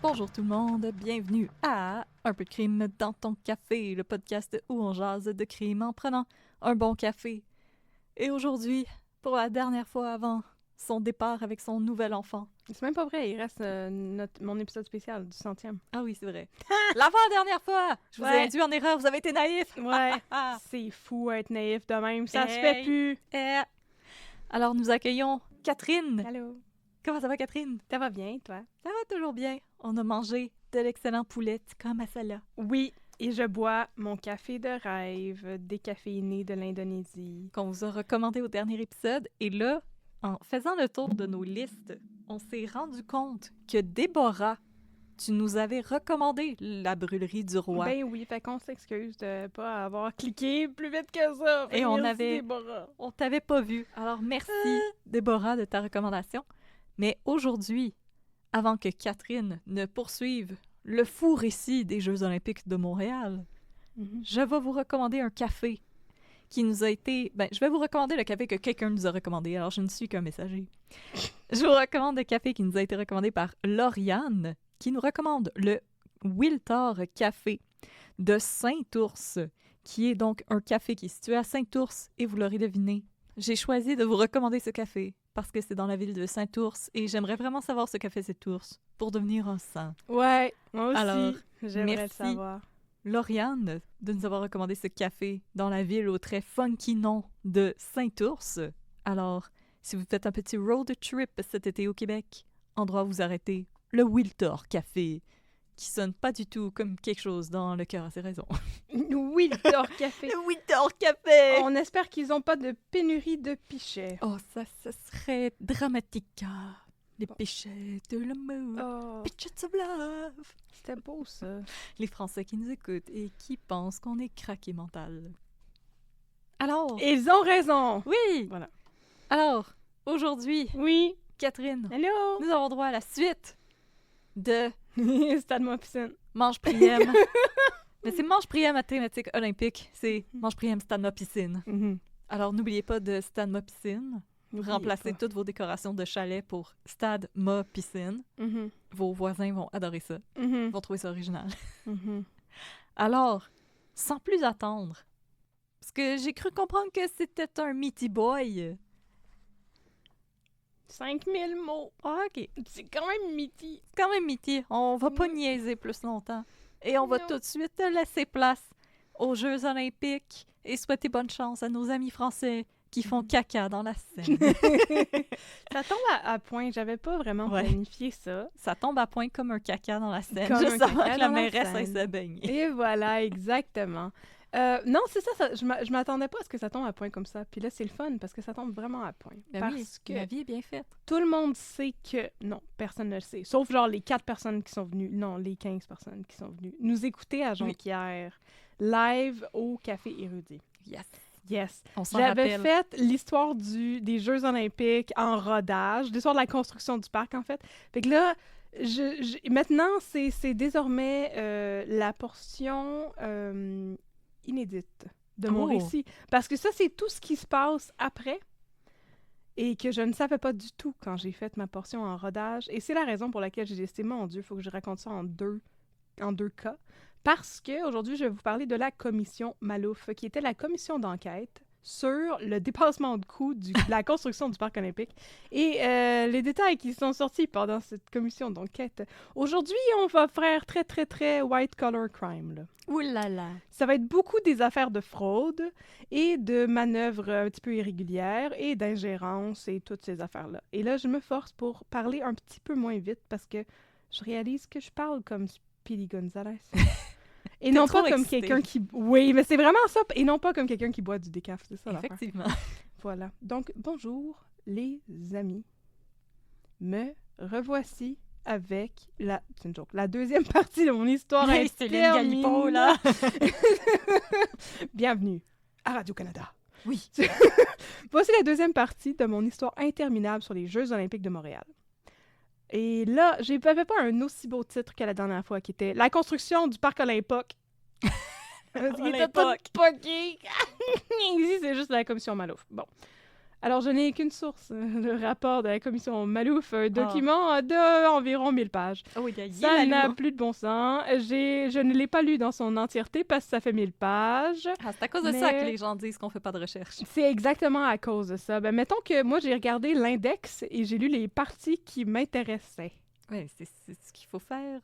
Bonjour tout le monde, bienvenue à Un peu de crime dans ton café, le podcast où on jase de crime en prenant un bon café. Et aujourd'hui, pour la dernière fois avant son départ avec son nouvel enfant. C'est même pas vrai, il reste mon épisode spécial du 100e. Ah oui, c'est vrai. L'avant-dernière fois! Je vous ai induit en erreur, vous avez été naïfs! Ouais, c'est fou être naïf de même, ça se fait plus! Alors nous accueillons Catherine. Allô? Comment ça va, Catherine? Ça va bien, toi? Ça va toujours bien. On a mangé de l'excellent poulet tikka masala. Oui, et je bois mon café de rêve décaféiné de l'Indonésie. Qu'on vous a recommandé au dernier épisode. Et là, en faisant le tour de nos listes, on s'est rendu compte que Déborah, tu nous avais recommandé la brûlerie du roi. Ben oui, fait qu'on s'excuse de pas avoir cliqué plus vite que ça. Et on merci, avait... Déborah. On t'avait pas vu. Alors merci, Déborah, de ta recommandation. Mais aujourd'hui, avant que Catherine ne poursuive le fou récit des Jeux olympiques de Montréal, je vais vous recommander un café qui nous a été... je vais vous recommander le café que quelqu'un nous a recommandé, alors je ne suis qu'un messager. Je vous recommande le café qui nous a été recommandé par Lauriane, qui nous recommande le Wiltor Café de Saint-Ours, qui est donc un café qui est situé à Saint-Ours, et vous l'aurez deviné, j'ai choisi de vous recommander ce café parce que c'est dans la ville de Saint-Ours et j'aimerais vraiment savoir ce qu'a fait cet ours pour devenir un saint. Ouais, moi aussi, alors, j'aimerais merci, le savoir. Lauriane, de nous avoir recommandé ce café dans la ville au très funky nom de Saint-Ours. Alors, si vous faites un petit road trip cet été au Québec, endroit où vous arrêtez, le Wiltor Café, qui sonne pas du tout comme quelque chose dans Le cœur à ses raisons. Wiltor Café. Le Wiltor Café! On espère qu'ils n'ont pas de pénurie de pichets. Oh, ça serait dramatique. Les pichets de l'amour. Oh, Pichets of love. c'était beau, ça. Les Français qui nous écoutent et qui pensent qu'on est craqué mental. Alors... Ils ont raison! Oui! Voilà. Alors, aujourd'hui, Oui. Catherine, Hello! nous avons droit à la suite de Stade moi piscine. Manche Priem. Mais c'est Manche Priem à thématique olympique. C'est Manche Priem Stade ma piscine. Alors, n'oubliez pas de Stade ma piscine. Remplacez toutes vos décorations de chalet pour Stade ma piscine. Vos voisins vont adorer ça. Ils vont trouver ça original. Alors, sans plus attendre, parce que j'ai cru comprendre que c'était un meaty boy. 5000 mots. Ah, OK. C'est quand même mythique. C'est quand même meaty. On va pas niaiser plus longtemps. Et on va tout de suite laisser place aux Jeux olympiques et souhaiter bonne chance à nos amis français qui font caca dans la Seine. Ça tombe à point. J'avais pas vraiment planifié ça. Ça tombe à point comme un caca dans la Seine. Comme juste un avant caca que la dans la mairesse aille Seine. se baigner. Et voilà, exactement. Non, c'est ça, je m'attendais pas à ce que ça tombe à point comme ça. Puis là, c'est le fun parce que ça tombe vraiment à point. Ben parce oui, que la vie est bien faite. tout le monde sait que... Non, personne ne le sait. Sauf genre les 4 personnes qui sont venues... Non, les 15 personnes qui sont venues nous écouter à Jonquière, live au Café Érudit. Yes. On s'en J'avais rappelle. fait l'histoire des Jeux olympiques en rodage, l'histoire de la construction du parc, en fait. Fait que là, maintenant, c'est désormais la portion inédite de mon récit. Parce que ça, c'est tout ce qui se passe après et que je ne savais pas du tout quand j'ai fait ma portion en rodage. Et c'est la raison pour laquelle j'ai décidé, mon Dieu, il faut que je raconte ça en deux cas. Parce qu'aujourd'hui, je vais vous parler de la commission Malouf, qui était la commission d'enquête sur le dépassement de coûts de la construction du parc olympique et les détails qui sont sortis pendant cette commission d'enquête. Aujourd'hui, on va faire très, très, très white-collar crime, là. Ouh là là! Ça va être beaucoup des affaires de fraude et de manœuvres un petit peu irrégulières et d'ingérence et toutes ces affaires-là. Et là, je me force pour parler un petit peu moins vite parce que je réalise que je parle comme Speedy Gonzales. Et non pas comme quelqu'un qui... Oui, mais c'est vraiment ça. Et non pas comme quelqu'un qui boit du décaf, c'est ça l'affaire. Effectivement. Voilà. Donc, bonjour les amis. Me revoici avec la... C'est une joke. La deuxième partie de mon histoire Hey, Céline Galipo, là! Bienvenue à Radio-Canada. Oui. Voici la deuxième partie de mon histoire interminable sur les Jeux olympiques de Montréal. Et là, j'avais pas un aussi beau titre que la dernière fois, qui était « La construction du parc Olympique ». Il était tout poqué. Ici, c'est juste la commission Malouf. Bon. Alors, je n'ai qu'une source, le rapport de la commission Malouf, un document d'environ 1000 pages. Oh, Ça n'a plus de bon sens. Je ne l'ai pas lu dans son entièreté parce que ça fait 1000 pages. Ah, c'est à cause de ça que les gens disent qu'on fait pas de recherche. C'est exactement à cause de ça. Ben, mettons que moi, j'ai regardé l'index et j'ai lu les parties qui m'intéressaient. Oui, c'est ce qu'il faut faire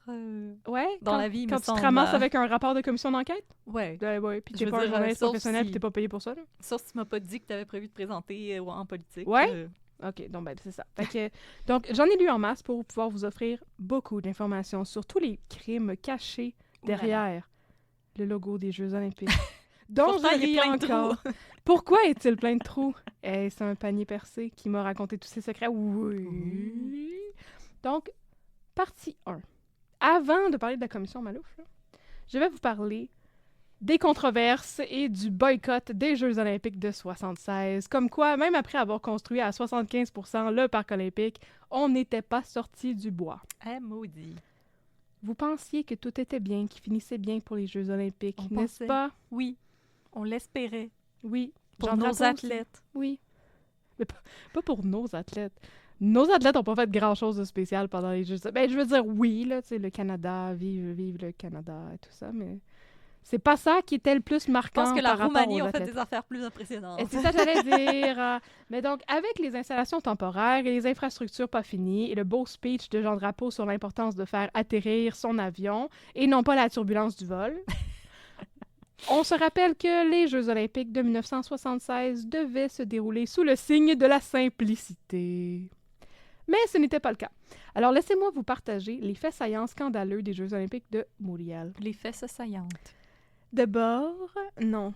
dans la vie, quand tu te ramasses avec un rapport de commission d'enquête? Ouais. Ouais. Puis t'es pas un journaliste professionnel puis t'es pas payé pour ça, là? Sauf si tu m'as pas dit que tu avais prévu de présenter en politique. Ouais? OK, donc c'est ça. Donc, j'en ai lu en masse pour pouvoir vous offrir beaucoup d'informations sur tous les crimes cachés derrière le logo des Jeux olympiques. dont je ris encore. Pourquoi est-il plein de trous? Est-ce un panier percé qui m'a raconté tous ses secrets? Oui. Donc, partie 1. Avant de parler de la commission Malouf, là, je vais vous parler des controverses et du boycott des Jeux olympiques de 76. Comme quoi, même après avoir construit à 75% le parc olympique, on n'était pas sorti du bois. Ah, maudit. Vous pensiez que tout était bien, qu'il finissait bien pour les Jeux olympiques, n'est-ce pas? Oui, on l'espérait. Oui. Pour nos athlètes. Oui. Mais pas pour nos athlètes. Nos athlètes n'ont pas fait grand-chose de spécial pendant les Jeux. Ben, je veux dire, oui, là, tu sais, le Canada, vive le Canada et tout ça, mais c'est pas ça qui était le plus marquant. Je pense que la Roumanie a fait des affaires plus impressionnantes. Et c'est ça que j'allais dire. Mais donc, avec les installations temporaires et les infrastructures pas finies et le beau speech de Jean Drapeau sur l'importance de faire atterrir son avion et non pas la turbulence du vol, on se rappelle que les Jeux olympiques de 1976 devaient se dérouler sous le signe de la simplicité. Mais ce n'était pas le cas. Alors, laissez-moi vous partager les faits saillants scandaleux des Jeux olympiques de Montréal. Les faits saillantes. D'abord, non.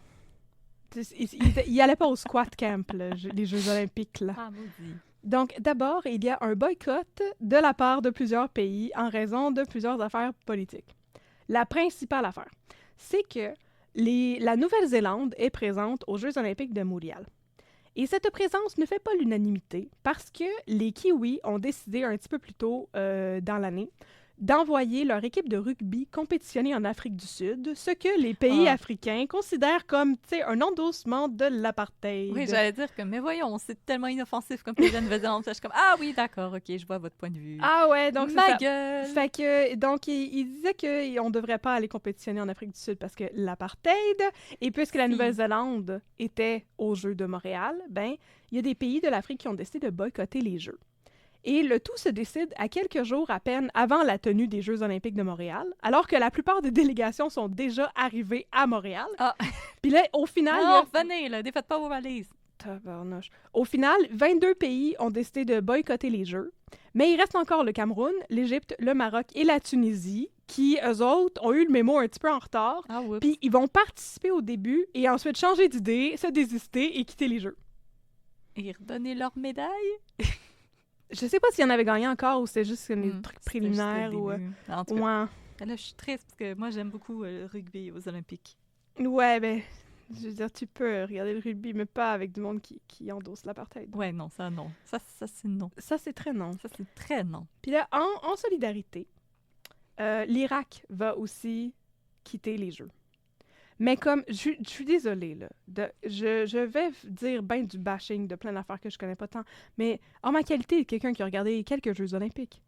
Il n'allait pas au squat camp, là, les Jeux olympiques, là. Ah, maudit. Donc, d'abord, il y a un boycott de la part de plusieurs pays en raison de plusieurs affaires politiques. La principale affaire, c'est que la Nouvelle-Zélande est présente aux Jeux olympiques de Montréal. Et cette présence ne fait pas l'unanimité parce que les Kiwis ont décidé un petit peu plus tôt dans l'année d'envoyer leur équipe de rugby compétitionner en Afrique du Sud, ce que les pays africains considèrent comme, tu sais, un endossement de l'apartheid. Oui, j'allais dire que, mais voyons, c'est tellement inoffensif comme pays de Nouvelle-Zélande. Je suis comme, ah oui, d'accord, ok, je vois votre point de vue. Ah ouais, donc Ma gueule! Fait que, donc, il disait qu'on ne devrait pas aller compétitionner en Afrique du Sud parce que l'apartheid, et puisque la Nouvelle-Zélande était aux Jeux de Montréal, ben, il y a des pays de l'Afrique qui ont décidé de boycotter les Jeux. Et le tout se décide à quelques jours à peine avant la tenue des Jeux olympiques de Montréal, alors que la plupart des délégations sont déjà arrivées à Montréal. Ah! Puis là, au final... Non, venez, là, défaites pas vos valises. Tabarnouche. Au final, 22 pays ont décidé de boycotter les Jeux, mais il reste encore le Cameroun, l'Égypte, le Maroc et la Tunisie, qui, eux autres, ont eu le mémo un petit peu en retard, puis ils vont participer au début et ensuite changer d'idée, se désister et quitter les Jeux. Et redonner leur médaille? Je sais pas s'il y en avait gagné encore ou c'est juste des trucs préliminaires ou... En tout cas, là, je suis triste parce que moi, j'aime beaucoup le rugby aux Olympiques. Ouais, ben, je veux dire, tu peux regarder le rugby, mais pas avec du monde qui endosse l'apartheid. Ouais, non, ça, non. Ça c'est non. Ça, c'est très non. Ça, c'est très non. Puis là, en solidarité, l'Irak va aussi quitter les Jeux. Mais comme, je suis désolée, là, je vais dire ben du bashing de plein d'affaires que je connais pas tant, mais en ma qualité de quelqu'un qui a regardé quelques Jeux olympiques,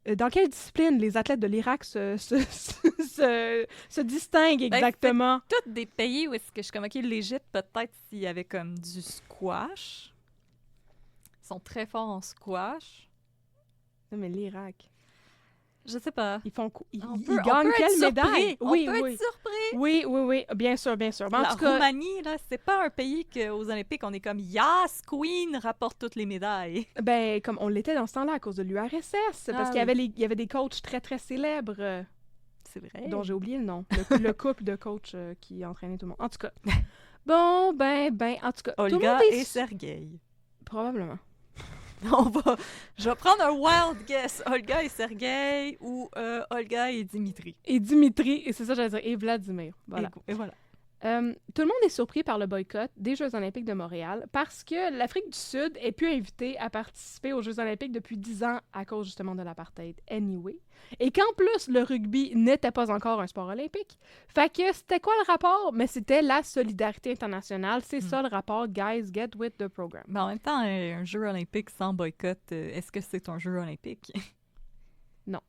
dans quelle discipline les athlètes de l'Irak se distinguent exactement? C'est tous des pays où est-ce que je suis comme, OK, l'Égypte, peut-être s'il y avait comme du squash. Ils sont très forts en squash. Non, mais l'Irak... Je sais pas. Ils gagnent quelle médaille? On peut être surpris. Oui, bien sûr. Mais en la tout cas, Roumanie, là, c'est pas un pays qu'aux Olympiques, on est comme « Yas, Queen, rapporte toutes les médailles ». Ben, comme on l'était dans ce temps-là à cause de l'URSS, parce qu'il y avait des coachs très, très célèbres. C'est vrai. Dont j'ai oublié le nom. Le couple de coachs qui entraînait tout le monde. En tout cas. Bon, en tout cas. Olga et Sergueï. Probablement. Je vais prendre un wild guess. Olga et Sergueï ou Olga et Dimitri. Et Dimitri, et c'est ça que j'allais dire, et Vladimir. Voilà. Et voilà. Tout le monde est surpris par le boycott des Jeux olympiques de Montréal parce que l'Afrique du Sud est plus invitée à participer aux Jeux olympiques depuis 10 ans à cause justement de l'apartheid anyway. Et qu'en plus, le rugby n'était pas encore un sport olympique. Fait que c'était quoi le rapport? Mais c'était la solidarité internationale. C'est ça le rapport. Guys, get with the program. Mais en même temps, un jeu olympique sans boycott, est-ce que c'est un jeu olympique? Non.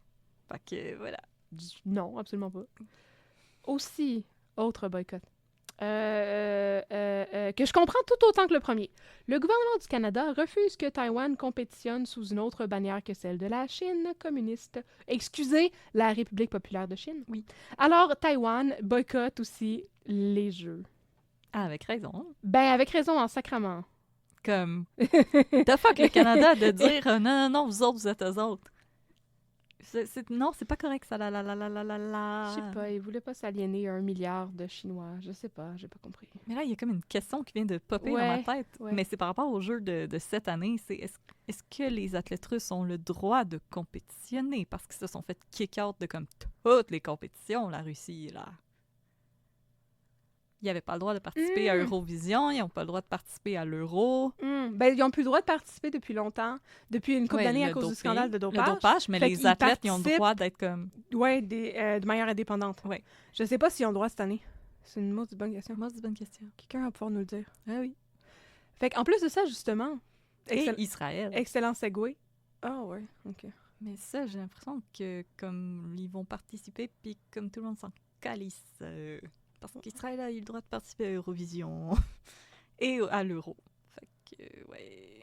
Fait que, voilà. Non, absolument pas. Aussi, autre boycott. Que je comprends tout autant que le premier. Le gouvernement du Canada refuse que Taïwan compétitionne sous une autre bannière que celle de la Chine communiste. Excusez, la République populaire de Chine. Oui. Alors, Taïwan boycotte aussi les Jeux. Ah, avec raison. Ben, avec raison, en sacrament. Comme, the fuck le Canada de dire non, non, non, vous autres, vous êtes eux autres. Non, c'est pas correct, ça, Je sais pas, ils voulaient pas s'aliéner 1 milliard de Chinois. Je sais pas, j'ai pas compris. Mais là, il y a comme une question qui vient de popper dans ma tête. Ouais. Mais c'est par rapport au jeu de cette année. C'est est-ce que les athlètes russes ont le droit de compétitionner? Parce qu'ils se sont fait kick-out de comme toutes les compétitions, la Russie, là. Ils n'avaient pas le droit de participer à Eurovision, ils n'ont pas le droit de participer à l'Euro. Ben, ils n'ont plus le droit de participer depuis longtemps, depuis une couple d'années à cause du scandale de dopage. Le dopage, mais Fait les qu'ils athlètes, ils ont le droit d'être comme... Oui, de manière indépendante. Ouais. Je sais pas s'ils ont le droit cette année. C'est une maudite bonne question. Moi, c'est une bonne question. Quelqu'un va pouvoir nous le dire. Ah oui. Fait qu'en plus de ça, justement... Et Israël. Excellent segue. Ah ouais, OK. Mais ça, j'ai l'impression que comme ils vont participer, puis comme tout le monde s'en calisse... Parce qu'Israël a eu le droit de participer à Eurovision et à l'Euro. Fait que, ouais...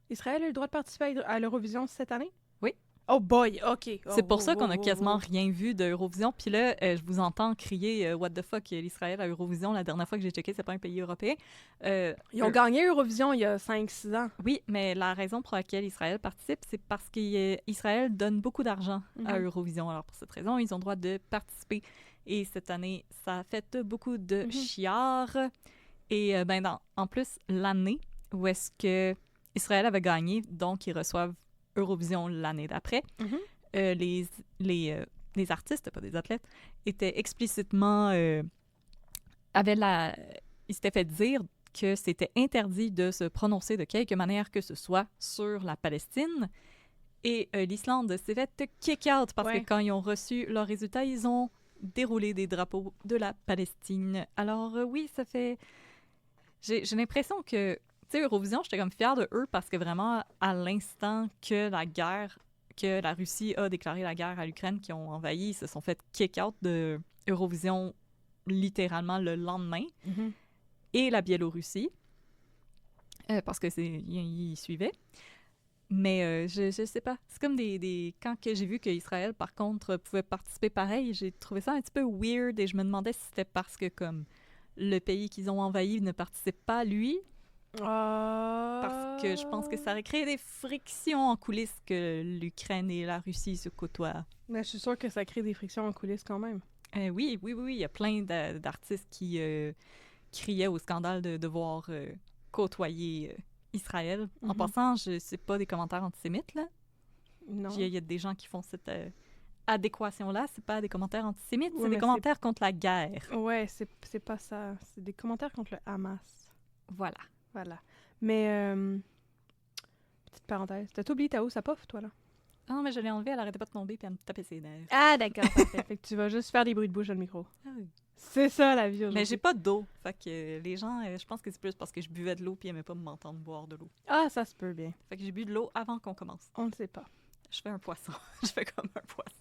Israël a eu le droit de participer à l'Eurovision cette année? Oui. Oh boy, OK. C'est pour ça qu'on a quasiment rien vu d'Eurovision. Puis là, je vous entends crier What the fuck, l'Israël à Eurovision. La dernière fois que j'ai checké, c'est pas un pays européen. Ils ont gagné Eurovision il y a 5-6 ans. Oui, mais la raison pour laquelle Israël participe, c'est parce qu'Israël donne beaucoup d'argent à Eurovision. Alors pour cette raison, ils ont le droit de participer. Et cette année, ça a fait beaucoup de chiards. Et en plus, l'année où est-ce que Israël avait gagné, donc ils reçoivent Eurovision l'année d'après, les artistes, pas des athlètes, étaient explicitement... ils s'étaient fait dire que c'était interdit de se prononcer de quelque manière que ce soit sur la Palestine. Et l'Islande s'est fait kick-out parce que quand ils ont reçu leurs résultats, ils ont déroulé des drapeaux de la Palestine. Alors oui, ça fait... J'ai l'impression que, tu sais, Eurovision, j'étais comme fière de eux parce que vraiment, à l'instant que la Russie a déclaré la guerre à l'Ukraine, qui ont envahi, ils se sont fait kick-out de Eurovision littéralement le lendemain. Et la Biélorussie, parce que ils suivaient. Mais je sais pas. C'est comme quand que j'ai vu qu'Israël, par contre, pouvait participer pareil, j'ai trouvé ça un petit peu weird et je me demandais si c'était parce que, comme, le pays qu'ils ont envahi ne participe pas, lui. Parce que je pense que ça aurait créé des frictions en coulisses que l'Ukraine et la Russie se côtoient. Mais je suis sûre que ça crée des frictions en coulisses quand même. Oui. Il y a plein d'artistes qui criaient au scandale de devoir côtoyer... Israël. En passant, c'est pas des commentaires antisémites, là. Non. Il y a des gens qui font cette adéquation-là. C'est pas des commentaires antisémites, ouais, c'est des commentaires contre la guerre. Ouais, c'est pas ça. C'est des commentaires contre le Hamas. Voilà. Mais, petite parenthèse, t'as oublié ta housse à puff, toi, là? Ah non, mais je l'ai enlevée, elle arrêtait pas de tomber puis elle me tapait ses nerfs. Ah, d'accord, parfait. Fait que tu vas juste faire des bruits de bouche dans le micro. Ah oui. C'est ça, la vie aujourd'hui. Mais j'ai pas d'eau. Fait que les gens, je pense que c'est plus parce que je buvais de l'eau puis ils aimaient pas m'entendre boire de l'eau. Ah, ça se peut bien. Fait que j'ai bu de l'eau avant qu'on commence. On ne sait pas. Je fais un poisson. Je fais comme un poisson.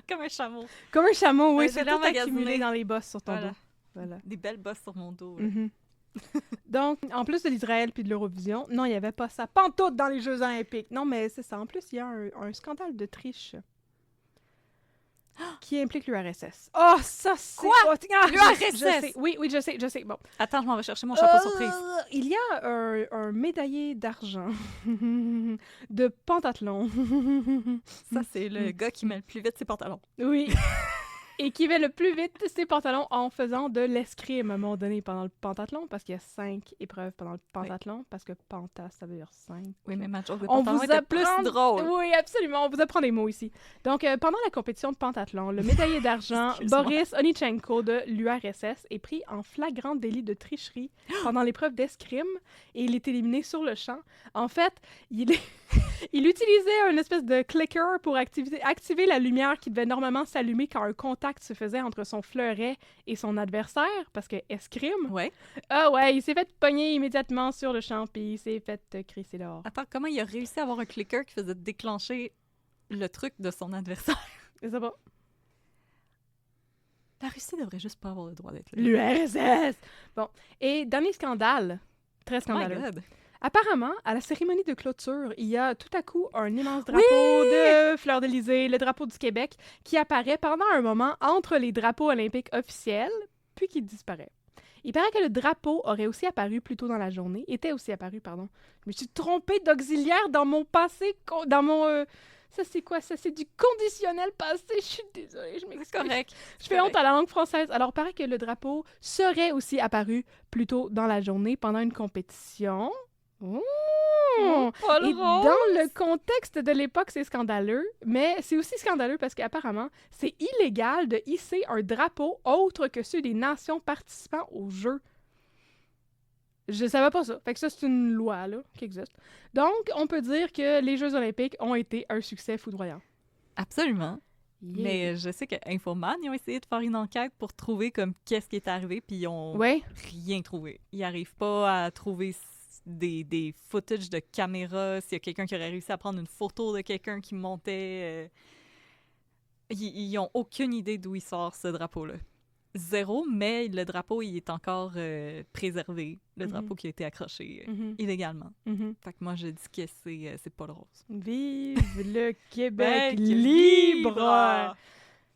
Comme un chameau. Comme un chameau, oui. Ouais, C'est tout accumulé dans les bosses sur ton dos. Voilà. Des belles bosses sur mon dos. Donc, en plus de l'Israël puis de l'Eurovision, non, il n'y avait pas ça pantoute dans les Jeux olympiques. Non, mais c'est ça. En plus, il y a un scandale de triche qui implique l'URSS. Oh, ça, c'est... Quoi? L'URSS? Oui, je sais. Bon. Attends, je m'en vais chercher mon chapeau surprise. Il y a un médaillé d'argent de pentathlon. Ça, c'est le gars qui met le plus vite ses pantalons. Oui. et qui met le plus vite ses pantalons en faisant de l'escrime à un moment donné pendant le pentathlon, parce qu'il y a 5 épreuves pendant le pentathlon, parce que penta, ça veut dire 5. Oui, mais ma joke de On pantalon vous était plus apprend... drôle. Oui, absolument. On vous apprend des mots ici. Donc, pendant la compétition de pentathlon, le médaillé d'argent Excuse-moi. Boris Onichenko de l'URSS est pris en flagrant délit de tricherie pendant l'épreuve d'escrime et il est éliminé sur le champ. En fait, il utilisait une espèce de clicker pour activer la lumière qui devait normalement s'allumer quand un contact se faisait entre son fleuret et son adversaire, parce que escrime. Ouais. Ah ouais, il s'est fait pogner immédiatement sur le champ, puis il s'est fait crisser dehors. Attends, comment il a réussi à avoir un clicker qui faisait déclencher le truc de son adversaire? Je sais pas. La Russie devrait juste pas avoir le droit d'être là. L'URSS! Bon, et dernier scandale, très Oh my scandaleux. God. Apparemment, à la cérémonie de clôture, il y a tout à coup un immense drapeau de Fleur d'Élysée, le drapeau du Québec, qui apparaît pendant un moment entre les drapeaux olympiques officiels, puis qui disparaît. Il paraît que le drapeau aurait aussi apparu plus tôt dans la journée, était aussi apparu, pardon. Je me suis trompée d'auxiliaire dans mon passé, dans mon... ça, c'est quoi? Ça, c'est du conditionnel passé. Je suis désolée, je m'excuse. C'est correct. Je fais honte à la langue française. Alors, il paraît que le drapeau serait aussi apparu plus tôt dans la journée pendant une compétition. Mmh. Paul Et Rose. dans le contexte de l'époque, c'est scandaleux, mais c'est aussi scandaleux parce qu'apparemment, c'est illégal de hisser un drapeau autre que ceux des nations participant aux Jeux. Je savais pas ça. Fait que ça, c'est une loi là, qui existe. Donc, on peut dire que les Jeux olympiques ont été un succès foudroyant. Absolument. Yeah. Mais je sais que Infoman, ils ont essayé de faire une enquête pour trouver comme qu'est-ce qui est arrivé, puis ils ont Ouais. rien trouvé. Ils n'arrivent pas à trouver des footage de caméra, s'il y a quelqu'un qui aurait réussi à prendre une photo de quelqu'un qui montait. Ils n'ont aucune idée d'où il sort ce drapeau-là. Zéro, mais le drapeau, il est encore préservé. Le drapeau qui a été accroché illégalement. Fait que moi, je dis que c'est Paul Rose. Vive le Québec Québec libre!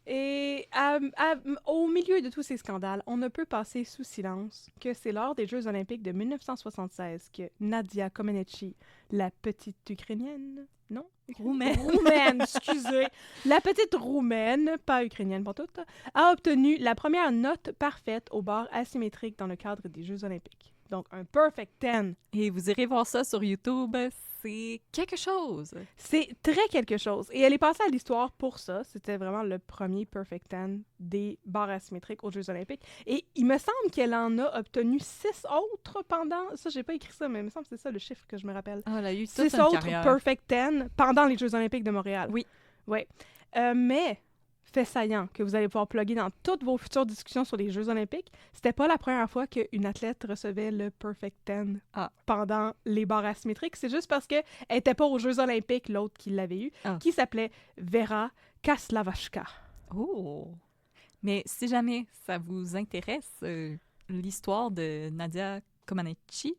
Et au milieu de tous ces scandales, on ne peut passer sous silence que c'est lors des Jeux olympiques de 1976 que Nadia Comaneci, la petite Ukrainienne, non? Roumaine. Roumaine, excusez. La petite Roumaine, pas ukrainienne pour toutes, a obtenu la première note parfaite au bord asymétrique dans le cadre des Jeux olympiques. Donc, un perfect 10. Et vous irez voir ça sur YouTube, c'est quelque chose. C'est très quelque chose. Et elle est passée à l'histoire pour ça. C'était vraiment le premier perfect 10 des barres asymétriques aux Jeux olympiques. Et il me semble qu'elle en a obtenu 6 autres pendant... Ça, j'ai pas écrit ça, mais il me semble que c'est ça le chiffre que je me rappelle. Ah, elle a eu toute 6 une autres carrière. perfect 10 pendant les Jeux olympiques de Montréal. Oui. Ouais. Mais... fait saillant que vous allez pouvoir plugger dans toutes vos futures discussions sur les Jeux olympiques, c'était pas la première fois qu'une athlète recevait le Perfect 10 pendant les barres asymétriques. C'est juste parce qu'elle était pas aux Jeux olympiques, l'autre qui l'avait eu, qui s'appelait Vera Kaslavashka. Oh! Mais si jamais ça vous intéresse, l'histoire de Nadia Comaneci,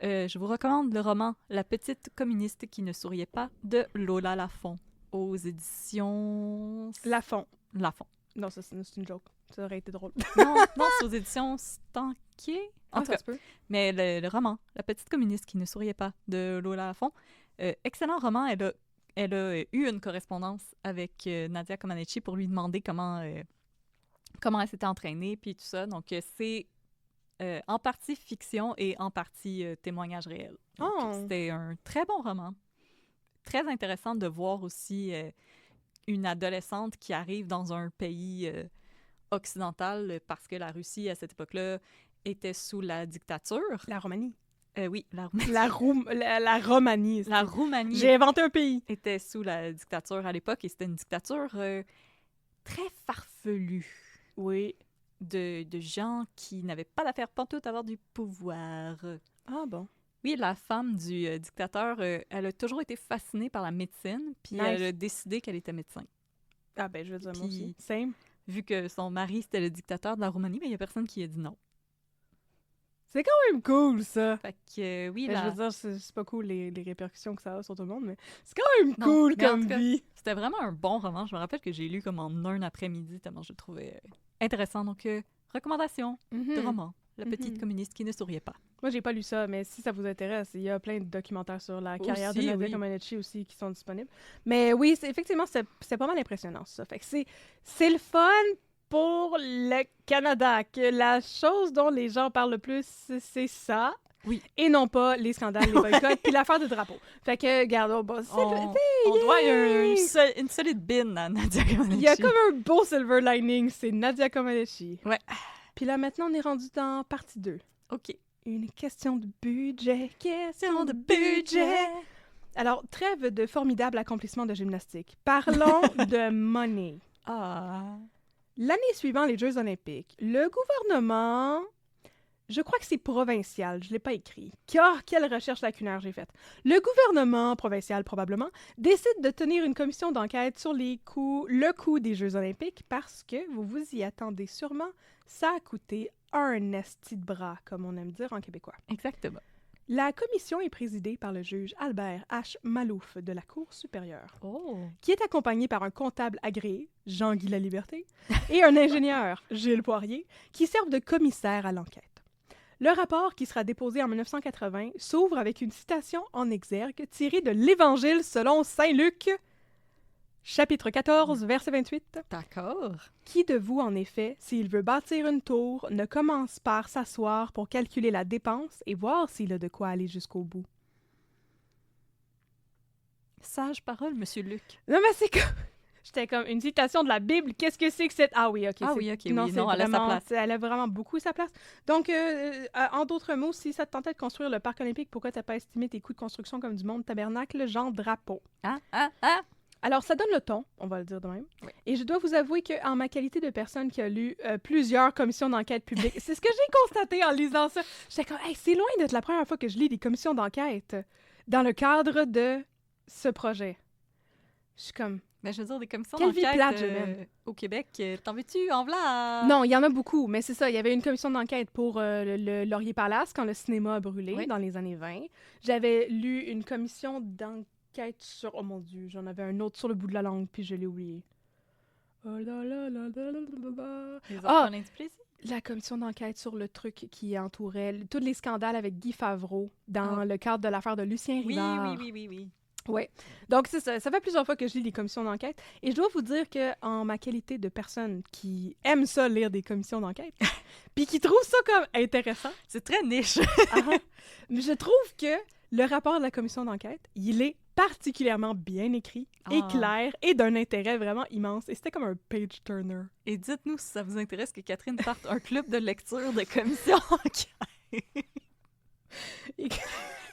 je vous recommande le roman « La petite communiste qui ne souriait pas » de Lola Lafont. Aux éditions... Lafont. Lafont. Non, ça, c'est une joke. Ça aurait été drôle. non, c'est aux éditions Stanquier. En tout cas, ça se peut. mais le roman, La petite communiste qui ne souriait pas, de Lola Lafont, excellent roman. Elle a eu une correspondance avec Nadia Comaneci pour lui demander comment elle s'était entraînée, puis tout ça. Donc, c'est en partie fiction et en partie témoignage réel. Donc, c'était un très bon roman. Très intéressant de voir aussi une adolescente qui arrive dans un pays occidental parce que la Russie, à cette époque-là, était sous la dictature. La Roumanie. Oui, la Roumanie. La Roumanie. La Roumanie. J'ai inventé un pays. Était sous la dictature à l'époque et c'était une dictature très farfelue. Oui. De gens qui n'avaient pas d'affaire pantoute à avoir du pouvoir. Ah bon. Oui, la femme du dictateur, elle a toujours été fascinée par la médecine, puis elle a décidé qu'elle était médecin. Ah ben, je veux dire, moi aussi. Same. Vu que son mari, c'était le dictateur de la Roumanie, mais il n'y a personne qui a dit non. C'est quand même cool, ça! Fait que, oui, je veux dire, c'est pas cool les répercussions que ça a sur tout le monde, mais c'est quand même cool comme vie! C'était vraiment un bon roman. Je me rappelle que j'ai lu comme en un après-midi, tellement je le trouvais intéressant. Donc, recommandation de roman. la petite communiste qui ne souriait pas. Moi, j'ai pas lu ça, mais si ça vous intéresse, il y a plein de documentaires sur la carrière de Aussi, Nadia oui. Comaneci aussi qui sont disponibles. Mais oui, effectivement, c'est pas mal impressionnant, ça. Fait que c'est le fun pour le Canada, que la chose dont les gens parlent le plus, c'est ça. Oui. Et non pas les scandales, les boycotts, puis l'affaire de drapeau. Fait que, regarde, On doit une solide bin à Nadia Comaneci. il y a comme un beau silver lining, c'est Nadia Comaneci. Ouais. Puis là, maintenant, on est rendu dans partie 2. OK. Une question de budget, Question de budget. Alors, trêve de formidable accomplissement de gymnastique. Parlons de money. Ah. L'année suivant les Jeux olympiques, le gouvernement... Je crois que c'est provincial, je ne l'ai pas écrit. Quelle recherche lacunaire j'ai faite. Le gouvernement provincial, probablement, décide de tenir une commission d'enquête sur le coût des Jeux olympiques parce que, vous vous y attendez sûrement, ça a coûté un esti de bras, comme on aime dire en québécois. Exactement. La commission est présidée par le juge Albert H. Malouf de la Cour supérieure, Oh. qui est accompagné par un comptable agréé, Jean-Guy Laliberté, et un ingénieur, Gilles Poirier, qui servent de commissaire à l'enquête. Le rapport, qui sera déposé en 1980, s'ouvre avec une citation en exergue tirée de l'Évangile selon saint Luc, chapitre 14, verset 28. D'accord. Qui de vous, en effet, s'il veut bâtir une tour, ne commence par s'asseoir pour calculer la dépense et voir s'il a de quoi aller jusqu'au bout? Sage parole, Monsieur Luc. Non, mais c'est comme... J'étais comme, une citation de la Bible, qu'est-ce que c'est que cette... Ah oui, OK. Ah oui, OK, oui. Non, Non, elle a sa place. Elle a vraiment beaucoup sa place. Donc, en d'autres mots, si ça te tentait de construire le parc olympique, pourquoi t'as pas estimé tes coûts de construction comme du monde tabernacle, genre drapeau? Ah. Alors, ça donne le ton, on va le dire de même. Oui. Et je dois vous avouer qu'en ma qualité de personne qui a lu plusieurs commissions d'enquête publiques, c'est ce que j'ai constaté en lisant ça. J'étais comme, hey, c'est loin d'être la première fois que je lis des commissions d'enquête dans le cadre de ce projet. Je suis comme... Mais je veux dire, des commissions Quelle vie d'enquête plate, je mène. au Québec, t'en veux-tu? En v'là? Non, il y en a beaucoup, mais c'est ça. Il y avait une commission d'enquête pour le Laurier Palace quand le cinéma a brûlé Oui. dans les années 20. J'avais lu une commission d'enquête sur... Oh mon Dieu, j'en avais un autre sur le bout de la langue, puis je l'ai oublié. Oh là là là là là là là. Les Ah! orphelins du plaisir? La commission d'enquête sur le truc qui entourait tous les scandales avec Guy Favreau dans le cadre de l'affaire de Lucien Oui, Rivard. oui. Oui. Donc, c'est ça. Ça fait plusieurs fois que je lis des commissions d'enquête. Et je dois vous dire qu'en ma qualité de personne qui aime ça, lire des commissions d'enquête, puis qui trouve ça comme intéressant, C'est très niche. mais je trouve que le rapport de la commission d'enquête, il est particulièrement bien écrit et Ah. clair et d'un intérêt vraiment immense. Et c'était comme un page-turner. Et dites-nous si ça vous intéresse que Catherine parte un club de lecture de commission enquête.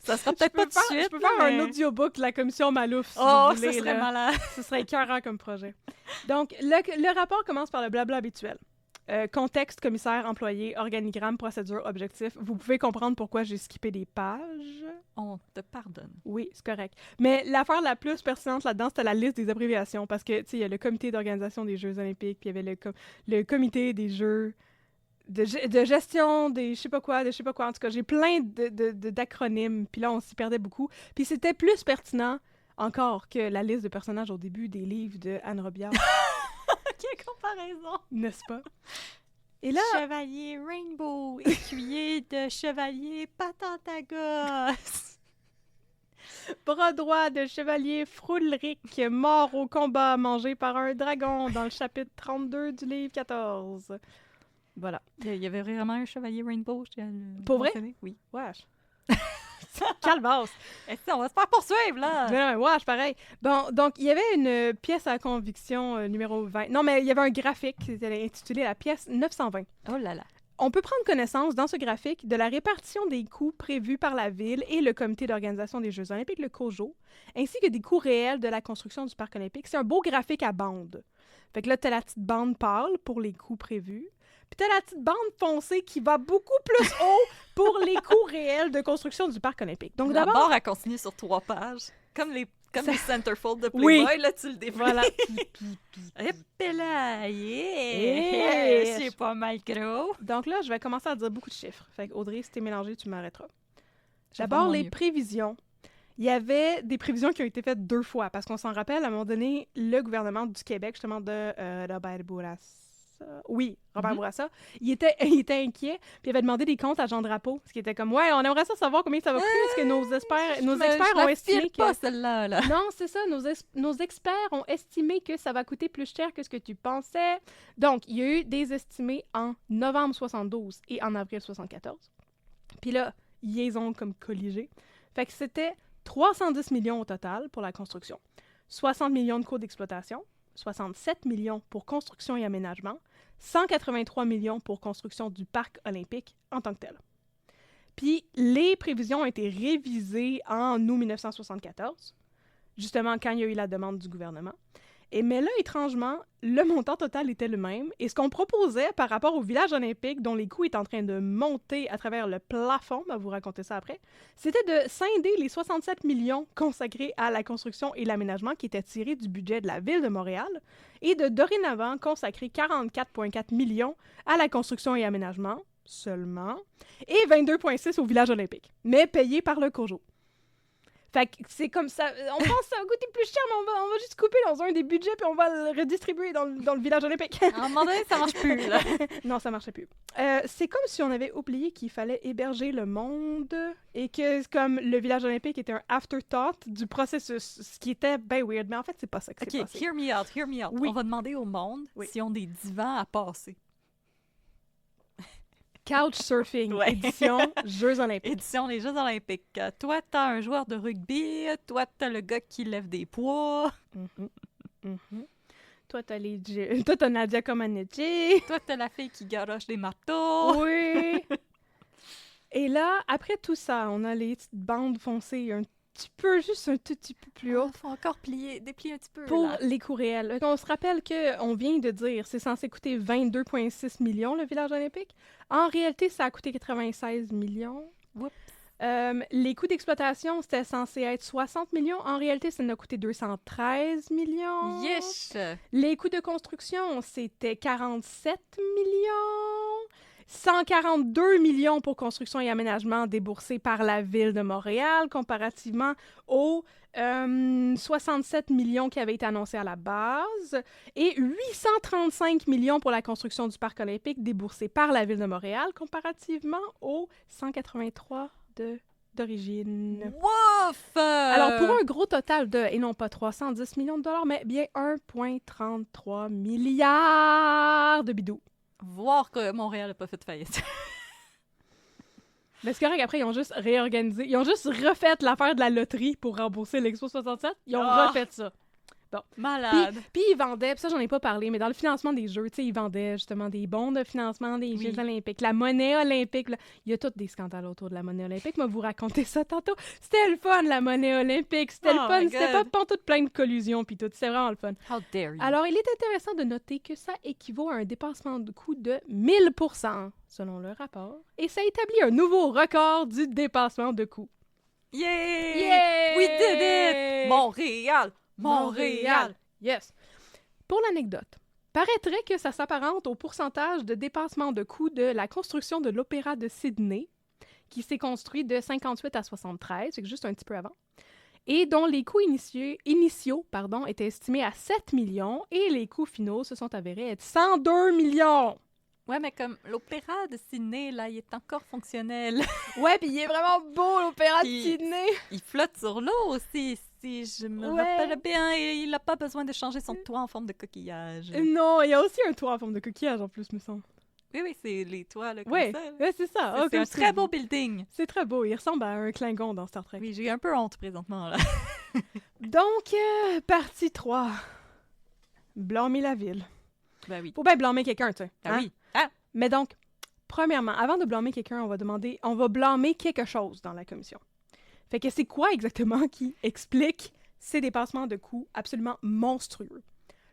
Ça sera peut-être pas tout de suite. Je peux faire mais- un audiobook de la commission Malouf, si Oh, vous voulez. ça serait là. malade. Ce serait écœurant comme projet. Donc, le rapport commence par le blabla habituel. Contexte, commissaire, employé, organigramme, procédure, objectif. Vous pouvez comprendre pourquoi j'ai skippé des pages. On te pardonne. Oui, c'est correct. Mais l'affaire la plus pertinente là-dedans, c'était la liste des abréviations. Parce que, tu sais, il y a le comité d'organisation des Jeux olympiques, puis il y avait le comité des Jeux... De gestion des je sais pas quoi. En tout cas, j'ai plein d'acronymes. Puis là, on s'y perdait beaucoup. Puis c'était plus pertinent encore que la liste de personnages au début des livres de Anne Robillard, Quelle comparaison! n'est-ce pas? Et là, Chevalier Rainbow, écuyer de chevalier Patentagos. bras droit de chevalier Froulric, mort au combat, mangé par un dragon, dans le chapitre 32 du livre 14. Voilà. Il y avait vraiment un chevalier Rainbow. Je tiens à le Pour vrai? mentionner. Oui. Wesh. Calvasse. On va se faire poursuivre, là! Mais non, wesh, pareil. Bon, donc, il y avait une pièce à conviction numéro 20. Non, mais il y avait un graphique qui était intitulé la pièce 920. Oh là là. On peut prendre connaissance dans ce graphique de la répartition des coûts prévus par la Ville et le comité d'organisation des Jeux olympiques, le COJO, ainsi que des coûts réels de la construction du parc olympique. C'est un beau graphique à bande. Fait que là, t'as la petite bande pâle pour les coûts prévus, puis t'as la petite bande foncée qui va beaucoup plus haut pour les coûts réels de construction du parc olympique. Donc La d'abord... barre, elle continue sur 3 pages. Comme les centerfolds de Oui. Playboy, là, tu le défais. Voilà. Et là, Yeah. C'est pas mal gros. Donc là, je vais commencer à dire beaucoup de chiffres. Fait que Audrey, si t'es mélangée, tu m'arrêteras. Je vais D'abord, faire mon les mieux. prévisions. Il y avait des prévisions qui ont été faites 2 fois, parce qu'on s'en rappelle, à un moment donné, le gouvernement du Québec, justement, de Robert Bourassa, Bourassa. Oui, Robert Mhm. Bourassa. Il était inquiet, puis il avait demandé des comptes à Jean Drapeau, parce qu'il était comme, ouais, on aimerait ça savoir combien ça va coûter, parce que nos experts ont estimé file que... pas, celle-là, là. Non, c'est ça, nos experts ont estimé que ça va coûter plus cher que ce que tu pensais. Donc, il y a eu des estimés en novembre 72 et en avril 74. Puis là, ils les ont comme colligés. Fait que c'était 310 millions au total pour la construction, 60 millions de coûts d'exploitation, 67 millions pour construction et aménagement, 183 millions pour construction du parc olympique en tant que tel. Puis les prévisions ont été révisées en août 1974, justement quand il y a eu la demande du gouvernement. Mais là, étrangement, le montant total était le même. Et ce qu'on proposait par rapport au village olympique, dont les coûts étaient en train de monter à travers le plafond, on va vous raconter ça après, c'était de scinder les 67 millions consacrés à la construction et l'aménagement qui étaient tirés du budget de la Ville de Montréal et de dorénavant consacrer 44,4 millions à la construction et aménagement seulement et 22,6 au village olympique, mais payés par le COJO. Fait que c'est comme ça. On pense que ça va coûter plus cher, mais on va juste couper dans un des budgets puis on va le redistribuer dans le village olympique. À un moment donné, ça marche plus, là. Non, ça marchait plus. C'est comme si on avait oublié qu'il fallait héberger le monde et que comme le village olympique était un afterthought du processus, ce qui était ben weird. Mais en fait, c'est pas ça que c'est OK, passé. hear me out, hear me out. Oui. On va demander au monde Oui. s'ils ont des divans à passer. Couchsurfing, Ouais. édition Jeux olympiques. Édition les Jeux olympiques. Toi, t'as un joueur de rugby. Toi, t'as le gars qui lève des poids. Mhm. Mhm. Toi, t'as Nadia Comaneci. Toi, t'as la fille qui garoche des marteaux. Oui. Et là, après tout ça, on a les petites bandes foncées juste un tout petit peu plus haut. Faut encore déplier un petit peu. Pour là. les coûts réels. On se rappelle qu'on vient de dire c'est censé coûter 22,6 millions, le village olympique. En réalité, ça a coûté 96 millions. Oups. Les coûts d'exploitation, c'était censé être 60 millions. En réalité, ça en a coûté 213 millions. Yes! Les coûts de construction, c'était 47 millions. 142 millions pour construction et aménagement déboursés par la Ville de Montréal, comparativement aux 67 millions qui avaient été annoncés à la base, et 835 millions pour la construction du parc olympique déboursés par la Ville de Montréal, comparativement aux 183 d'origine. Wouf! Alors, pour un gros total de, et non pas 310 millions de dollars, mais bien 1,33 milliard de bidous. Voir que Montréal n'a pas fait faillite. Mais c'est correct, après, ils ont juste réorganisé. Ils ont juste refait l'affaire de la loterie pour rembourser l'Expo 67. Ils ont refait ça. Malade. Puis ils vendaient, puis ça, j'en ai pas parlé, mais dans le financement des Jeux, tu sais, ils vendaient justement des bons de financement des Oui. Jeux olympiques. La monnaie olympique, là, il y a tous des scandales autour de la monnaie olympique. Moi, vous raconter ça tantôt. C'était le fun, la monnaie olympique. C'était le Oh fun. my C'était pas God. pantoute plein de collusions, puis tout. C'était vraiment le fun. How dare you? Alors, il est intéressant de noter que ça équivaut à un dépassement de coût de 1000%, selon le rapport. Et ça établit un nouveau record du dépassement de coût. Yeah! Yeah! We did it! Montréal! Montréal! Yes. Pour l'anecdote, paraîtrait que ça s'apparente au pourcentage de dépassement de coût de la construction de l'Opéra de Sydney, qui s'est construit de 58 à 73, c'est juste un petit peu avant, et dont les coûts initiaux étaient estimés à 7 millions, et les coûts finaux se sont avérés être 102 millions! Ouais, mais comme l'opéra de Sydney, là, il est encore fonctionnel. Ouais, puis il est vraiment beau, l'Opéra de Puis- Sydney! Il flotte sur l'eau aussi, si je me Ouais. rappelle bien. Et il n'a pas besoin de changer son toit en forme de coquillage. Non, il y a aussi un toit en forme de coquillage, en plus, me semble. Oui, c'est les toits, là, comme Ouais, ça. là. ouais, c'est ça. C'est un très beau building. C'est très beau. Il ressemble à un Klingon dans Star Trek. Oui, j'ai un peu honte présentement, là. Donc, partie 3. Blâmer la ville. Ben oui. Faut bien blâmer quelqu'un, tu sais. Ah hein? oui. Ah! Mais donc, premièrement, avant de blâmer quelqu'un, on va blâmer quelque chose dans la commission. Fait que c'est quoi exactement qui explique ces dépassements de coûts absolument monstrueux?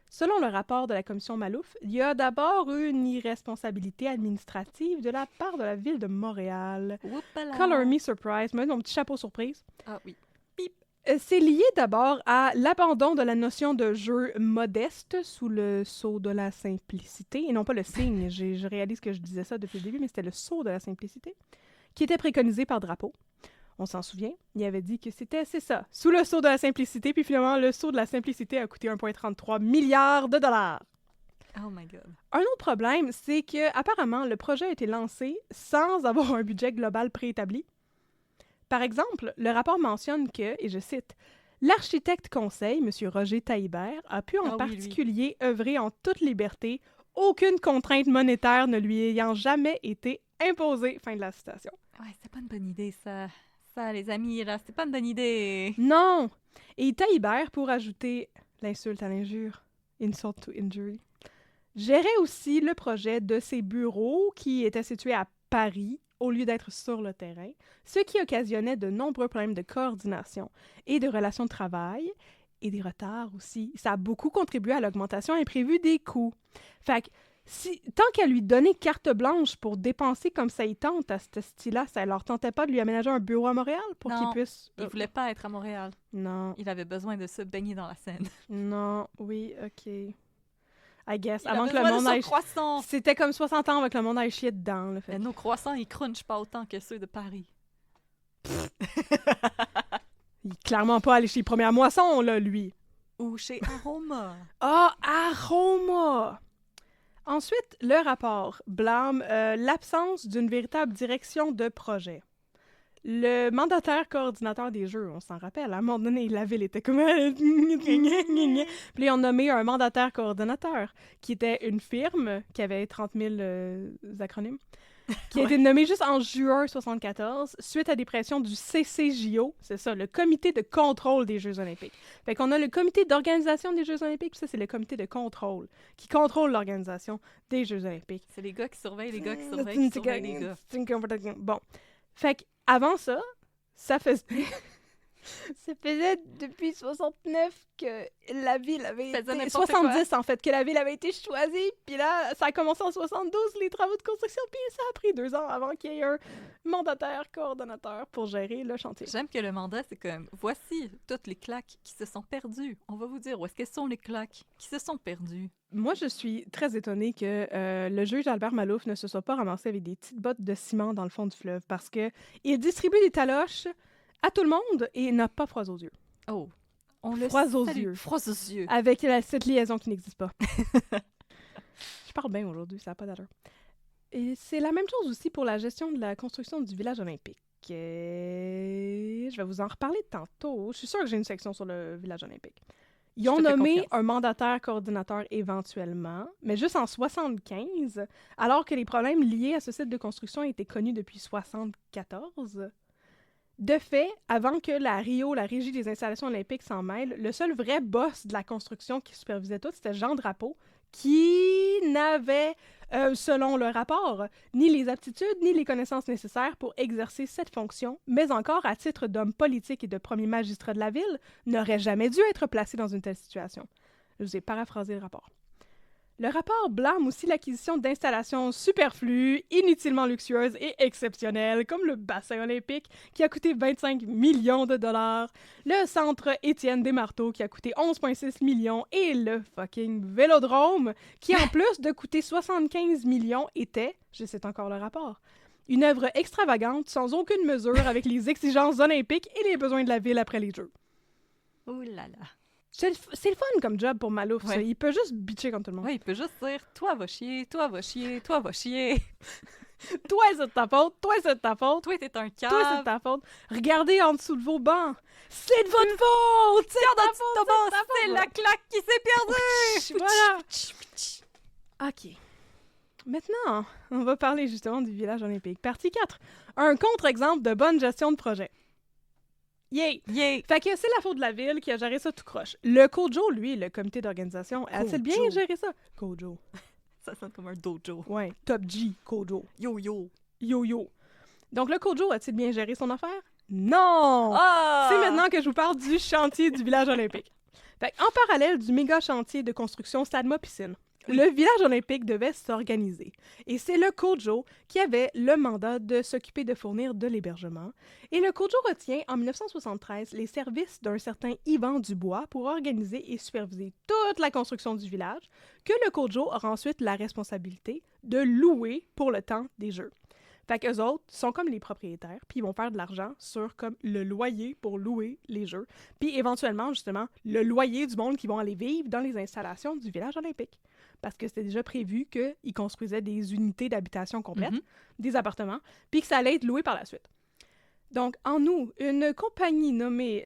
Selon le rapport de la commission Malouf, il y a d'abord une irresponsabilité administrative de la part de la ville de Montréal. Whoopala. Color me surprise, moi, mon petit chapeau surprise. Ah oui. C'est lié d'abord à l'abandon de la notion de jeu modeste sous le sceau de la simplicité, et non pas le signe, je réalise que je disais ça depuis le début, mais c'était le sceau de la simplicité, qui était préconisé par Drapeau. On s'en souvient, il avait dit que c'est ça, sous le sceau de la simplicité, puis finalement, le sceau de la simplicité a coûté 1,33 milliard de dollars. Oh my God. Un autre problème, c'est que apparemment le projet a été lancé sans avoir un budget global préétabli. Par exemple, le rapport mentionne que, et je cite, « L'architecte conseil, M. Roger Taillibert, a pu en particulier œuvrer en toute liberté, aucune contrainte monétaire ne lui ayant jamais été imposée. » Fin de la citation. Ouais, c'est pas une bonne idée, ça. Ça, les amis, là, c'est pas une bonne idée. Non! Et Taillibert, pour ajouter l'insulte à l'injure, insult to injury, gérait aussi le projet de ses bureaux qui étaient situés à Paris au lieu d'être sur le terrain, ce qui occasionnait de nombreux problèmes de coordination et de relations de travail et des retards aussi. Ça a beaucoup contribué à l'augmentation imprévue des coûts. Fait que, tant qu'à lui donner carte blanche pour dépenser comme ça y tente à ce style-là, ça leur tentait pas de lui aménager un bureau à Montréal pour qu'il puisse... il voulait pas être à Montréal. Non. Il avait besoin de se baigner dans la Seine. Non, oui, OK. I guess. Il avant a que le besoin monde de son aille... croissant. C'était comme 60 ans avec le monde aille chier dedans. Là, fait. Mais nos croissants, ils crunchent pas autant que ceux de Paris. Il est clairement pas allé chez Première Moisson, là, lui. Ou chez Aroma. Ah, Aroma! Ensuite, le rapport blâme l'absence d'une véritable direction de projet. Le mandataire coordinateur des jeux, on s'en rappelle, à un moment donné, la ville était comme... Puis ils ont nommé un mandataire coordinateur, qui était une firme qui avait 30 000 acronymes, qui a été nommé juste en juin 1974, suite à des pressions du CCJO, c'est ça, le comité de contrôle des Jeux olympiques. Fait qu'on a le comité d'organisation des Jeux olympiques, puis ça, c'est le comité de contrôle, qui contrôle l'organisation des Jeux olympiques. C'est les gars qui surveillent les gars qui surveillent les gars. Bon. Fait qu'avant ça, ça faisait... ça faisait depuis 69 que la ville avait été... 70, en fait, que la ville avait été choisie. Puis là, ça a commencé en 72, les travaux de construction. Puis ça a pris 2 ans avant qu'il y ait un mandataire coordonnateur pour gérer le chantier. J'aime que le mandat, c'est comme, voici toutes les claques qui se sont perdues. On va vous dire où est-ce qu'elles sont les claques qui se sont perdues. Moi, je suis très étonnée que le juge Albert Malouf ne se soit pas ramassé avec des petites bottes de ciment dans le fond du fleuve parce que il distribue des taloches à tout le monde et n'a pas froid aux yeux. Oh, on le froid aux yeux. Froid aux yeux. Avec cette liaison qui n'existe pas. Je parle bien aujourd'hui, ça n'a pas d'allure. Et c'est la même chose aussi pour la gestion de la construction du village olympique. Je vais vous en reparler tantôt. Je suis sûre que j'ai une section sur le village olympique. Ils ont nommé un mandataire coordinateur éventuellement, mais juste en 1975, alors que les problèmes liés à ce site de construction étaient connus depuis 1974. De fait, avant que la Régie des installations olympiques s'en mêle, le seul vrai boss de la construction qui supervisait tout, c'était Jean Drapeau, qui n'avait, selon le rapport, ni les aptitudes ni les connaissances nécessaires pour exercer cette fonction, mais encore, à titre d'homme politique et de premier magistrat de la ville, n'aurait jamais dû être placé dans une telle situation. Je vous ai paraphrasé le rapport. Le rapport blâme aussi l'acquisition d'installations superflues, inutilement luxueuses et exceptionnelles, comme le bassin olympique, qui a coûté 25 millions de dollars, le centre Étienne Desmarteaux, qui a coûté 11,6 millions, et le fucking Vélodrome, qui, en plus de coûter 75 millions, était, je cite encore le rapport, une œuvre extravagante, sans aucune mesure avec les exigences olympiques et les besoins de la ville après les Jeux. Ouh là là. C'est le fun comme job pour Malouf, ça. Il peut juste bitcher contre tout le monde. Oui, il peut juste dire « Toi, va chier, toi, va chier, toi, va chier. » Toi, c'est de ta faute, toi, c'est de ta faute. Toi, t'es un cave. Toi, c'est de ta faute. Regardez en dessous de vos bancs. C'est de votre faute! C'est de ta faute! C'est la claque qui s'est perdue! Voilà! OK. Maintenant, on va parler justement du village olympique. Partie 4. Un contre-exemple de bonne gestion de projet. Yay! Yay! Fait que c'est la faute de la ville qui a géré ça tout croche. Le Kojo, lui, le comité d'organisation, a-t-il bien géré ça? Kojo. Ça sonne comme un dojo. Ouais, Top G, Kojo. Yo-yo. Yo-yo. Donc le Kojo a-t-il bien géré son affaire? Non! Ah! C'est maintenant que je vous parle du chantier du village olympique. Fait en parallèle du méga chantier de construction Stade Piscine, le village olympique devait s'organiser. Et c'est le Kojo qui avait le mandat de s'occuper de fournir de l'hébergement. Et le Kojo retient, en 1973, les services d'un certain Yvan Dubois pour organiser et superviser toute la construction du village, que le Kojo aura ensuite la responsabilité de louer pour le temps des Jeux. Fait qu'eux autres sont comme les propriétaires, puis ils vont faire de l'argent sur comme le loyer pour louer les Jeux, puis éventuellement, justement, le loyer du monde qui vont aller vivre dans les installations du village olympique. parce que c'était déjà prévu qu'ils construisaient des unités d'habitation complètes, Mhm. des appartements, puis que ça allait être loué par la suite. Donc, en août, une compagnie nommée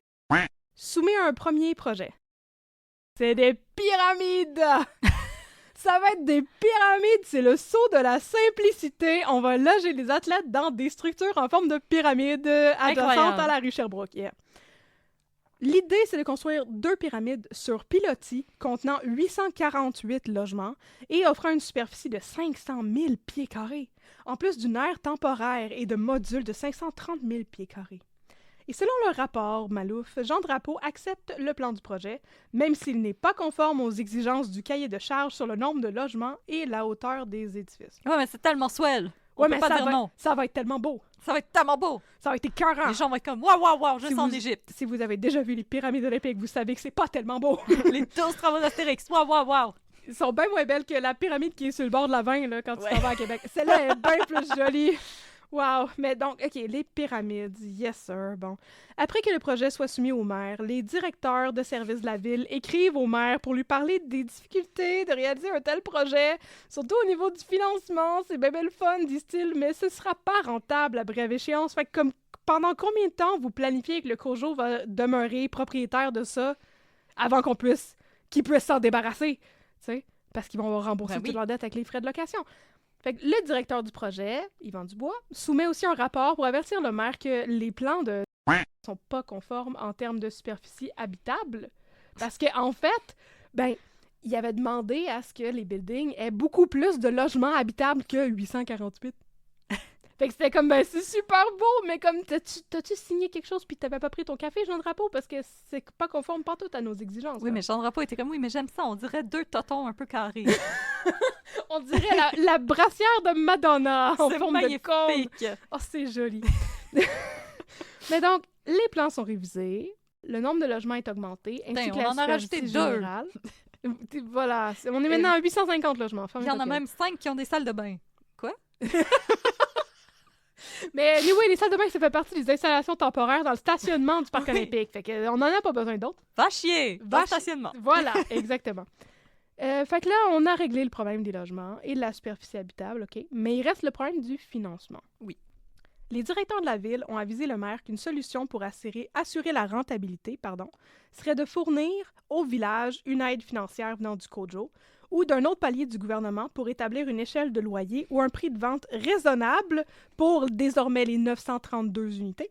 soumet un premier projet. C'est des pyramides! Ça va être des pyramides, c'est le saut de la simplicité. On va loger les athlètes dans des structures en forme de pyramide adjacentes Incroyable. à la rue Sherbrooke. Yeah. L'idée, c'est de construire 2 pyramides sur pilotis contenant 848 logements et offrant une superficie de 500 000 pieds carrés, en plus d'une aire temporaire et de modules de 530 000 pieds carrés. Et selon le rapport Malouf, Jean Drapeau accepte le plan du projet, même s'il n'est pas conforme aux exigences du cahier de charges sur le nombre de logements et la hauteur des édifices. Ouais, mais c'est tellement swell. On Ouais, peut mais pas dire non. ça va être tellement beau. Ça va être tellement beau. Ça va être écœurant. Les gens vont être comme waouh, waouh, waouh, je Si suis en vous- Égypte. Si vous avez déjà vu les pyramides olympiques, vous savez que c'est pas tellement beau. Les 12 travaux d'Astérix. Waouh, waouh, waouh. Ils sont bien moins belles que la pyramide qui est sur le bord de la Vin là, quand tu Ouais. t'en vas à Québec. Celle-là est bien plus jolie. Wow! Mais donc, OK, les pyramides, yes sir, bon. Après que le projet soit soumis au maire, les directeurs de services de la ville écrivent au maire pour lui parler des difficultés de réaliser un tel projet, surtout au niveau du financement. C'est bien le fun, disent-ils, mais ce sera pas rentable à brève échéance. Fait que comme pendant combien de temps vous planifiez que le Cojo va demeurer propriétaire de ça avant qu'il puisse s'en débarrasser, tu sais? Parce qu'ils vont rembourser Ben oui. toute leur dette avec les frais de location. Fait que le directeur du projet, Yvan Dubois, soumet aussi un rapport pour avertir le maire que les plans de sont pas conformes en termes de superficie habitable. Parce que en fait, ben, il avait demandé à ce que les buildings aient beaucoup plus de logements habitables que 848. Fait que c'était comme, ben, c'est super beau, mais comme, t'as-tu signé quelque chose puis t'avais pas pris ton café, Jean Drapeau, parce que c'est pas conforme pantoute à nos exigences. Oui, là. mais Jean Drapeau était comme oui, mais j'aime ça. On dirait 2 totons un peu carrés. On dirait la brassière de Madonna en C'est forme de cône. magnifique. Oh, c'est joli. Mais donc, les plans sont révisés, le nombre de logements est augmenté, ainsi Putain, que on la en a rajouté superficie 2. générale. Voilà, on est maintenant à 850 logements. Il y en a même 5 qui ont des salles de bain. Mais oui, les salles de bain, ça fait partie des installations temporaires dans le stationnement du parc Oui. olympique. Fait qu'on n'en a pas besoin d'autres. Va chier. Va Va au stationnement. Voilà, exactement. Fait que là, on a réglé le problème des logements et de la superficie habitable, OK? Mais il reste le problème du financement. Oui. Les directeurs de la ville ont avisé le maire qu'une solution pour assurer la rentabilité, serait de fournir au village une aide financière venant du COJO ou d'un autre palier du gouvernement pour établir une échelle de loyer ou un prix de vente raisonnable pour désormais les 932 unités.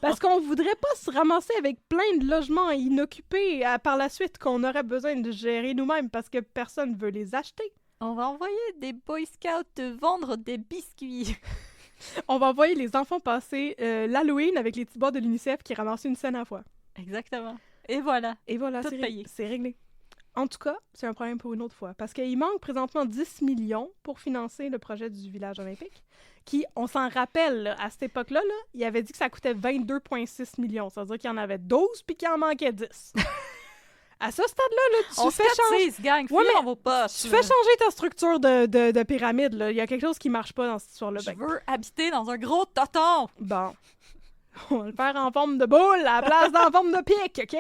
Parce qu'on voudrait pas se ramasser avec plein de logements inoccupés par la suite qu'on aurait besoin de gérer nous-mêmes parce que personne veut les acheter. On va envoyer des Boy Scouts te vendre des biscuits. On va envoyer les enfants passer l'Halloween avec les petits bois de l'UNICEF qui ramassent une scène à la fois. Exactement. Et voilà. Et voilà, Tout c'est payé. c'est réglé. En tout cas, c'est un problème pour une autre fois, parce qu'il manque présentement 10 millions pour financer le projet du village olympique, qui, on s'en rappelle, là, à cette époque-là, là, il avait dit que ça coûtait 22,6 millions. Ça veut dire qu'il y en avait 12 puis qu'il en manquait 10. À ce stade-là, là, On tu fais changer... se gang. Ouais, Fouillez mais dans vos poches. Tu fais changer ta structure de pyramide, là. Il y a quelque chose qui marche pas dans cette histoire-là. Je veux habiter dans un gros toton. Bon. On va le faire en forme de boule à la place d'en forme de pic, OK?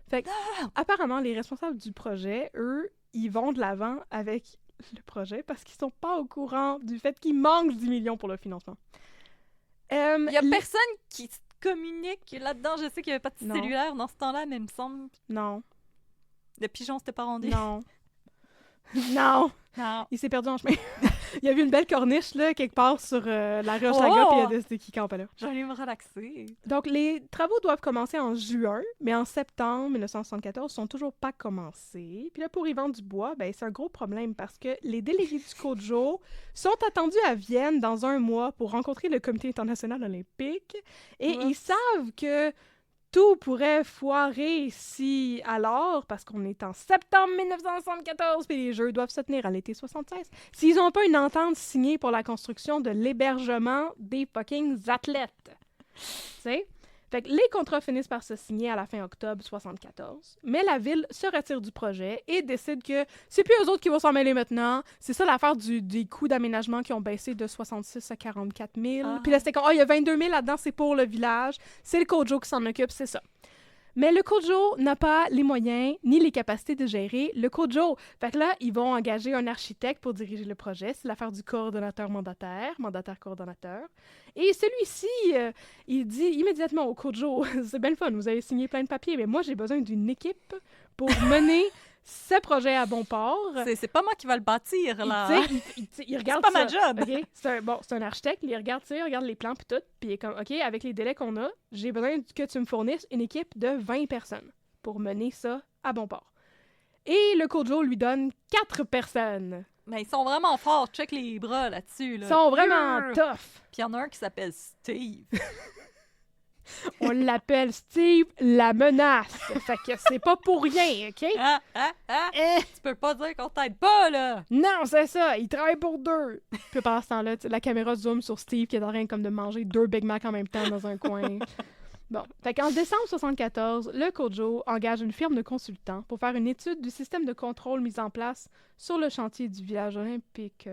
Fait que, apparemment, les responsables du projet, eux, ils vont de l'avant avec le projet parce qu'ils sont pas au courant du fait qu'il manque 10 millions pour le financement. Il y a les- personne qui communique là-dedans. Je sais qu'il n'y avait pas de Non. cellulaire dans ce temps-là, mais il me semble Non, le pigeon s'était pas rendu. non, non! Non. Il s'est perdu en chemin. Il y a vu une belle corniche, là, quelque part sur la Roche-Laga, puis il y a décidé qu'il campait là. J'allais me relaxer. Donc, les travaux doivent commencer en juin, mais en septembre 1974, ils sont toujours pas commencés. Puis là, pour Yvan Dubois, ben, c'est un gros problème parce que les délégués du COJO sont attendus à Vienne dans un mois pour rencontrer le Comité international olympique et Ouais. ils savent que tout pourrait foirer si alors, parce qu'on est en septembre 1974, puis les Jeux doivent se tenir à l'été 76, s'ils n'ont pas une entente signée pour la construction de l'hébergement des fucking athlètes. Tu sais? Fait que les contrats finissent par se signer à la fin octobre 74, mais la ville se retire du projet et décide que c'est plus eux autres qui vont s'en mêler maintenant. C'est ça l'affaire des coûts d'aménagement qui ont baissé de 66 à 44 000. Ah. Puis là, c'était comme, il y a 22 000 là-dedans, c'est pour le village. C'est le COJO qui s'en occupe, c'est ça. Mais le Kojo n'a pas les moyens ni les capacités de gérer le Kojo. Fait que là, ils vont engager un architecte pour diriger le projet. C'est l'affaire du coordonnateur mandataire-coordonnateur. Et celui-ci, il dit immédiatement au Kojo, c'est bien le fun, vous avez signé plein de papiers, mais moi, j'ai besoin d'une équipe pour mener ce projet à bon port. C'est pas moi qui va le bâtir, là. Il regarde c'est pas ça. ma job. Okay? C'est un architecte, il regarde ça, il regarde les plans puis tout, puis il est comme, OK, avec les délais qu'on a, j'ai besoin que tu me fournisses une équipe de 20 personnes pour mener ça à bon port. Et le Kojo lui donne 4 personnes. Mais ils sont vraiment forts. Check les bras là-dessus. Là. Ils sont vraiment tough. Puis il y en a un qui s'appelle Steve. On l'appelle Steve la menace. Fait que c'est pas pour rien, OK? Tu peux pas dire qu'on t'aide pas, là! Non, c'est ça, il travaille pour 2. Puis pendant ce temps-là, la caméra zoome sur Steve qui est en train comme de manger 2 Big Mac en même temps dans un coin. Bon, fait qu'en décembre 1974, le Kojo engage une firme de consultants pour faire une étude du système de contrôle mis en place sur le chantier du village olympique.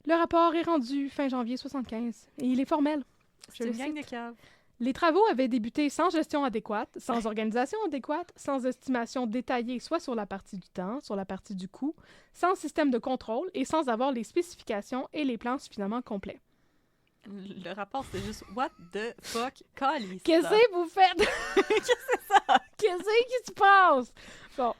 Le rapport est rendu fin janvier 1975 et il est formel. C'est une gang de caves. Les travaux avaient débuté sans gestion adéquate, sans organisation adéquate, sans estimation détaillée soit sur la partie du temps, sur la partie du coût, sans système de contrôle et sans avoir les spécifications et les plans suffisamment complets. Le rapport, c'est juste « What the fuck, calice? » Qu'est-ce que vous faites? Qu'est-ce que c'est ça? Qu'est-ce qui se passe? Bon.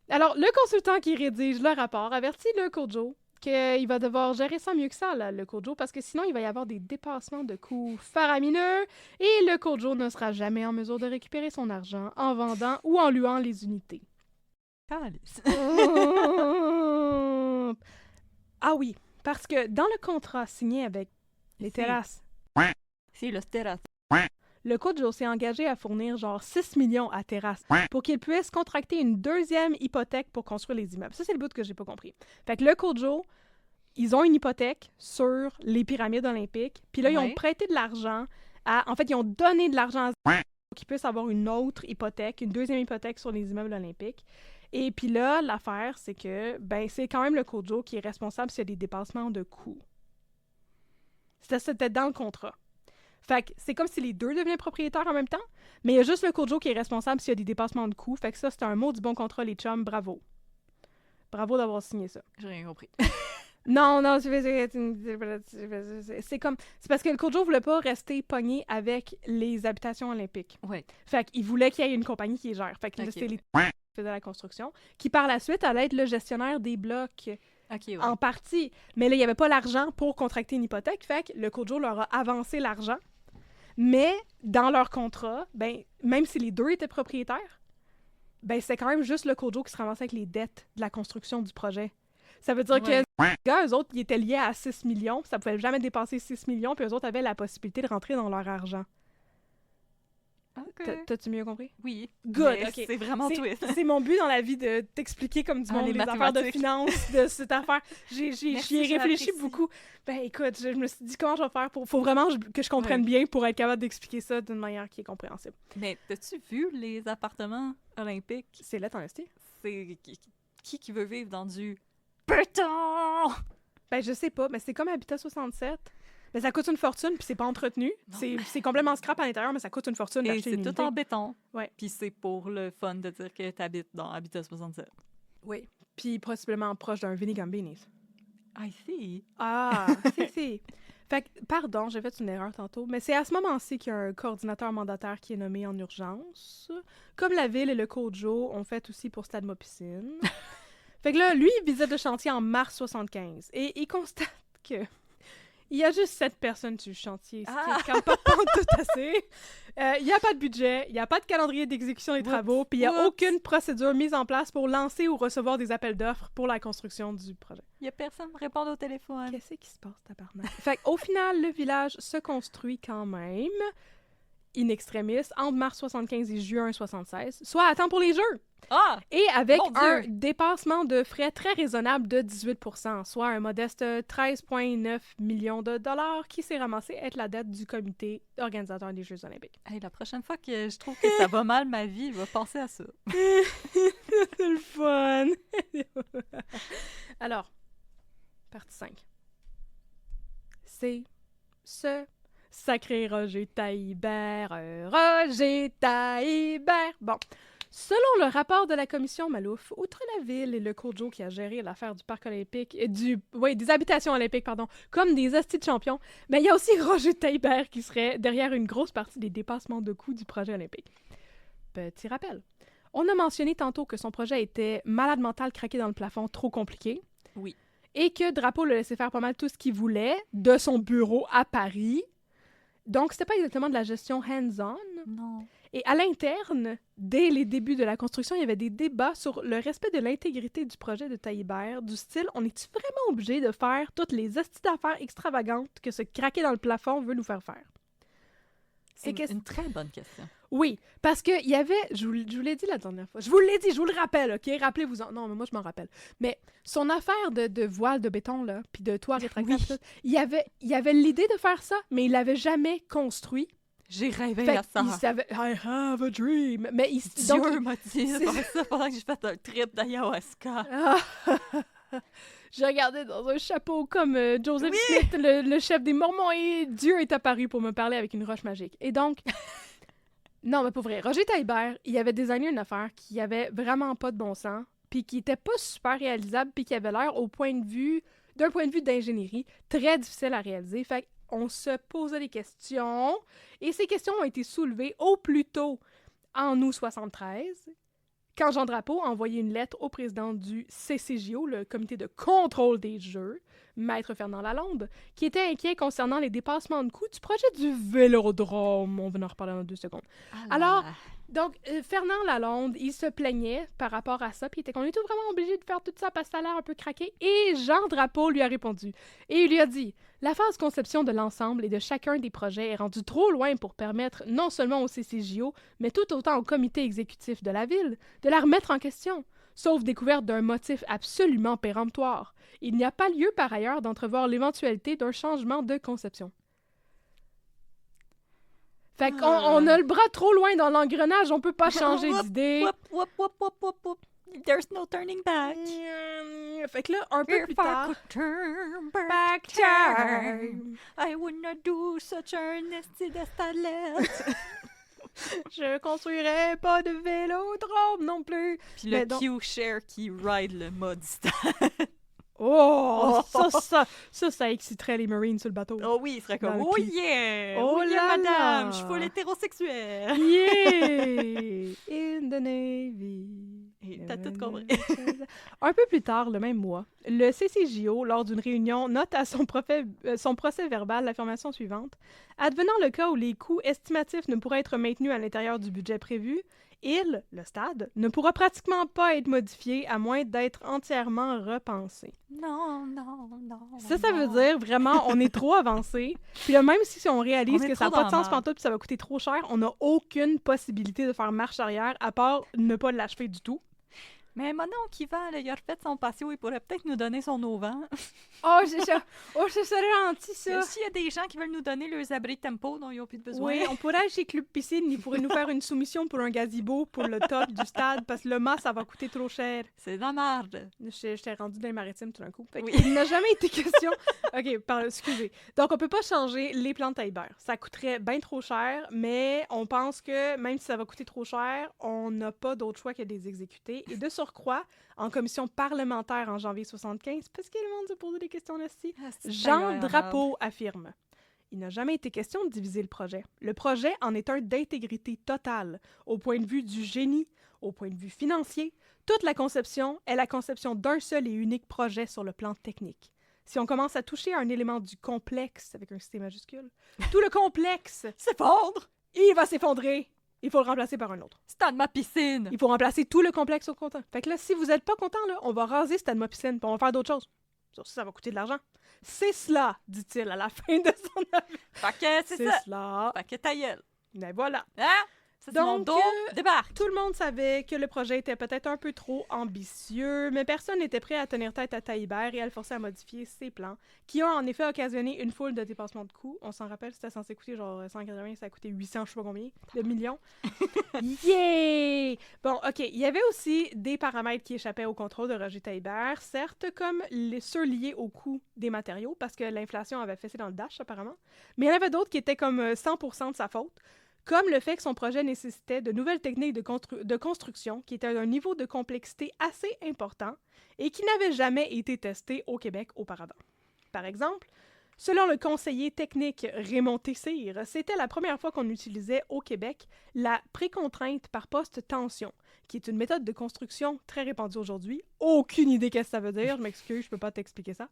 Alors, le consultant qui rédige le rapport avertit le Kojo qu'il va devoir gérer ça mieux que ça, là, le Kojo, parce que sinon, il va y avoir des dépassements de coûts faramineux et le Kojo ne sera jamais en mesure de récupérer son argent en vendant ou en louant les unités. Calice. Ah oui, parce que dans le contrat signé avec les terrasses, C'est le terrasse. le Kojo s'est engagé à fournir genre 6 millions à Terrasse pour qu'il puisse contracter une deuxième hypothèque pour construire les immeubles. Ça, c'est le bout que j'ai pas compris. Fait que le Kojo, ils ont une hypothèque sur les pyramides olympiques, puis là, ils ont prêté de l'argent à... En fait, ils ont donné de l'argent à pour qu'ils puissent avoir une autre hypothèque, une deuxième hypothèque sur les immeubles olympiques. Et puis là, l'affaire, c'est que ben c'est quand même le Kojo qui est responsable s'il y a des dépassements de coûts. C'était dans le contrat. Fait que c'est comme si les deux devenaient propriétaires en même temps, mais il y a juste le Kojo qui est responsable s'il y a des dépassements de coûts. Fait que ça, c'est un maudit bon contrat, les chums. Bravo. Bravo d'avoir signé ça. J'ai rien compris. Non, c'est comme... C'est parce que le Kojo voulait pas rester pogné avec les habitations olympiques. Ouais. Fait qu'il voulait qu'il y ait une compagnie qui les gère. Fait que là, c'était les qui faisaient la construction, qui par la suite allait être le gestionnaire des blocs. En partie. Mais là, il n'y avait pas l'argent pour contracter une hypothèque. Fait que le Kojo leur a avancé l'argent. Mais dans leur contrat, ben, même si les deux étaient propriétaires, ben, c'est quand même juste le Kojo qui se ramassait avec les dettes de la construction du projet. Ça veut dire que les gars, eux autres, ils étaient liés à 6 millions, ça pouvait jamais dépasser 6 millions, puis eux autres avaient la possibilité de rentrer dans leur argent. Okay. T'as-tu mieux compris? Oui. Good, OK. C'est vraiment twist. C'est mon but dans la vie de t'expliquer comme du monde les affaires de finance, de cette affaire. J'y ai réfléchi beaucoup. Ben écoute, je me suis dit comment je vais faire pour... Faut vraiment que je comprenne bien pour être capable d'expliquer ça d'une manière qui est compréhensible. Mais t'as-tu vu les appartements olympiques? C'est là, t'en resté? C'est qui veut vivre dans du béton? Ben je sais pas, mais c'est comme Habitat 67. Mais ça coûte une fortune, puis c'est pas entretenu. C'est complètement scrap à l'intérieur, mais ça coûte une fortune d'acheter une unité. C'est tout en béton. Ouais. Puis c'est pour le fun de dire que t'habites dans Habitat 67. Oui. Puis possiblement proche d'un Vinnie Gambini's. I see. Ah, si. Fait que, pardon, j'ai fait une erreur tantôt, mais c'est à ce moment-ci qu'il y a un coordinateur mandataire qui est nommé en urgence. Comme la ville et le Kojo ont fait aussi pour Stade Mopicine. Fait que là, lui, il visite le chantier en mars 75. Et il constate que... Il y a juste 7 personnes sur le chantier, ce qui est quand même pas tout assez. Il n'y a pas de budget, il n'y a pas de calendrier d'exécution des travaux, puis il n'y a aucune procédure mise en place pour lancer ou recevoir des appels d'offres pour la construction du projet. Il n'y a personne qui répond au téléphone. Qu'est-ce qui se passe, tabarnak? Fait qu'au final, le village se construit quand même, in extremis, entre mars 75 et juin 76, soit à temps pour les Jeux. Ah! Et avec un dépassement de frais très raisonnable de 18%, soit un modeste 13,9 millions de dollars qui s'est ramassé être la dette du comité organisateur des Jeux olympiques. Hey, la prochaine fois que je trouve que ça va mal ma vie, je vais penser à ça. C'est le fun! Alors, partie 5. C'est ce Sacré Roger Taillibert, Roger Taillibert. Bon. Selon le rapport de la commission Malouf, outre la ville et le Kojo qui a géré l'affaire du parc olympique, des habitations olympiques, comme des hosties de champions, mais il y a aussi Roger Taillibert qui serait derrière une grosse partie des dépassements de coûts du projet olympique. Petit rappel. On a mentionné tantôt que son projet était malade mental craqué dans le plafond, trop compliqué. Oui. Et que Drapeau le laissait faire pas mal tout ce qu'il voulait de son bureau à Paris. Donc, c'était pas exactement de la gestion hands-on. Non. Et à l'interne, dès les débuts de la construction, il y avait des débats sur le respect de l'intégrité du projet de Taillibert, du style « On est-tu vraiment obligé de faire toutes les hosties d'affaires extravagantes que ce craquer dans le plafond veut nous faire faire? » C'est une très bonne question. Oui, parce qu'il y avait, je vous l'ai dit la dernière fois, je vous l'ai dit, je vous le rappelle, OK? Rappelez-vous-en. Non, mais moi, je m'en rappelle. Mais son affaire de voile de béton, là, puis de toit rétractable, il y avait l'idée de faire ça, mais il l'avait jamais construit. J'ai rêvé Fait à ça. il savait, I have a dream. Mais Dieu m'a dit de faire ça pendant que j'ai fait un trip d'ayahuasca. Je regardais dans un chapeau comme Joseph Smith, le chef des Mormons, et Dieu est apparu pour me parler avec une roche magique. Et donc, non, mais pour vrai, Roger Taillibert, il avait designé une affaire qui avait vraiment pas de bon sens, puis qui était pas super réalisable, puis qui avait l'air, d'un point de vue d'ingénierie, très difficile à réaliser. Fait qu'on se posait des questions, et ces questions ont été soulevées au plus tôt en août 73, quand Jean Drapeau a envoyé une lettre au président du CCJO, le comité de contrôle des Jeux, Maître Fernand Lalonde, qui était inquiet concernant les dépassements de coûts du projet du Vélodrome. On va en reparler dans 2 secondes. Alors, donc, Fernand Lalonde, il se plaignait par rapport à ça, puis il était qu'on est tout vraiment obligé de faire tout ça parce que ça a l'air un peu craqué. Et Jean Drapeau lui a répondu. Et il lui a dit « La phase conception de l'ensemble et de chacun des projets est rendue trop loin pour permettre non seulement au CCJO, mais tout autant au comité exécutif de la ville, de la remettre en question, sauf découverte d'un motif absolument péremptoire. Il n'y a pas lieu par ailleurs d'entrevoir l'éventualité d'un changement de conception. » Fait qu'on a le bras trop loin dans l'engrenage, on peut pas changer d'idée. There's no turning back. Fait que là, un peu plus tard... Back time. I would not do such earnesty destalette. Je construirais pas de vélodrome non plus. Puis le Q-Share qui ride le mode style. Oh, ça exciterait les Marines sur le bateau. Oh oui, il serait comme « Oh yeah! Oh yeah, là madame! là. Je suis full hétérosexuelle! » Yeah! In the Navy. Et t'as tout compris. Un peu plus tard, le même mois, le CCJO, lors d'une réunion, note à son procès verbal l'affirmation suivante. Advenant le cas où les coûts estimatifs ne pourraient être maintenus à l'intérieur du budget prévu, le stade, ne pourra pratiquement pas être modifié à moins d'être entièrement repensé. Non. Ça veut dire vraiment, on est trop avancé. Puis là, même si on réalise que ça n'a pas de sens pantoute puis ça va coûter trop cher, on n'a aucune possibilité de faire marche arrière à part ne pas l'achever du tout. Mais mon oncle Yvan, il a refait son patio, il pourrait peut-être nous donner son auvent. Oh, c'est ça. Oh, c'est ça gentil, ça. S'il y a des gens qui veulent nous donner leurs abris tempo dont ils n'ont plus de besoin. Oui, on pourrait aller chez Club Piscine, ils pourraient nous faire une soumission pour un gazebo pour le top du stade, parce que le mât, ça va coûter trop cher. C'est de la merde. J'étais rendue dans les maritimes tout d'un coup. Oui. Il n'a jamais été question... OK, excusez. Donc, on peut pas changer les plans de Taillibert. Ça coûterait bien trop cher, mais on pense que même si ça va coûter trop cher, on n'a pas d'autre choix que de les exécuter. Et de surcroît, en commission parlementaire en janvier 75, parce que le monde se posait des questions là-dessus, Jean Drapeau affirme: il n'a jamais été question de diviser le projet. Le projet en est un d'intégrité totale, au point de vue du génie, au point de vue financier. Toute la conception est la conception d'un seul et unique projet sur le plan technique. Si on commence à toucher à un élément du complexe, avec un C majuscule, tout le complexe s'effondre! Il va s'effondrer! Il faut le remplacer par un autre. Stade ma piscine! Il faut remplacer tout le complexe au content. Fait que là, si vous n'êtes pas content, là, on va raser Stade ma piscine, puis on va faire d'autres choses. Ça va coûter de l'argent. C'est cela, dit-il à la fin de son avis. Fait que c'est ça. Cela. Fait que ta gueule. Mais voilà. Hein? Ça, c'est mon Donc, dos débarque. tout le monde savait que le projet était peut-être un peu trop ambitieux, mais personne n'était prêt à tenir tête à Taillibert et à le forcer à modifier ses plans, qui ont en effet occasionné une foule de dépassements de coûts. On s'en rappelle, c'était censé coûter genre 180, ça a coûté 800, je sais pas combien, de millions. Yeah! Bon, OK, il y avait aussi des paramètres qui échappaient au contrôle de Roger Taillibert, certes comme ceux liés au coût des matériaux, parce que l'inflation avait fessé dans le dash, apparemment, mais il y en avait d'autres qui étaient comme 100% de sa faute, comme le fait que son projet nécessitait de nouvelles techniques de construction qui étaient d'un niveau de complexité assez important et qui n'avaient jamais été testées au Québec auparavant. Par exemple, selon le conseiller technique Raymond Tessire, c'était la première fois qu'on utilisait au Québec la précontrainte par poste tension, qui est une méthode de construction très répandue aujourd'hui. Aucune idée qu'est-ce que ça veut dire, je m'excuse, je peux pas t'expliquer ça.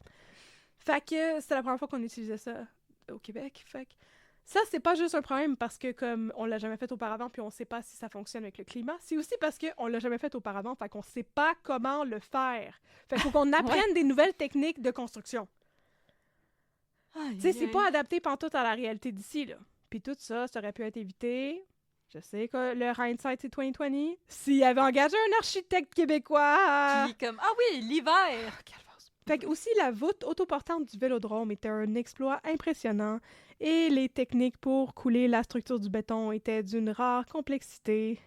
Fait que c'était la première fois qu'on utilisait ça au Québec, fait que ça, c'est pas juste un problème parce que, comme on l'a jamais fait auparavant puis on sait pas si ça fonctionne avec le climat, c'est aussi parce qu'on l'a jamais fait auparavant, fait qu'on sait pas comment le faire. Fait qu'il faut qu'on apprenne des nouvelles techniques de construction. Tu sais, c'est pas adapté pantoute à la réalité d'ici, là. Puis tout ça, ça aurait pu être évité. Je sais que le hindsight, c'est 2020. S'il avait engagé un architecte québécois... Puis comme, ah oui, l'hiver! Fait que aussi, la voûte autoportante du vélodrome était un exploit impressionnant et les techniques pour couler la structure du béton étaient d'une rare complexité.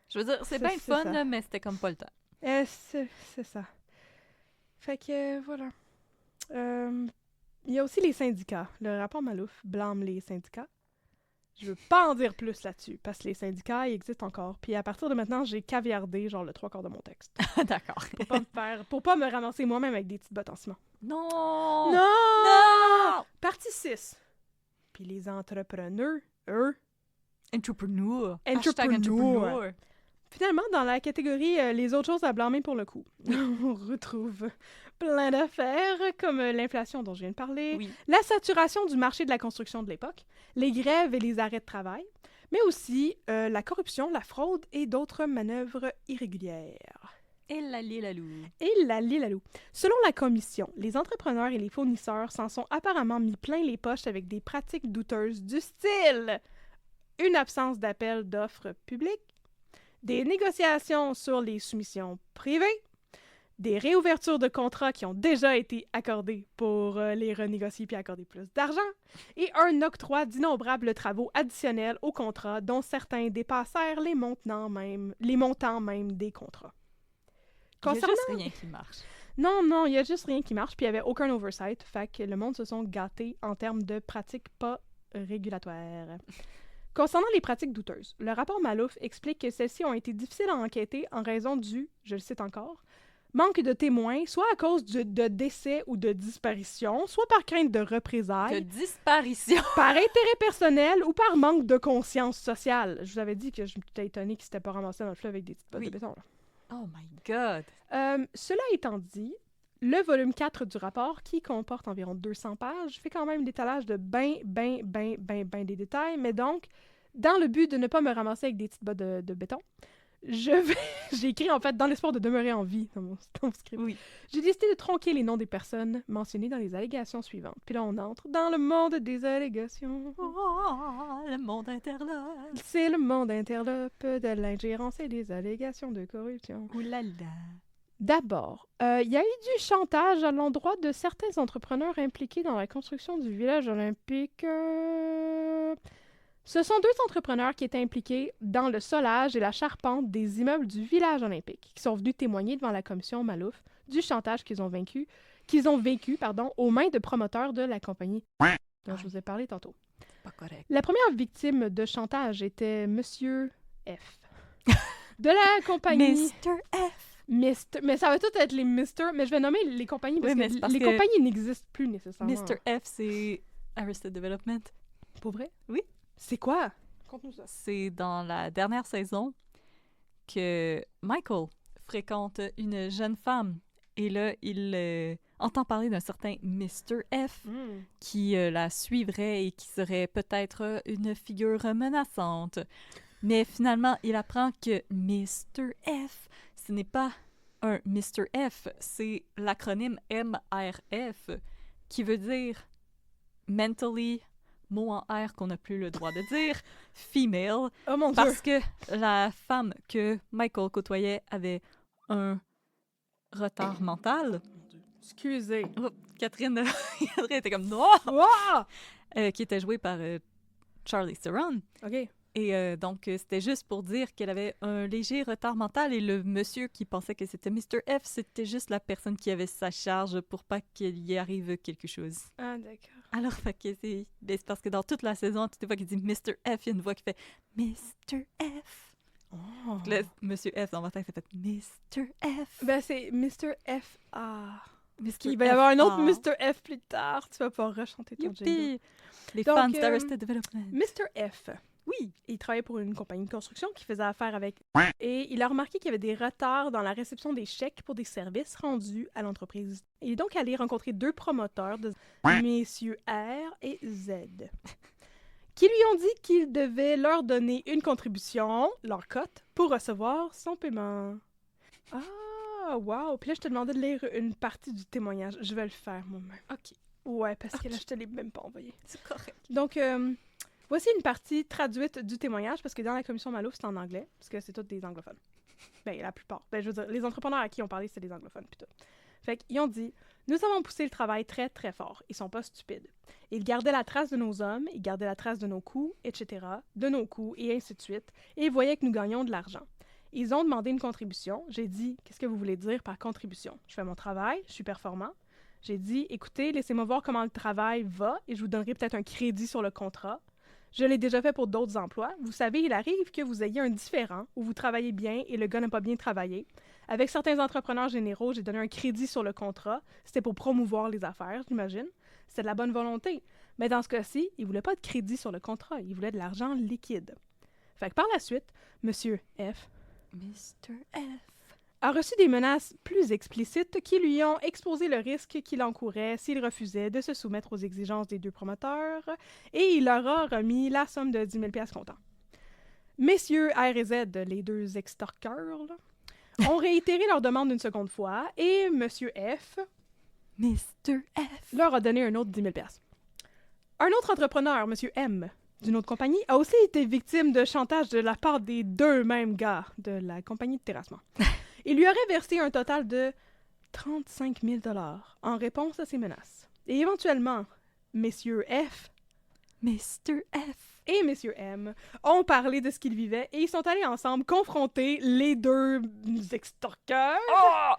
Je veux dire, c'est bien fun, là, mais c'était comme pas le temps. C'est ça. Fait que, voilà. Il y a aussi les syndicats. Le rapport Malouf blâme les syndicats. Je veux pas en dire plus là-dessus, parce que les syndicats, ils existent encore. Puis à partir de maintenant, j'ai caviardé genre le 3/4 de mon texte. D'accord. Pour pas me ramasser moi-même avec des petites bottes en ciment. Non! Non! Partie 6. Puis les entrepreneurs, eux... Entrepreneur. Entrepreneur. Finalement, dans la catégorie les autres choses à blâmer pour le coup, on retrouve plein d'affaires comme l'inflation dont je viens de parler, Oui. la saturation du marché de la construction de l'époque, les grèves et les arrêts de travail, mais aussi la corruption, la fraude et d'autres manœuvres irrégulières. Et la lalou. Et la lalou. Selon la commission, les entrepreneurs et les fournisseurs s'en sont apparemment mis plein les poches avec des pratiques douteuses du style une absence d'appel d'offres publiques, des négociations sur les soumissions privées, des réouvertures de contrats qui ont déjà été accordés pour les renégocier puis accorder plus d'argent, et un octroi d'innombrables travaux additionnels aux contrats dont certains dépassèrent les montants même des contrats. Il y a juste rien qui marche. Non, il y a juste rien qui marche, puis il n'y avait aucun oversight, fait que le monde se sont gâtés en termes de pratiques pas régulatoires. Concernant les pratiques douteuses, le rapport Malouf explique que celles-ci ont été difficiles à enquêter en raison du, je le cite encore, manque de témoins, soit à cause de décès ou de disparition, soit par crainte de représailles. De disparition! Par intérêt personnel ou par manque de conscience sociale. Je vous avais dit que je m'étais étonnée qu'ils ne s'étaient pas ramassés dans le fleuve avec des petites bottes de béton. Là. Oh my God! Cela étant dit, le volume 4 du rapport, qui comporte environ 200 pages, fait quand même l'étalage de ben des détails, mais donc, dans le but de ne pas me ramasser avec des petites bottes de béton, j'ai écrit en fait dans l'espoir de demeurer en vie dans mon script. Oui. J'ai décidé de tronquer les noms des personnes mentionnées dans les allégations suivantes. Puis là, on entre dans le monde des allégations. Oh, le monde interlope. C'est le monde interlope de l'ingérence et des allégations de corruption. Ouh là là. D'abord, il y a eu du chantage à l'endroit de certains entrepreneurs impliqués dans la construction du village olympique. Ce sont 2 entrepreneurs qui étaient impliqués dans le solage et la charpente des immeubles du village olympique, qui sont venus témoigner devant la commission Malouf du chantage qu'ils ont vécu aux mains de promoteurs de la compagnie dont je vous ai parlé tantôt. Pas correct. La première victime de chantage était Monsieur F. de la compagnie... Mr. F. Mais ça va tout être les Mister, mais je vais nommer les compagnies parce que les compagnies n'existent plus nécessairement. Mr. F, c'est Arrested Development. Pour vrai? Oui. C'est quoi? Conte-nous ça. C'est dans la dernière saison que Michael fréquente une jeune femme. Et là, il entend parler d'un certain Mr. F qui la suivrait et qui serait peut-être une figure menaçante. Mais finalement, il apprend que Mr. F, ce n'est pas un Mr. F, c'est l'acronyme MRF, qui veut dire Mentally, mot en R qu'on n'a plus le droit de dire, female Oh mon Dieu! parce que la femme que Michael côtoyait avait un retard mental. Excusez. Oh, Catherine, Catherine était comme non! Wow! Qui était jouée par Charlize Theron. OK. Et donc, c'était juste pour dire qu'elle avait un léger retard mental et le monsieur qui pensait que c'était Mr. F, c'était juste la personne qui avait sa charge pour pas qu'il y arrive quelque chose. Ah, d'accord. Alors, fait que c'est parce que dans toute la saison, toutes les fois qu'il dit Mr. F, il y a une voix qui fait Mr. F. Oh. Donc là, Monsieur F, dans ma tête, ça fait Mr. F. Ben, c'est Mr. F. Ah. Mr. Il va y avoir un autre F. Mr. F plus tard. Tu vas pouvoir rechanter ton jingle. Youpi! Les Donc, fans d'Arrested Development. Mr. F. Oui. Il travaillait pour une compagnie de construction qui faisait affaire avec... Et il a remarqué qu'il y avait des retards dans la réception des chèques pour des services rendus à l'entreprise. Il est donc allé rencontrer 2 promoteurs, messieurs R et Z, qui lui ont dit qu'il devait leur donner une contribution, leur cote, pour recevoir son paiement. Ah, wow! Puis là, je te demandais de lire une partie du témoignage. Je vais le faire moi-même. OK. Ouais, parce que là, je te l'ai même pas envoyé. C'est correct. Donc, voici une partie traduite du témoignage, parce que dans la commission Malo, c'est en anglais, parce que c'est tous des anglophones. Ben, la plupart. Ben, je veux dire, les entrepreneurs à qui on parlait, c'était des anglophones, puis tout. Fait qu'ils ont dit « Nous avons poussé le travail très, très fort. Ils sont pas stupides. Ils gardaient la trace de nos hommes, ils gardaient la trace de nos coûts, etc., de nos coûts, et ainsi de suite, et ils voyaient que nous gagnions de l'argent. Ils ont demandé une contribution. J'ai dit « Qu'est-ce que vous voulez dire par contribution? Je fais mon travail, je suis performant. » J'ai dit « Écoutez, laissez-moi voir comment le travail va, et je vous donnerai peut-être un crédit sur le contrat. » Je l'ai déjà fait pour d'autres emplois. Vous savez, il arrive que vous ayez un différend où vous travaillez bien et le gars n'a pas bien travaillé. Avec certains entrepreneurs généraux, j'ai donné un crédit sur le contrat. C'était pour promouvoir les affaires, j'imagine. C'était de la bonne volonté. Mais dans ce cas-ci, il voulait pas de crédit sur le contrat. Il voulait de l'argent liquide. Fait que par la suite, Monsieur F. Mr. F. a reçu des menaces plus explicites qui lui ont exposé le risque qu'il encourait s'il refusait de se soumettre aux exigences des 2 promoteurs, et il leur a remis la somme de 10 000 $ comptant. Messieurs R et Z, les 2 extorqueurs, là, ont réitéré leur demande une seconde fois, et Monsieur F. Mr. F. leur a donné un autre 10 000 $. Un autre entrepreneur, Monsieur M, d'une autre compagnie, a aussi été victime de chantage de la part des 2 mêmes gars de la compagnie de terrassement. Il lui aurait versé un total de 35 000 $ en réponse à ces menaces. Et éventuellement, Messieurs F. Mr. F. et Messieurs M ont parlé de ce qu'ils vivaient et ils sont allés ensemble confronter les 2 extorqueurs. Oh!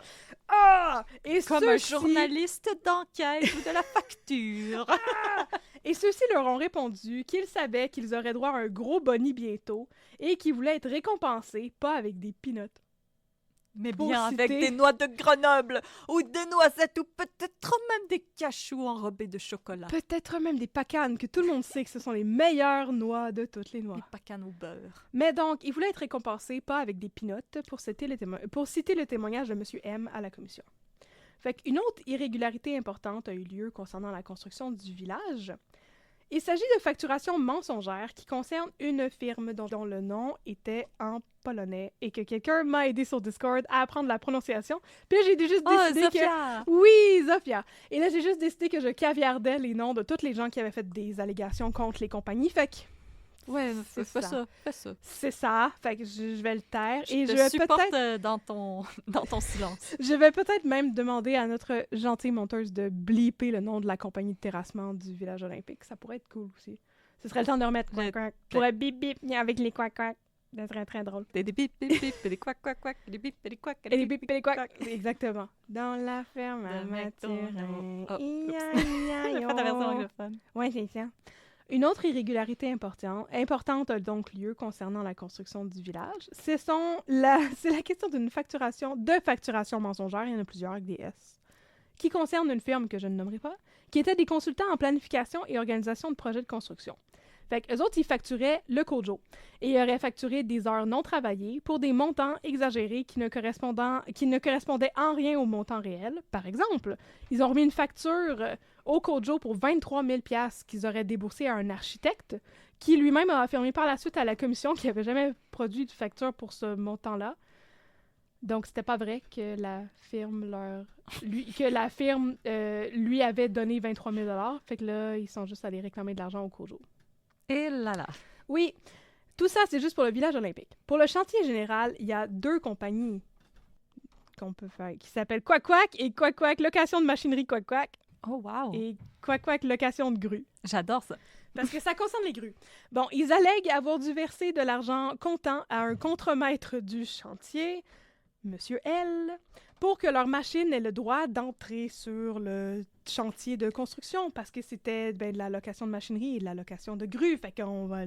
Ah! Et Comme un ceux-ci- journaliste d'enquête ou de la facture. Et ceux-ci leur ont répondu qu'ils savaient qu'ils auraient droit à un gros boni bientôt et qu'ils voulaient être récompensés, pas avec des peanuts. Mais Pour bien avec citer- des noix de Grenoble ou des noisettes ou peut-être même des cachous enrobés de chocolat. Peut-être même des pacanes, que tout le monde sait que ce sont les meilleures noix de toutes les Des noix. pacanes au beurre. Mais donc, ils voulaient être récompensés, pas avec des pinottes, pour citer le témoignage de M. M à la commission. Fait qu'une autre irrégularité importante a eu lieu concernant la construction du village. Il s'agit de facturation mensongère qui concerne une firme dont le nom était en polonais et que quelqu'un m'a aidé sur Discord à apprendre la prononciation. Puis là, j'ai juste Oh, décidé que... Zofia! Oui, Zofia! Et là, j'ai juste décidé que je caviardais les noms de tous les gens qui avaient fait des allégations contre les compagnies. Fait que Ouais, C'est fais ça. ça, fais ça. c'est ça. Fait que je vais le taire. Et Je je te vais supporte peut-être... dans ton silence. Je vais peut-être même demander à notre gentille monteuse de bleeper le nom de la compagnie de terrassement du village olympique. Ça pourrait être cool aussi. Ce serait le temps de remettre Le- quack pour être bip bip avec les quack quack. Ça serait très drôle. Des bip bip bip, des quack quack quack, des bip des quack, Et les bip et les quack. Exactement. Dans la ferme à De Mathurin. McDonald's. Oh, Ia, oups. ia, J'ai yo. fait ta version anglophone. Ouais, c'est ça. Une autre irrégularité importante a donc lieu concernant la construction du village. C'est la question de facturation mensongère, il y en a plusieurs avec des S, qui concerne une firme que je ne nommerai pas, qui était des consultants en planification et organisation de projets de construction. Fait qu'eux autres, ils facturaient le Kojo. Et ils auraient facturé des heures non travaillées pour des montants exagérés qui ne correspondaient en rien au montant réel. Par exemple, ils ont remis une facture au Kojo pour 23 000 $ qu'ils auraient déboursé à un architecte qui lui-même a affirmé par la suite à la commission qu'il n'avait jamais produit de facture pour ce montant-là. Donc, c'était pas vrai que la firme lui avait donné 23 000 $. Fait que là, ils sont juste allés réclamer de l'argent au Kojo. Et là là. Oui, Tout ça, c'est juste pour le village olympique. Pour le chantier général, il y a 2 compagnies qu'on peut faire, qui s'appellent Quack Quack et Quack Quack Location de machinerie Quack Quack Oh, wow! et Quack Quack Location de grues. J'adore ça. Parce que ça concerne les grues. Bon, ils allèguent avoir dû verser de l'argent comptant à un contremaître du chantier, Monsieur L, pour que leur machine ait le droit d'entrer sur le chantier de construction, parce que c'était de la location de machinerie et de la location de grues. Fait qu'on va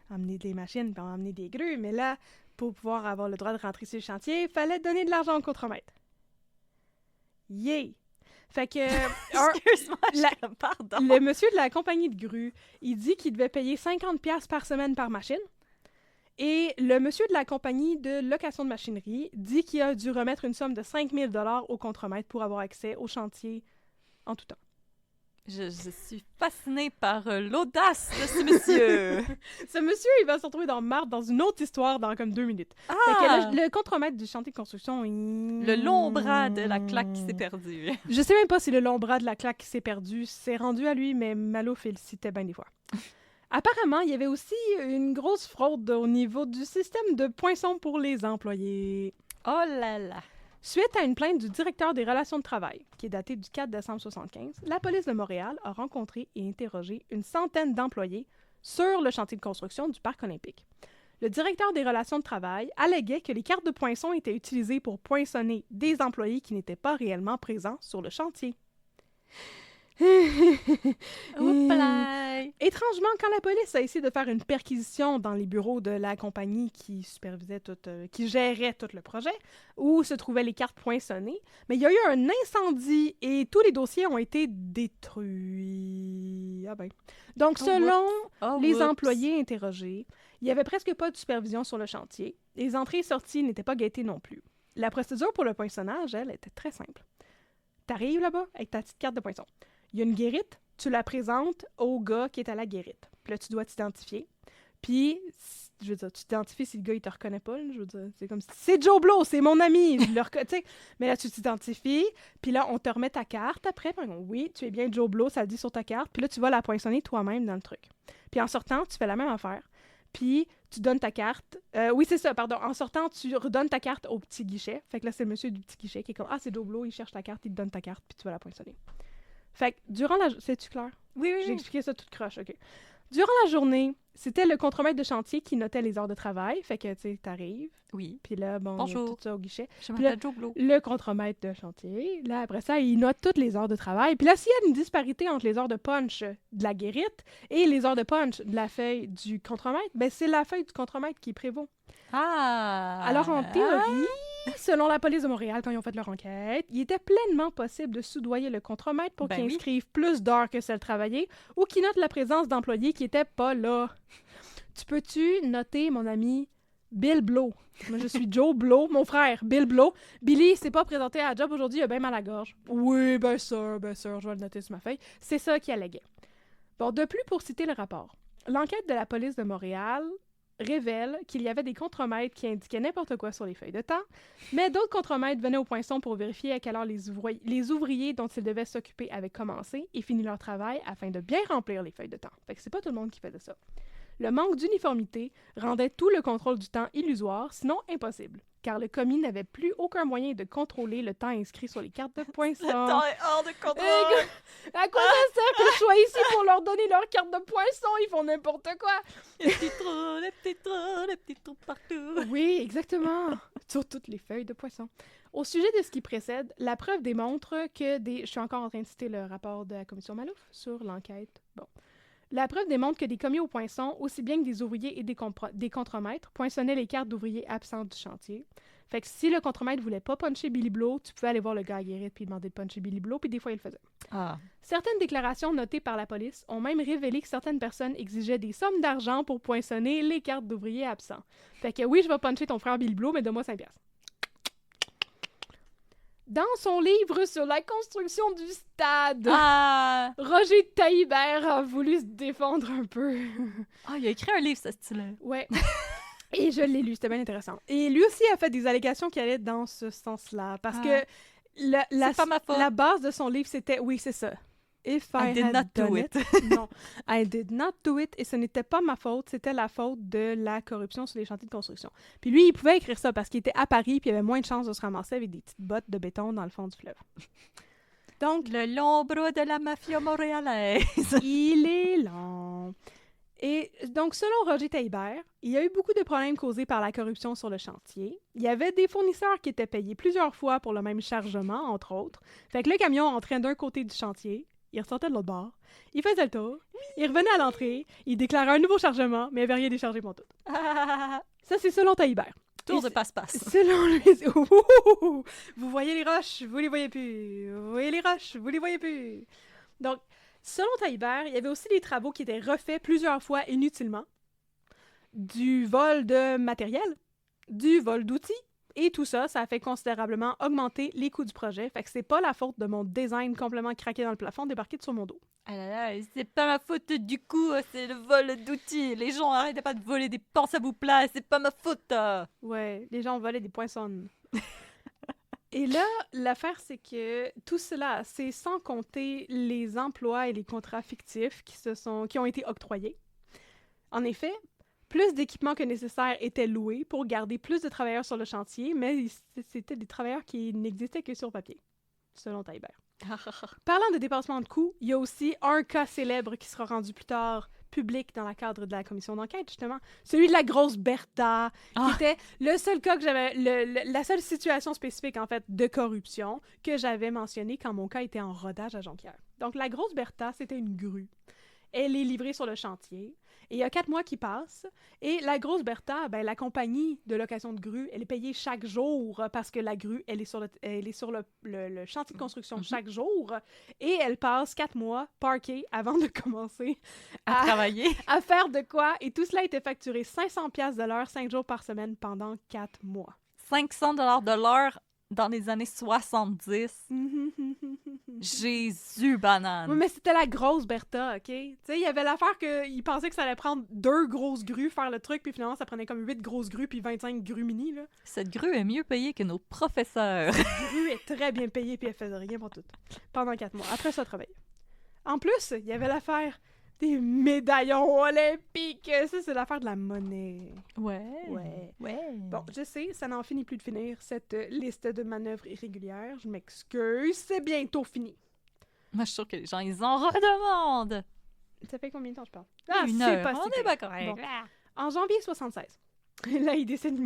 amener des machines, puis on va amener des grues. Mais là, pour pouvoir avoir le droit de rentrer sur le chantier, il fallait donner de l'argent au contremaître. Yay! Fait que... Excuse-moi, pardon. Le monsieur de la compagnie de grues, il dit qu'il devait payer 50$ par semaine par machine. Et le monsieur de la compagnie de location de machinerie dit qu'il a dû remettre une somme de 5 000$ au contremaître pour avoir accès au chantier en tout temps. Je suis fascinée par l'audace de ce monsieur. Ce monsieur, il va se retrouver dans marde dans une autre histoire dans comme 2 minutes. Ah! Fait que le contremaître du chantier de construction, Le long bras de la claque qui s'est perdu. Je sais même pas si le long bras de la claque qui s'est perdu s'est rendu à lui, mais Malo félicitait bien des fois. Apparemment, il y avait aussi une grosse fraude au niveau du système de poinçons pour les employés. Oh là là! Suite à une plainte du directeur des relations de travail, qui est datée du 4 décembre 1975, la police de Montréal a rencontré et interrogé une centaine d'employés sur le chantier de construction du Parc olympique. Le directeur des relations de travail alléguait que les cartes de poinçons étaient utilisées pour poinçonner des employés qui n'étaient pas réellement présents sur le chantier. Oupla! Étrangement, quand la police a essayé de faire une perquisition dans les bureaux de la compagnie qui supervisait qui gérait tout le projet, où se trouvaient les cartes poinçonnées, mais il y a eu un incendie et tous les dossiers ont été détruits. Ah ben. Donc, selon les employés interrogés, il n'y avait presque pas de supervision sur le chantier. Les entrées et sorties n'étaient pas guettées non plus. La procédure pour le poinçonnage, elle, était très simple. T'arrives là-bas avec ta petite carte de poinçon. Il y a une guérite, tu la présentes au gars qui est à la guérite. Puis là, tu dois t'identifier. Puis, je veux dire, tu t'identifies si le gars, il te reconnaît pas. Là, je veux dire, c'est comme si... C'est Joe Blow, c'est mon ami! Je le reconnais, mais là, tu t'identifies. Puis là, on te remet ta carte après. Oui, tu es bien Joe Blow, ça le dit sur ta carte. Puis là, tu vas la poinçonner toi-même dans le truc. Puis en sortant, tu fais la même affaire. Puis tu donnes ta carte. Oui, c'est ça, pardon. En sortant, tu redonnes ta carte au petit guichet. Fait que là, c'est le monsieur du petit guichet qui est comme « Ah, c'est Joe Blow, il cherche ta carte, il te donne ta carte, puis tu vas la poinçonner. » Fait que durant la... C'est-tu clair? Oui. J'ai expliqué ça toute croche, OK. Durant la journée, c'était le contremaître de chantier qui notait les heures de travail. Fait que, tu sais, t'arrives. Oui. Puis là, bon, il y a tout ça au guichet. Je m'appelle Joe Blow. Le contremaître de chantier, là, après ça, il note toutes les heures de travail. Puis là, s'il y a une disparité entre les heures de punch de la guérite et les heures de punch de la feuille du contremaître, ben c'est la feuille du contremaître qui prévaut. Ah! Alors, en théorie, selon la police de Montréal, quand ils ont fait leur enquête, il était pleinement possible de soudoyer le contremaître pour qu'il inscrive plus d'heures que celles travaillées ou qu'il note la présence d'employés qui n'étaient pas là. Tu peux-tu noter, mon ami, Bill Blow? Moi, je suis Joe Blow, mon frère, Bill Blow. Billy s'est pas présenté à la job aujourd'hui, il a bien mal à la gorge. Oui, bien sûr, je vais le noter sur ma feuille. C'est ça qui alléguait. Bon, de plus, pour citer le rapport, l'enquête de la police de Montréal révèle qu'il y avait des contremaîtres qui indiquaient n'importe quoi sur les feuilles de temps, mais d'autres contremaîtres venaient au poinçon pour vérifier à quelle heure les ouvriers dont ils devaient s'occuper avaient commencé et fini leur travail afin de bien remplir les feuilles de temps. Fait que c'est pas tout le monde qui faisait ça. Le manque d'uniformité rendait tout le contrôle du temps illusoire, sinon impossible, car le commis n'avait plus aucun moyen de contrôler le temps inscrit sur les cartes de poinçon. Le temps est hors de contrôle! À quoi ça sert que je sois ici pour leur donner leur carte de poinçon? Ils font n'importe quoi! Les petits trous partout! Oui, exactement! Sur toutes les feuilles de poisson. Au sujet de ce qui précède, la preuve démontre que des... Je suis encore en train de citer le rapport de la commission Malouf sur l'enquête. Bon. La preuve démontre que des commis au poinçon, aussi bien que des ouvriers et des contremaîtres, poinçonnaient les cartes d'ouvriers absents du chantier. Fait que si le contremaître voulait pas puncher Billy Blow, tu pouvais aller voir le gars à guérite puis demander de puncher Billy Blow, puis des fois, il le faisait. Ah. Certaines déclarations notées par la police ont même révélé que certaines personnes exigeaient des sommes d'argent pour poinçonner les cartes d'ouvriers absents. Fait que oui, je vais puncher ton frère Billy Blow, mais donne-moi 5$. Dans son livre sur la construction du stade, Roger Taillibert a voulu se défendre un peu. Il a écrit un livre, ce style-là. Ouais. Et je l'ai lu, c'était bien intéressant. Et lui aussi a fait des allégations qui allaient dans ce sens-là. Parce que c'est pas ma faute. la base de son livre, c'était... Oui, c'est ça. If I did had not do done it. Non, I did not do it, et ce n'était pas ma faute, c'était la faute de la corruption sur les chantiers de construction. Puis lui, il pouvait écrire ça parce qu'il était à Paris, puis il avait moins de chances de se ramasser avec des petites bottes de béton dans le fond du fleuve. Donc, Le long bras de la mafia montréalaise. il est lent. Et donc, selon Roger Taillibert, il y a eu beaucoup de problèmes causés par la corruption sur le chantier. Il y avait des fournisseurs qui étaient payés plusieurs fois pour le même chargement, entre autres. Fait que le camion entrait d'un côté du chantier, il ressortait de l'autre bord, il faisait le tour, il revenait à l'entrée, il déclarait un nouveau chargement, mais il n'avait rien déchargé pour tout. Ça, c'est selon Taillibert. Tour de passe-passe. Selon lui, ouh, vous voyez les roches, vous les voyez plus. Vous voyez les roches, vous les voyez plus. Donc, selon Taillibert, il y avait aussi des travaux qui étaient refaits plusieurs fois inutilement, du vol de matériel, du vol d'outils, et tout ça, ça a fait considérablement augmenter les coûts du projet. Fait que c'est pas la faute de mon design complètement craqué dans le plafond débarqué sur mon dos. Ah là là, c'est pas ma faute du coup, c'est le vol d'outils. Les gens arrêtent pas de voler des penses à bout plat, c'est pas ma faute. Ouais, les gens volaient des poinçonnes. Et là, l'affaire, c'est que tout cela, c'est sans compter les emplois et les contrats fictifs qui ont été octroyés. En effet, plus d'équipements que nécessaire étaient loués pour garder plus de travailleurs sur le chantier, mais c'était des travailleurs qui n'existaient que sur papier, selon Taillibert. Parlant de dépassement de coûts, il y a aussi un cas célèbre qui sera rendu plus tard public dans le cadre de la commission d'enquête, justement. Celui de la grosse Bertha, qui était le seul cas que j'avais, la seule situation spécifique, en fait, de corruption que j'avais mentionné quand mon cas était en rodage à Jonquière. Donc, la grosse Bertha, c'était une grue. Elle est livrée sur le chantier. Et il y a 4 mois qui passent. Et la grosse Bertha, ben, la compagnie de location de grue, elle est payée chaque jour parce que la grue, elle est sur le chantier de construction chaque jour. Et elle passe 4 mois parquée avant de commencer à travailler. À faire de quoi. Et tout cela a été facturé 500$ de l'heure, 5 jours par semaine pendant 4 mois. 500$ de l'heure dans les années 70. Jésus, banane! Oui, mais c'était la grosse Bertha, OK? Tu sais, il y avait l'affaire qu'il pensait que ça allait prendre 2 grosses grues faire le truc, puis finalement, ça prenait comme 8 grosses grues puis 25 grues mini, là. Cette grue est mieux payée que nos professeurs. Cette grue est très bien payée, puis elle faisait rien pour tout. Pendant 4 mois. Après ça, travailler. En plus, il y avait l'affaire des médaillons olympiques. Ça, c'est l'affaire de la monnaie. Ouais. Bon, je sais, ça n'en finit plus de finir, cette liste de manœuvres irrégulières. Je m'excuse, c'est bientôt fini. Moi, je suis sûre que les gens, ils en redemandent. Ça fait combien de temps je parle? Une heure. On est pas correct. Bon. En janvier 76, là, il décide,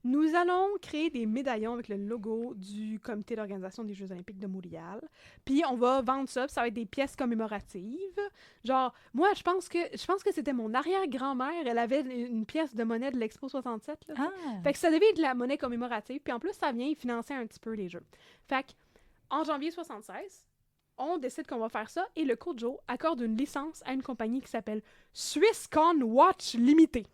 nous allons créer des médaillons avec le logo du comité d'organisation des Jeux olympiques de Montréal. Puis on va vendre ça, puis ça va être des pièces commémoratives. Genre, moi, je pense que c'était mon arrière-grand-mère, elle avait une pièce de monnaie de l'Expo 67. Là, Fait que ça devait être de la monnaie commémorative, puis en plus, ça vient financer un petit peu les Jeux. Fait que, en janvier 76, on décide qu'on va faire ça, et le Kojo accorde une licence à une compagnie qui s'appelle Swisscon Watch Limited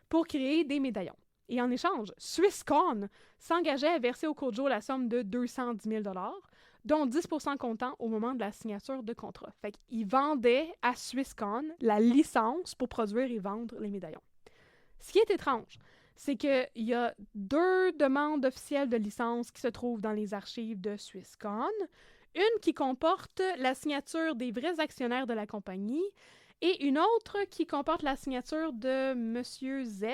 pour créer des médaillons. Et en échange, Swisscon s'engageait à verser au Kojo la somme de 210 000 $, dont 10% comptant au moment de la signature de contrat. Fait qu'ils vendaient à Swisscon la licence pour produire et vendre les médaillons. Ce qui est étrange, c'est qu'il y a 2 demandes officielles de licence qui se trouvent dans les archives de Swisscon. Une qui comporte la signature des vrais actionnaires de la compagnie et une autre qui comporte la signature de Monsieur Z,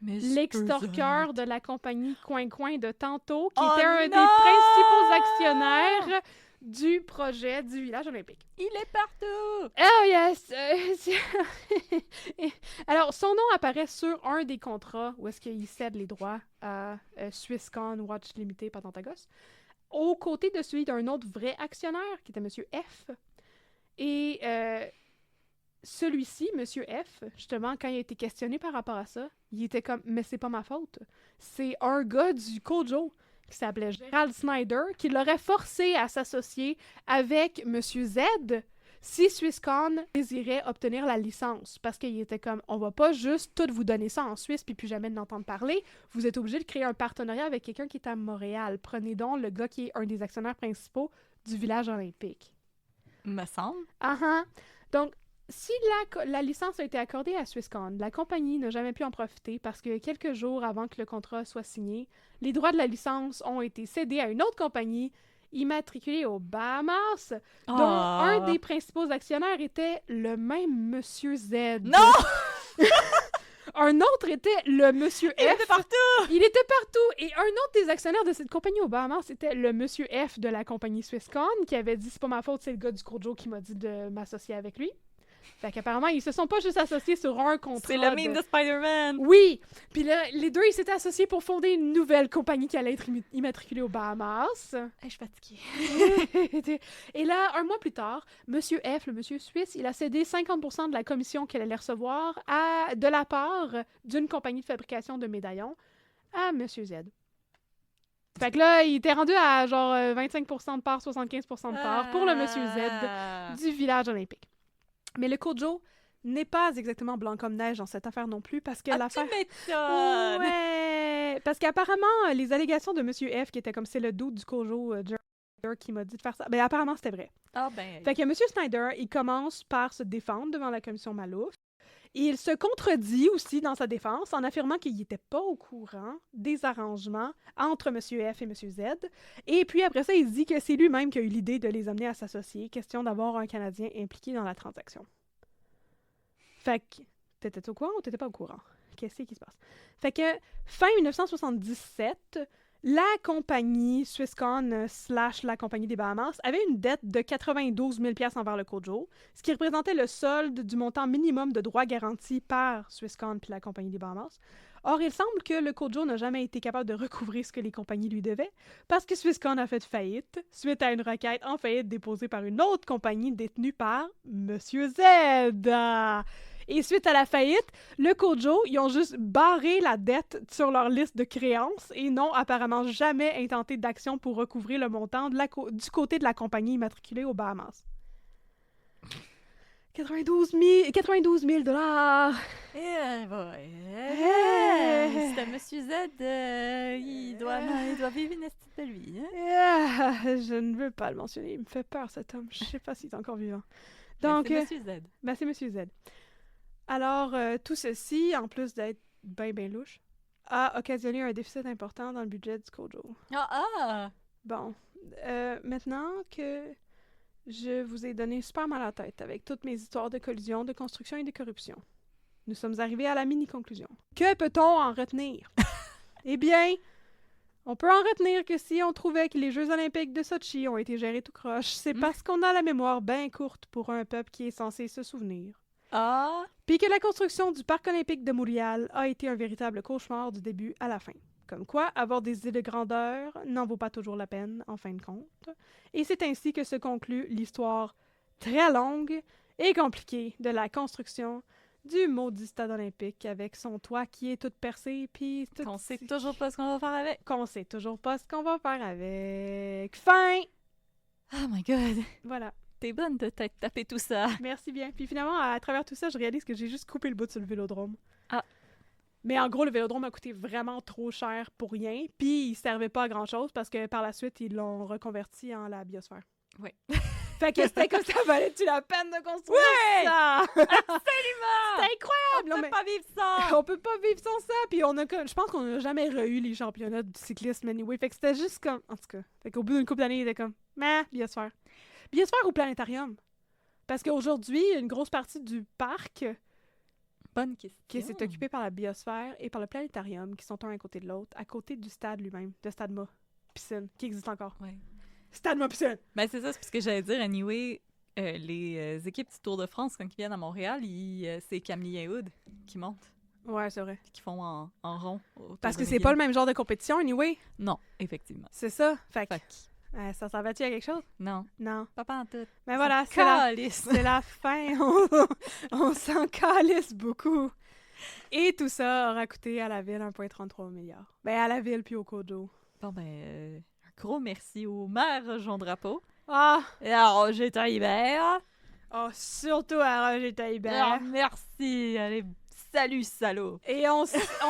l'extorqueur de la compagnie Coin-Coin de tantôt, qui était un des principaux actionnaires du projet du village olympique. Il est partout! Oh yes! Alors, son nom apparaît sur un des contrats où est-ce qu'il cède les droits à Swisscon Watch Limited Patentagos, aux côtés de celui d'un autre vrai actionnaire, qui était Monsieur F. Et celui-ci, Monsieur F, justement, quand il a été questionné par rapport à ça, il était comme « Mais c'est pas ma faute. C'est un gars du Kojo qui s'appelait Gerald Snyder qui l'aurait forcé à s'associer avec Monsieur Z si Swisscon désirait obtenir la licence. Parce qu'il était comme « On va pas juste tout vous donner ça en Suisse puis plus jamais n'entendre parler. Vous êtes obligé de créer un partenariat avec quelqu'un qui est à Montréal. Prenez donc le gars qui est un des actionnaires principaux du village olympique. » Me semble. Donc, si la licence a été accordée à Swisscon, la compagnie n'a jamais pu en profiter parce que quelques jours avant que le contrat soit signé, les droits de la licence ont été cédés à une autre compagnie immatriculés aux Bahamas, dont Ah. un des principaux actionnaires était le même Monsieur Z. Non! Un autre était le Monsieur Il F. était partout! Il était partout! Et un autre des actionnaires de cette compagnie aux Bahamas, c'était le Monsieur F de la compagnie Swisscom, qui avait dit « C'est pas ma faute, c'est le gars du Kojo qui m'a dit de m'associer avec lui. » Fait qu'apparemment, ils se sont pas juste associés sur un contrat. C'est le meme de Spider-Man! Oui! Puis là, les deux, ils s'étaient associés pour fonder une nouvelle compagnie qui allait être immatriculée aux Bahamas. Je suis fatiguée. Et là, un mois plus tard, Monsieur F, le monsieur suisse, il a cédé 50% de la commission qu'elle allait recevoir de la part d'une compagnie de fabrication de médaillons à Monsieur Z. Fait que là, il était rendu à genre 25% de part, 75% de part pour le Monsieur Z du village olympique. Mais le Kojo n'est pas exactement blanc comme neige dans cette affaire non plus, parce que l'affaire... Tu m'étonnes! Ouais! Parce qu'apparemment, les allégations de Monsieur F, qui était comme c'est le doute du Kojo, Jerry qui m'a dit de faire ça, ben apparemment c'était vrai. Ah ben... Fait que Monsieur Snyder, il commence par se défendre devant la commission Malouf. Et il se contredit aussi dans sa défense en affirmant qu'il n'était pas au courant des arrangements entre Monsieur F et Monsieur Z. Et puis après ça, il dit que c'est lui-même qui a eu l'idée de les amener à s'associer, question d'avoir un Canadien impliqué dans la transaction. Fait que, t'étais au courant ou t'étais pas au courant? Qu'est-ce qui se passe? Fait que, fin 1977, la compagnie Swisscom / la compagnie des Bahamas avait une dette de 92 000 $ envers le Kojo, ce qui représentait le solde du montant minimum de droits garantis par Swisscom puis la compagnie des Bahamas. Or, il semble que le Kojo n'a jamais été capable de recouvrir ce que les compagnies lui devaient, parce que Swisscom a fait faillite, suite à une requête en faillite déposée par une autre compagnie détenue par Monsieur Z. Et suite à la faillite, le Kojo, ils ont juste barré la dette sur leur liste de créances et n'ont apparemment jamais intenté d'action pour recouvrer le montant du côté de la compagnie immatriculée aux Bahamas. 92 000 $! C'est Monsieur Z, il doit vivre une estime de lui. Hein? Je ne veux pas le mentionner, il me fait peur cet homme. Je sais pas s'il est encore vivant. Donc, Donc, c'est Monsieur Z. Ben, c'est Monsieur Z. Alors, tout ceci, en plus d'être ben louche, a occasionné un déficit important dans le budget du Kojo. Ah! Bon, maintenant que je vous ai donné super mal à la tête avec toutes mes histoires de collusion, de construction et de corruption, nous sommes arrivés à la mini-conclusion. Que peut-on en retenir? Eh bien, on peut en retenir que si on trouvait que les Jeux olympiques de Sochi ont été gérés tout croche, c'est parce qu'on a la mémoire bien courte pour un peuple qui est censé se souvenir. Ah! Puis que la construction du parc olympique de Montréal a été un véritable cauchemar du début à la fin. Comme quoi, avoir des idées de grandeur n'en vaut pas toujours la peine, en fin de compte. Et c'est ainsi que se conclut l'histoire très longue et compliquée de la construction du maudit stade olympique avec son toit qui est tout percé, puis tout... On sait toujours pas ce qu'on va faire avec. Qu'on sait toujours pas ce qu'on va faire avec. Fin! Oh my God! Voilà. T'es bonne de t'être tapé tout ça. Merci bien. Puis finalement, à travers tout ça, je réalise que j'ai juste coupé le bout sur le vélodrome. Ah. Mais en gros, le vélodrome a coûté vraiment trop cher pour rien. Puis il servait pas à grand-chose parce que par la suite, ils l'ont reconverti en la biosphère. Oui. Fait que c'était comme ça, valait-tu la peine de construire ça? Absolument! C'était incroyable! On peut pas vivre sans! On peut pas vivre sans ça! Puis on a comme... Je pense qu'on n'a jamais eu les championnats du cyclisme anyway. Fait que c'était juste comme... En tout cas. Fait qu'au bout d'une couple d'années, il était comme... Mais biosphère. Biosphère ou planétarium? Parce qu'aujourd'hui, une grosse partie du parc Bonne question. qui s'est occupée par la biosphère et par le planétarium, qui sont un à côté de l'autre, à côté du stade lui-même, de Stade Ma Piscine, qui existe encore. Ouais. Stade Ma Piscine! Ben c'est ça, c'est parce que j'allais dire, anyway, les équipes du Tour de France, quand ils viennent à Montréal, c'est Camille Yehoud qui montent, Ouais, c'est vrai. qui font en rond. autour Parce de que c'est McGill. pas le même genre de compétition, anyway. Non, effectivement. C'est ça. Fait que... Fait que, ça servait-tu à quelque chose? non, Non. pas en tout. Mais voilà, c'est la... Calisse. C'est la fin. On s'en calisse beaucoup. Et tout ça aura coûté à la ville 1,33 milliard. Ben, à la ville puis au Kojo. Bon ben, un gros merci au maire Jean Drapeau. Ah! Et à Roger Taillibert. Oh, surtout à Roger Taillibert. Merci. Allez, salut, salaud. Et on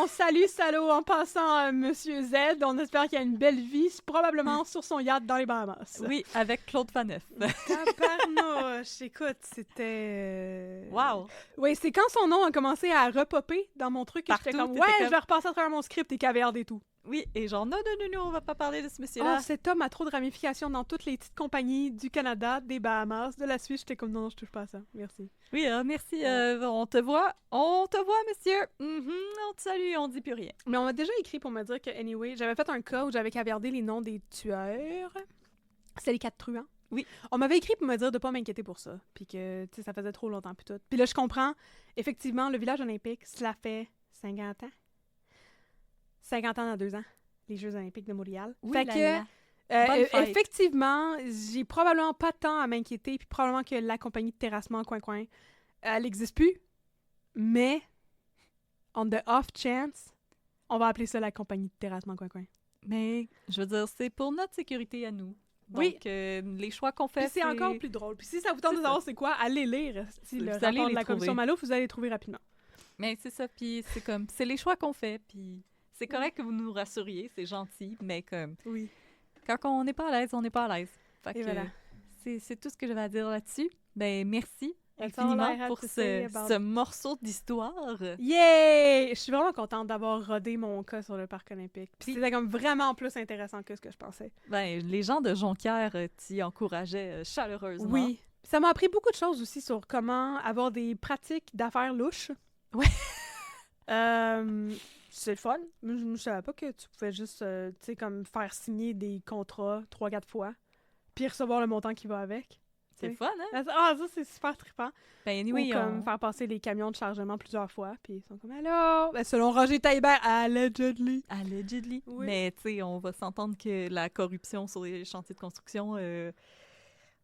salue Salo en passant à Monsieur Z. On espère qu'il a une belle vie, probablement sur son yacht dans les Bahamas. Oui, avec Claude Faneuf. Tabarnouche! Écoute, c'était... Wow. Oui, c'est quand son nom a commencé à repopper dans mon truc que j'étais Partout, comme, t'étais ouais, comme- je vais repasser à travers mon script et caviarde et tout. Oui, et genre, non, on va pas parler de ce Oh, monsieur-là. cet homme a trop de ramifications dans toutes les petites compagnies du Canada, des Bahamas, de la Suisse. J'étais comme, non, je touche pas à ça. Merci. Oui, merci, Ouais. on te voit, monsieur. Mhm, on te salue, on dit plus rien. Mais on m'a déjà écrit pour me dire que, anyway, j'avais fait un cas où j'avais caviardé les noms des tueurs. C'était les 4 truands. Oui. On m'avait écrit pour me dire de pas m'inquiéter pour ça. Puis que, tu sais, ça faisait trop longtemps, puis tout. Puis là, je comprends. Effectivement, le village olympique, cela fait 50 ans. 50 ans dans 2 ans, les Jeux olympiques de Montréal. Oui, Fait là, que, là. Bonne fête. effectivement, j'ai probablement pas tant à m'inquiéter, puis probablement que la compagnie de terrassement Coin-Coin, elle n'existe plus. Mais, on the off chance, on va appeler ça la compagnie de terrassement Coin-Coin. Mais, je veux dire, c'est pour notre sécurité à nous. Donc, Oui. Les choix qu'on fait, Puis c'est encore plus drôle. Puis si ça vous tente de C'est savoir c'est quoi, allez lire si Vous le allez rapport de les la commission trouver. Malouf, vous allez les trouver rapidement. Mais c'est ça, puis c'est comme, c'est les choix qu'on fait, puis c'est correct que vous nous rassuriez, c'est gentil, mais comme, Oui. quand on n'est pas à l'aise, on n'est pas à l'aise. Fait Et que voilà. c'est tout ce que j'avais à dire là-dessus. Ben, merci That's all I infiniment had pour to say ce, about- ce morceau d'histoire. Yay! Je suis vraiment contente d'avoir rodé mon cas sur le parc olympique. Puis Puis- c'était comme vraiment plus intéressant que ce que je pensais. Ben, les gens de Jonquière t'y encourageaient chaleureusement. Oui. Ça m'a appris beaucoup de choses aussi sur comment avoir des pratiques d'affaires louches. Ouais. C'est le fun. Je savais pas que tu pouvais juste, tu sais, comme faire signer des contrats 3-4 fois, puis recevoir le montant qui va avec. C'est le fun, hein? Ah, ça, c'est super trippant. Ben, anyway, Ou comme faire passer les camions de chargement plusieurs fois, puis ils sont comme « Allô? » Ben, selon Roger Taillibert, allegedly. Allegedly. Oui. Mais, tu sais, on va s'entendre que la corruption sur les chantiers de construction,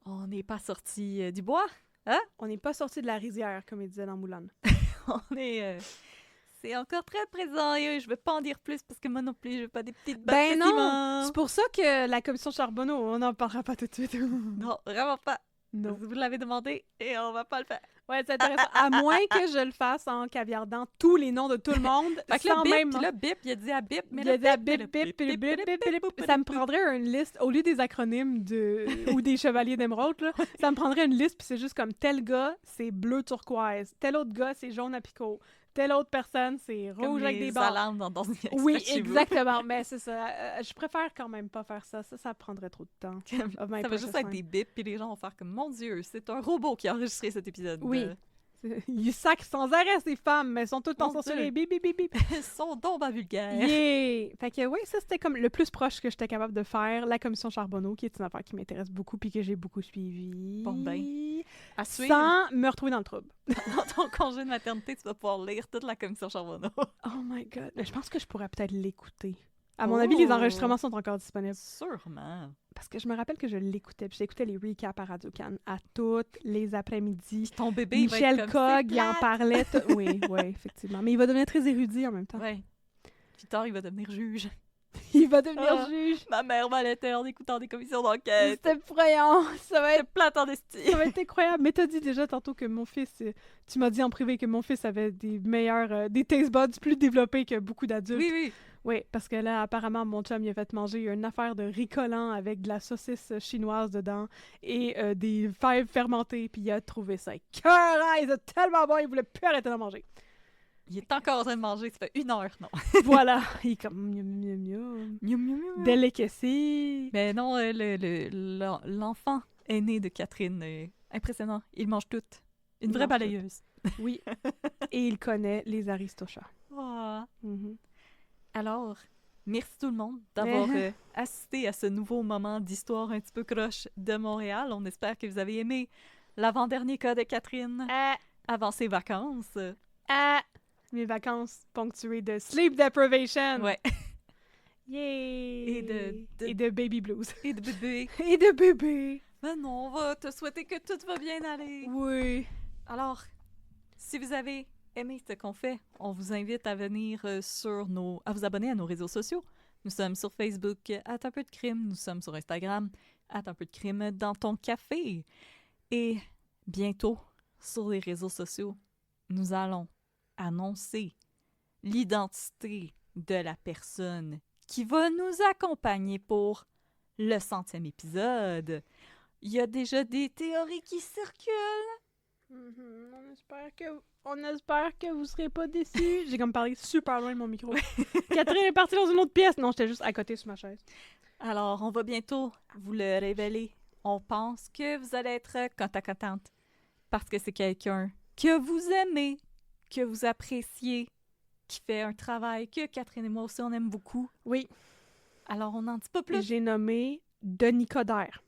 on n'est pas sorti du bois. On n'est pas sorti de la rizière, comme il disait dans Moulin. On est... c'est encore très présent et je vais pas en dire plus parce que moi non plus, je veux pas des petites Ben battes de non! ciment. C'est pour ça que la commission Charbonneau, on n'en parlera pas tout de suite. Non, vraiment pas. Non. Vous l'avez demandé et on va pas le faire. Ouais, c'est intéressant. À moins que je le fasse en caviardant tous les noms de tout le monde, Fait que sans le bip, même... puis le bip, il a dit à bip, mais Il a le dit à bip, bip, bip, bip, bip, bip, bip. Ça me prendrait une liste, au lieu des acronymes ou des chevaliers d'émeraude, là, ça me prendrait une liste, puis c'est juste comme tel gars, c'est bleu turquoise, tel autre gars, c'est jaune apricot, telle autre personne, c'est Comme rouge avec les des barres. alarmes dans Dancing Expert Oui, chez vous. exactement, mais c'est ça. Je préfère quand même pas faire ça. Ça prendrait trop de temps. Of my Ça va juste être processing. des bips, puis les gens vont faire comme, mon Dieu, c'est un robot qui a enregistré cet épisode. Oui. Ils sacrent sans arrêt, ces femmes, mais elles sont tout le temps Mon censurées. Dieu. Bip, bip, bip, bip. Ils sont donc pas vulgaires. Yeah! Fait que oui, ça c'était comme le plus proche que j'étais capable de faire. La commission Charbonneau, qui est une affaire qui m'intéresse beaucoup puis que j'ai beaucoup suivi. Bon ben, À suivre, Sans me retrouver dans le trouble. dans ton congé de maternité, tu vas pouvoir lire toute la commission Charbonneau. Oh my god. Mais je pense que je pourrais peut-être l'écouter. À mon avis, les enregistrements sont encore disponibles. Sûrement. Parce que je me rappelle que je l'écoutais. Puis j'écoutais les recaps à Radio-Can à toutes les après-midi. Ton bébé, il va Michel être comme, Cogg, il en c'est parlait. Oui, oui, effectivement. Mais il va devenir très érudit en même temps. plate. Ouais. Plus tard, il va devenir juge. Il va devenir Ah. juge. Ma mère m'allaitait en écoutant des commissions d'enquête. C'est effrayant. Ça va C'est être plate en esti. Ça va être incroyable. Mais t'as dit déjà tantôt que mon fils, tu m'as dit en privé que mon fils avait des meilleurs, des taste buds plus développés que beaucoup d'adultes. Oui, oui. Oui, parce que là, apparemment, mon chum, il a fait manger une affaire de riz collant avec de la saucisse chinoise dedans et des fèves fermentées, puis il a trouvé ça écœurant. Il était tellement bon, il voulait plus arrêter d'en manger. Il est encore en train de manger, ça fait 1 heure, non. Voilà. Il est comme miam, miam, miam. Miam, miam, miam. Delicacy. Mais non, l'enfant aîné de Catherine, impressionnant. Il mange tout. Une Il vraie mange balayeuse. Oui. Et il connaît les Aristochats. Oh. Mhm. Alors, merci tout le monde d'avoir assisté à ce nouveau moment d'histoire un petit peu croche de Montréal. On espère que vous avez aimé l'avant-dernier cas de Catherine avant ses vacances. Mes vacances ponctuées de sleep deprivation. Ouais. Yay! Et de- Et de baby blues. Et de bébé. Et de bébé. Ben non, on va te souhaiter que tout va bien aller. Oui. Alors, si vous avez aimé ce qu'on fait, on vous invite à venir à vous abonner à nos réseaux sociaux. Nous sommes sur Facebook, @unpeudcrime. Nous sommes sur Instagram, @unpeudcrime dans ton café. Et bientôt, sur les réseaux sociaux, nous allons annoncer l'identité de la personne qui va nous accompagner pour le 100e épisode. Il y a déjà des théories qui circulent, On espère que vous serez pas déçus. J'ai comme parlé super loin de mon micro. Catherine est partie dans une autre pièce. Non, j'étais juste à côté sur ma chaise. Alors, on va bientôt vous le révéler. On pense que vous allez être contente parce que c'est quelqu'un que vous aimez, que vous appréciez, qui fait un travail que Catherine et moi aussi on aime beaucoup. Oui. Alors, on n'en dit pas plus. J'ai nommé Denis Coderre.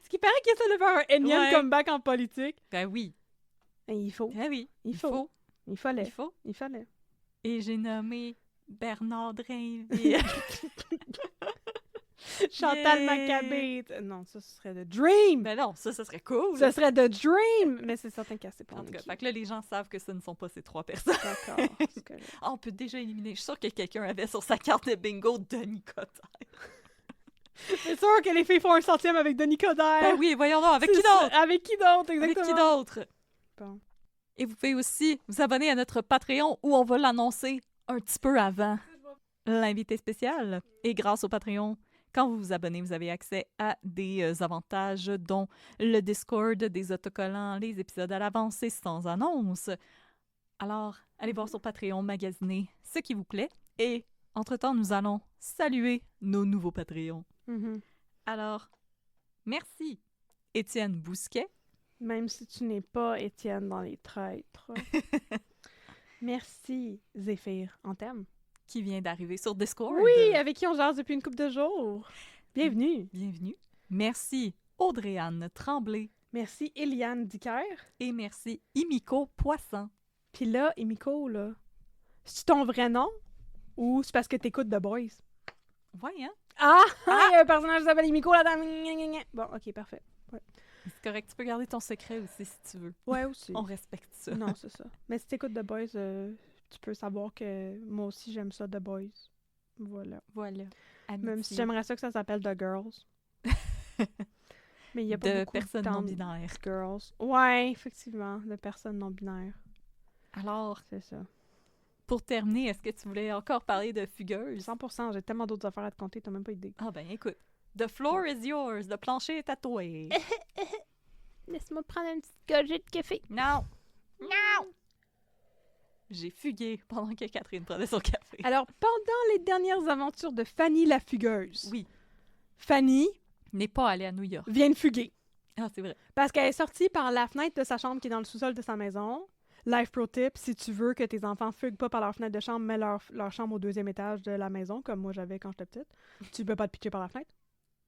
Ce qui paraît qu'il essaie de faire un énième comeback en politique. Ben oui. Et il faut. Ben oui. Il faut. Il fallait. Il faut. Il fallait. Et j'ai nommé Bernard Drainville. Chantal Maccabée. Non, ça, ce serait The Dream. Ben non, ça serait cool. Ce serait The Dream. Mais c'est certain qu'elle sait pas. En tout cas, fait que là, les gens savent que ce ne sont pas ces trois personnes. D'accord. Ah, on peut déjà éliminer. Je suis sûre que quelqu'un avait sur sa carte de bingo Denis Coderre. C'est sûr que les filles font un centième avec Denis Coderre. Ben oui, voyons donc. Avec qui d'autre? Avec qui d'autre, exactement. Avec qui d'autre? Bon. Et vous pouvez aussi vous abonner à notre Patreon où on va l'annoncer un petit peu avant l'invité spécial. Et grâce au Patreon, quand vous vous abonnez, vous avez accès à des avantages dont le Discord, des autocollants, les épisodes à l'avance et sans annonce. Alors, allez voir sur Patreon, magasiner ce qui vous plaît. Et entre-temps, nous allons saluer nos nouveaux Patreons. Mm-hmm. Alors, merci Étienne Bousquet. Même si tu n'es pas Étienne dans les traîtres. Merci Zéphyr Anthem. Qui vient d'arriver sur Discord. Oui, avec qui on jase depuis une couple de jours. Bienvenue. Bienvenue. Merci Audrey-Anne Tremblay. Merci Eliane Dicker. Et merci Imiko Poisson. Puis là, Imiko, là, c'est ton vrai nom ou c'est parce que t'écoutes The Boys? Ouais, hein? Ah! Il y a un personnage qui s'appelle Imiko là-dedans. Bon, ok, parfait. Ouais. C'est correct, tu peux garder ton secret aussi si tu veux. Ouais, aussi. On respecte ça. Non, c'est ça. Mais si t'écoutes The Boys, tu peux savoir que moi aussi j'aime ça, The Boys. Voilà. Voilà. Même si Amitié. j'aimerais ça que ça s'appelle The Girls. Mais il y a pas De beaucoup personnes de temps non-binaires. Girls. Ouais, effectivement, de personnes non-binaires. Alors, C'est ça. pour terminer, est-ce que tu voulais encore parler de Fugueuse? 100%, j'ai tellement d'autres affaires à te compter, t'as même pas idée. Ah ben écoute, the floor is yours, le plancher est tatoué. Laisse-moi prendre une petite gorgée de café. Non! Non! J'ai fugué pendant que Catherine prenait son café. Alors, pendant les dernières aventures de Fanny la fugueuse, Oui, Fanny n'est pas allée à New York. vient de fuguer. Ah, c'est vrai. Parce qu'elle est sortie par la fenêtre de sa chambre qui est dans le sous-sol de sa maison. Life pro tip, si tu veux que tes enfants fuguent pas par leur fenêtre de chambre, mets leur chambre au 2e étage de la maison, comme moi j'avais quand j'étais petite. Tu peux pas te pitcher par la fenêtre.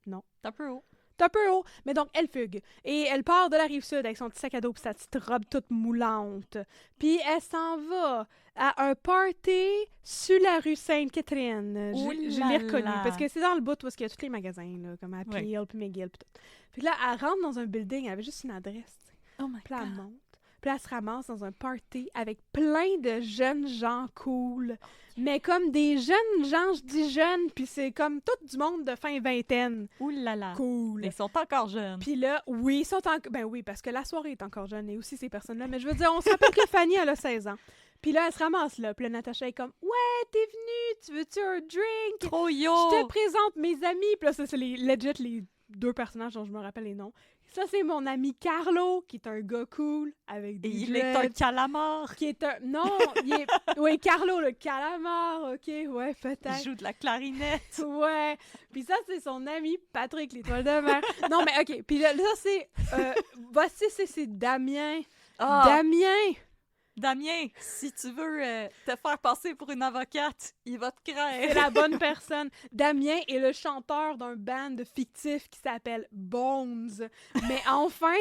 C'est un peu haut. C'est un peu haut, mais donc elle fugue. Et elle part de la Rive-Sud avec son petit sac à dos et sa petite robe toute moulante. Puis elle s'en va à un party sur la rue Sainte-Catherine. Oh Je là l'ai reconnu, là. parce que c'est dans le bout où il y a tous les magasins, là, comme Happy Ouais. Hill, puis McGill, puis tout. Puis là, elle rentre dans un building, elle avait juste une adresse. Tu sais. Oh my Puis là, elle God. monte. Puis là, elle se ramasse dans un party avec plein de jeunes gens cool. Mais comme des jeunes gens, je dis jeunes, puis c'est comme tout du monde de fin vingtaine. Ouh là là. Cool. Mais ils sont encore jeunes. Puis là, oui, ils sont encore... Ben oui, parce que la soirée est encore jeune, et aussi ces personnes-là. Mais je veux dire, on se rappelle que Fanny, elle a 16 ans. Puis là, elle se ramasse là. Puis là, Natacha est comme « Ouais, t'es venue, tu veux-tu un drink? Trop yo! Je te présente mes amis. » Puis là, ça, c'est les 2 personnages dont je me rappelle les noms. Ça, c'est mon ami Carlo, qui est un gars cool, avec des Et il est un dreads, calamar. qui est un... Non, il est... Oui, Carlo, le calamar, OK, ouais, Il peut-être. joue de la clarinette. Ouais. Puis ça, c'est son ami Patrick, l'étoile de mer. Non, mais OK. Puis là, c'est... voici, c'est Damien. Ah, Damien, si tu veux te faire passer pour une avocate, il va te c'est craindre. la bonne personne. Damien est le chanteur d'un band fictif qui s'appelle Bones. Mais enfin,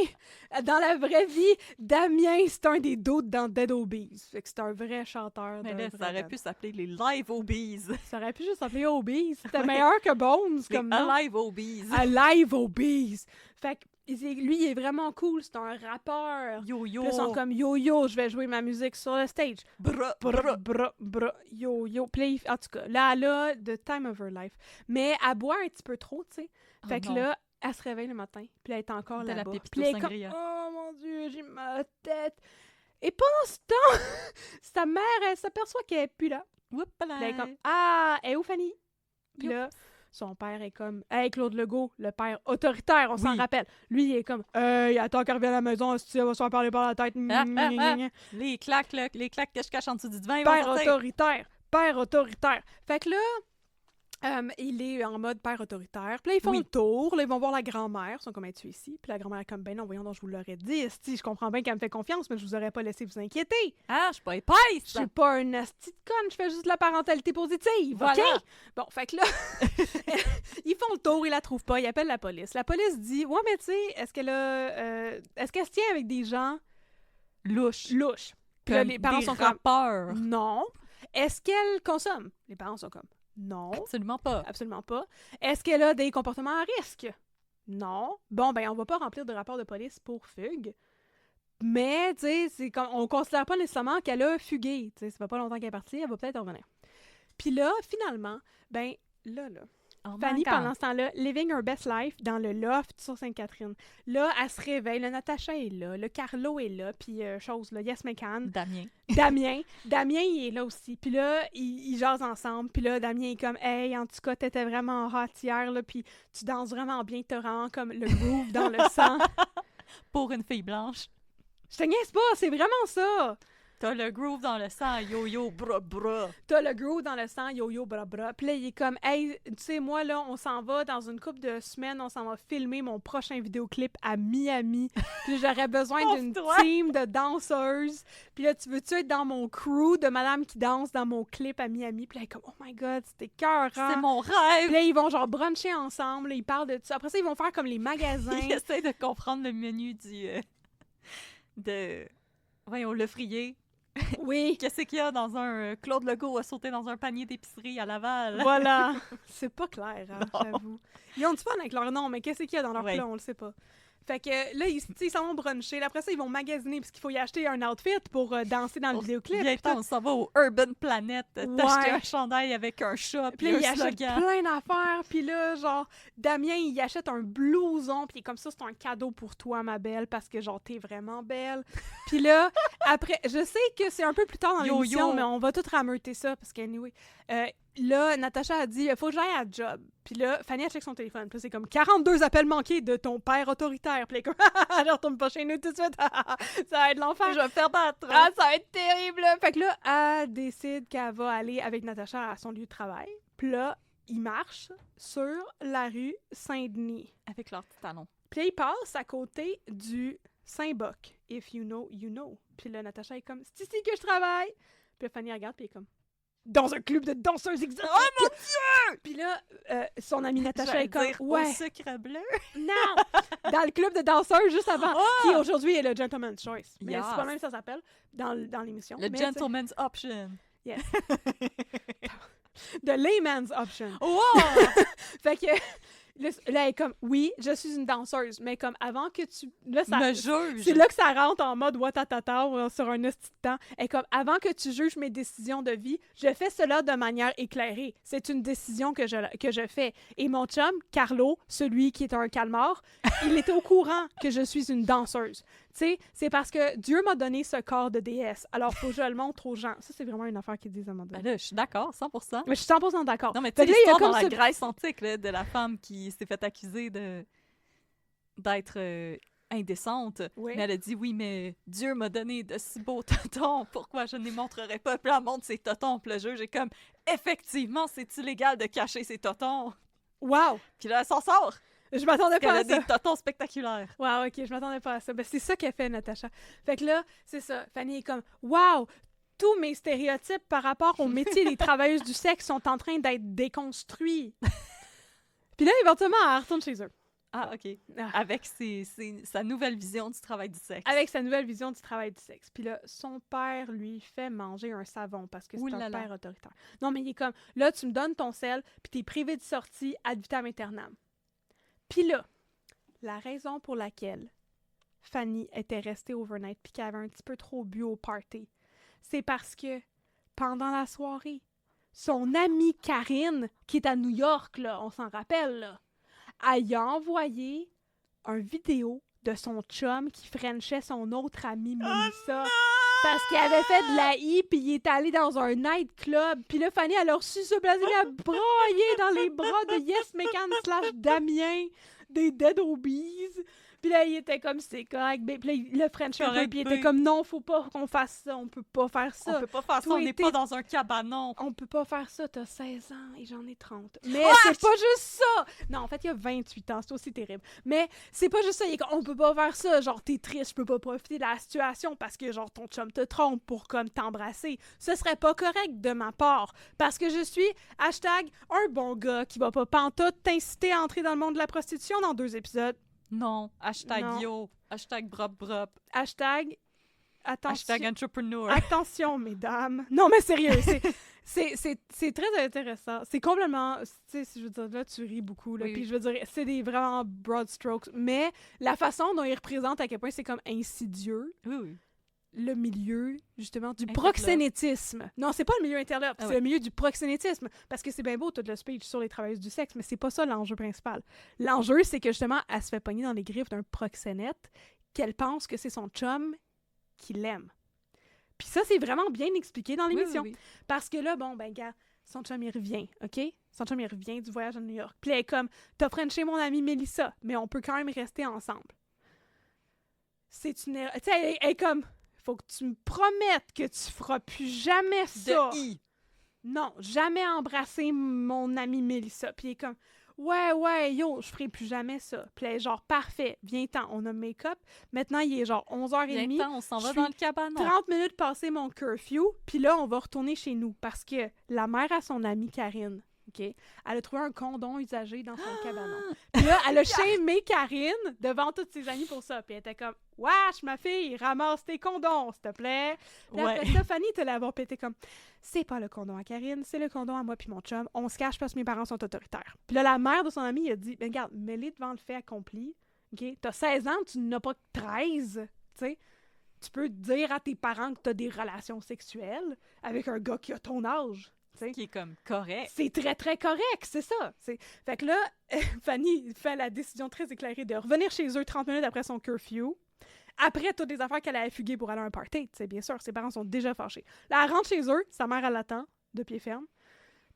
dans la vraie vie, Damien, c'est un des doutes dans Dead Obies. Fait que c'est un vrai chanteur. Mais d'un là, vrai ça aurait band. pu s'appeler les Live Obies. Ça aurait pu juste s'appeler Obies. C'était Ouais. meilleur que Bones Les comme nom. Alive Obies. Alive Obies. Fait que lui, il est vraiment cool. C'est un rappeur. Yo-yo. Puis là, ils sont comme yo-yo, je vais jouer ma musique sur le stage. Bra, Bra, bra. bra, bra, yo-yo. Puis là, en tout cas, là, elle a the time of her life. Mais elle boit un petit peu trop, tu sais. Oh Fait que non. là, elle se réveille le matin. Puis là, elle est encore De la là-bas. Pepito Puis là, elle est comme, Sangria. oh mon Dieu, j'ai mal à la tête. Et pendant ce temps, sa mère, elle s'aperçoit qu'elle est plus là. Whoop Puis là, elle est comme, ah, elle est où Fanny? Puis là, Son père est comme « Hey, Claude Legault, le père autoritaire, on s'en Oui. rappelle. » Lui, il est comme « Hey, attends qu'elle revienne à la maison, si elle va se faire parler par la tête. Les claques, là, les claques que je cache en dessous du divan, ils Père vont sortir. autoritaire, père autoritaire. » Fait que là, il est en mode père autoritaire. Puis là, ils font Oui. le tour. Là, ils vont voir la grand-mère. Ils sont comme, es-tu ici? Puis la grand-mère est comme, ben non, voyons donc, je vous l'aurais dit. Esti, je comprends bien qu'elle me fait confiance, mais je vous aurais pas laissé vous inquiéter. Ah, je suis pas épaisse! Je suis pas une esti de conne, je fais juste de la parentalité positive, Voilà. OK? Bon, fait que là, ils font le tour, ils la trouvent pas, ils appellent la police. La police dit, ouais, mais tu sais, est-ce qu'elle se tient avec des gens Louche. louches? Puis là, Comme les parents des sont comme, rappeurs. non. Est-ce qu'elle consomme? Les parents sont comme, non. Absolument pas. Absolument pas. Est-ce qu'elle a des comportements à risque? Non. Bon, ben, on va pas remplir de rapport de police pour fugue. Mais, tu sais, c'est comme, on considère pas nécessairement qu'elle a fugué. Tu sais, ça fait pas longtemps qu'elle est partie, elle va peut-être revenir. Puis là, finalement, ben, là, Oh Fanny, my God. pendant ce temps-là, living her best life dans le loft sur Sainte-Catherine. Là, elle se réveille, le Natacha est là, le Carlo est là, puis chose, là, Yes McCann. Damien. Damien, il est là aussi. Puis là, ils jasent ensemble. Puis là, Damien est comme, hey, en tout cas, t'étais vraiment hot hier, là, puis tu danses vraiment bien, t'as vraiment comme le groove dans le sang. Pour une fille blanche. Je te niaise pas, c'est vraiment ça. T'as le groove dans le sang, yo-yo, bra-bra. T'as le groove dans le sang, yo-yo, bra-bra. Puis là, il est comme, hey, tu sais, moi, là, on s'en va dans une couple de semaines, on s'en va filmer mon prochain vidéoclip à Miami. Puis j'aurais besoin d'une Pauvre toi. team de danseuses. Puis là, tu veux-tu être dans mon crew de madame qui danse dans mon clip à Miami? Puis là, il est comme, oh my God, c'était cœur. C'est mon Puis rêve! là, ils vont genre bruncher ensemble, là, ils parlent de tout ça. Après ça, ils vont faire comme les magasins. Il essaie de comprendre le menu voyons, le frier. Oui, Qu'est-ce qu'il y a dans un... Claude Legault a sauté dans un panier d'épicerie à Laval. voilà. C'est pas clair, hein, Non. j'avoue. Ils ont du fun avec leur nom, mais qu'est-ce qu'il y a dans leur Ouais. plat, on le sait pas. Fait que là, ils s'en vont bruncher. Là, après ça, ils vont magasiner parce qu'il faut y acheter un outfit pour danser dans le vidéoclip. Bientôt, Puis on s'en va au Urban Planet. Ouais. T'acheter un chandail avec un chat Puis puis là, un il achète slogan. plein d'affaires. Puis là, genre, Damien, il achète un blouson. Puis comme ça, c'est un cadeau pour toi, ma belle, parce que, genre, t'es vraiment belle. Puis là, après, je sais que c'est un peu plus tard dans Yo, l'émission, yo. mais on va tout rameuter ça, parce qu'anyway, là, Natacha a dit, il faut que j'aille à job. Puis là, Fanny, elle check son téléphone. Puis là, c'est comme 42 appels manqués de ton père autoritaire. Puis là, comme, je retourne pas chez nous tout de suite. Ça va être l'enfer. Je vais me faire battre. Ah, ça va être terrible! Fait que là, elle décide qu'elle va aller avec Natacha à son lieu de travail. Puis là, ils marchent sur la rue Saint-Denis. Avec leurs petits talons. Puis là, ils passent à côté du Saint-Boc. If you know, you know. Puis là, Natacha est comme, c'est ici que je travaille! Puis là, Fanny regarde, puis elle est comme, dans un club de danseuses exotiques! Oh mon Dieu! Puis là, son amie Natacha J'allais est comme, dire ouais, au sucre bleu. non! Dans le club de danseuses juste avant, Ah! qui aujourd'hui est le Gentleman's Choice. Mais Yes. c'est pas même ça s'appelle dans l'émission. Le Mais, tu sais, gentleman's option. Yes. The layman's option. Wow! Fait que là, elle est comme, oui, je suis une danseuse, mais comme avant que tu... Là, ça, Me juge. c'est là que ça rentre en mode watatata sur un esti de temps. Elle est comme, avant que tu juges mes décisions de vie, je fais cela de manière éclairée. C'est une décision que je fais. Et mon chum, Carlo, celui qui est un calmar, il était au courant que je suis une danseuse. Tu sais, c'est parce que Dieu m'a donné ce corps de déesse. Alors, faut que je le montre aux gens. Ça, c'est vraiment une affaire qu'ils disent à un moment donné. Ben là, je suis d'accord, 100%. Mais je suis 100% d'accord. Non, mais tu Fait sais, que là, il y a l'histoire dans comme la ce- Grèce antique, là, de la femme qui s'est fait accuser d'être indécente. Oui. Mais elle a dit, oui, mais Dieu m'a donné de si beaux totons, pourquoi je ne les montrerais pas? Puis là, elle montre ses totons, puis le juge est comme, effectivement, c'est illégal de cacher ses totons. Wow! Puis là, elle s'en sort, Je m'attendais parce pas qu'elle à a ça. des totons spectaculaires. Wow, ok, je m'attendais pas à ça. Ben, c'est ça qu'elle fait, Natacha. Fait que là, c'est ça. Fanny est comme, wow! Tous mes stéréotypes par rapport au métier des travailleuses du sexe sont en train d'être déconstruits. Puis là, éventuellement, elle retourne chez eux. Ah, OK. Ah. Avec sa nouvelle vision du travail du sexe. Avec sa nouvelle vision du travail du sexe. Puis là, son père lui fait manger un savon parce que c'est Ouh un là là. père autoritaire. Non, mais il est comme, là, tu me donnes ton sel, puis t'es privé de sortie ad vitam aeternam. Puis là, la raison pour laquelle Fanny était restée overnight puis qu'elle avait un petit peu trop bu au party, c'est parce que pendant la soirée, son amie Karine, qui est à New York, là, on s'en rappelle, là, elle y a envoyé un vidéo de son chum qui frenchait son autre amie Melissa. parce qu'il avait fait de la I, puis il est allé dans un nightclub. Puis là, Fanny, elle a reçu ce plaisir à brailler dans les bras de Yes Mécan / Damien des Dead Obies. Puis là, il était comme, c'est correct. Puis là, le French un peu, puis il était comme, non, faut pas qu'on fasse ça, on peut pas faire ça. On peut pas faire ça, on n'est pas dans un cabanon. On peut pas faire ça, t'as 16 ans et j'en ai 30. Mais c'est pas juste ça! Non, en fait, il y a 28 ans, c'est aussi terrible. Mais c'est pas juste ça, on peut pas faire ça. Genre, t'es triste, je peux pas profiter de la situation parce que, genre, ton chum te trompe pour, comme, t'embrasser. Ce serait pas correct de ma part. Parce que je suis, hashtag, un bon gars qui va pas pantoute t'inciter à entrer dans le monde de la prostitution dans 2 épisodes. Non. Hashtag Non. yo. Hashtag brop. Hashtag, attention. Hashtag entrepreneur. Attention, mesdames. Non, mais sérieux, c'est très intéressant. C'est complètement... Tu sais, je veux dire, là, tu ris beaucoup, là. Oui, Puis oui. je veux dire, c'est des vraiment broad strokes. Mais la façon dont ils représentent à quel point c'est comme insidieux, Oui. le milieu, justement, du Interlope. proxénétisme. Non, c'est pas le milieu interlope, c'est ouais. le milieu du proxénétisme. Parce que c'est bien beau, tout le speech sur les travailleuses du sexe, mais c'est pas ça l'enjeu principal. L'enjeu, c'est que, justement, elle se fait pogner dans les griffes d'un proxénète qu'elle pense que c'est son chum qui l'aime. Puis ça, c'est vraiment bien expliqué dans l'émission. Oui. Parce que là, bon, ben, gars, son chum, il revient, OK? Son chum, il revient du voyage à New York. Puis elle est comme, t'as frenché mon amie Mélissa, mais on peut quand même rester ensemble. C'est une erreur. Tu sais, elle est comme, faut que tu me promettes que tu feras plus jamais ça. De I. Non, jamais embrasser mon amie Mélissa. Puis il est comme, ouais, yo, je ferai plus jamais ça. Puis elle est genre, parfait, viens-t'en, on a make-up. Maintenant, il est genre 11h30. Viens-t'en, on s'en va je dans suis le cabanon. 30 minutes passé mon curfew, puis là, on va retourner chez nous parce que la mère a son amie Karine, OK? Elle a trouvé un condom usagé dans son cabanon. Puis là, elle a shamé Karine devant toutes ses amies pour ça. Puis elle était comme, wesh, ma fille, ramasse tes condoms, s'il te plaît. Puis là, après ça, Fanny te l'avoir pété comme, c'est pas le condom à Karine, c'est le condom à moi puis mon chum. On se cache parce que mes parents sont autoritaires. Puis là, la mère de son amie a dit, ben regarde, mets-les devant le fait accompli. OK? T'as 16 ans, tu n'as pas 13, tu sais. Tu peux dire à tes parents que t'as des relations sexuelles avec un gars qui a ton âge. T'sais. Qui est comme correct. C'est très, très correct, c'est ça. Fait que là, Fanny fait la décision très éclairée de revenir chez eux 30 minutes après son curfew. Après toutes les affaires qu'elle avait fuguées pour aller à un party, tu sais, bien sûr, ses parents sont déjà fâchés. Là, elle rentre chez eux, sa mère, elle l'attend, de pied ferme.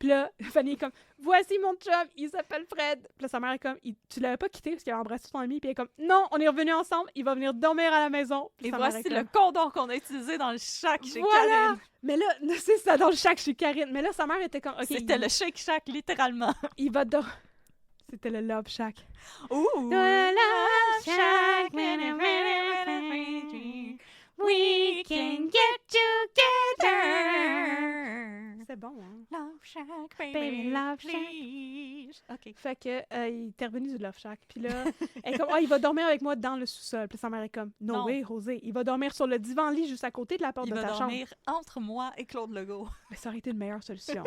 Puis là, Fanny est comme, voici mon chum, il s'appelle Fred. Puis là, sa mère est comme, tu l'avais pas quitté parce qu'il avait embrassé son ami. Puis elle est comme, non, on est revenus ensemble, il va venir dormir à la maison. Puis Et sa mère voici est le comme, condom qu'on a utilisé dans le shack chez voilà! Karine. Mais là, c'est ça, dans le shack chez Karine. Mais là, sa mère était comme, OK, C'était le Shake Shack, littéralement. il va dormir. C'était le Love Shack. Ouh! The Love Shack, we can get together. C'est bon, hein? Love Shack, Baby, baby, love shack. please. OK. Fait que, il était revenu du Love Shack. Puis là, elle est comme, il va dormir avec moi dans le sous-sol. Puis sa mère est comme, no Non. way, José. Il va dormir sur le divan-lit juste à côté de la porte Il de va ta chambre. dormir entre moi et Claude Legault. Mais ça aurait été une meilleure solution.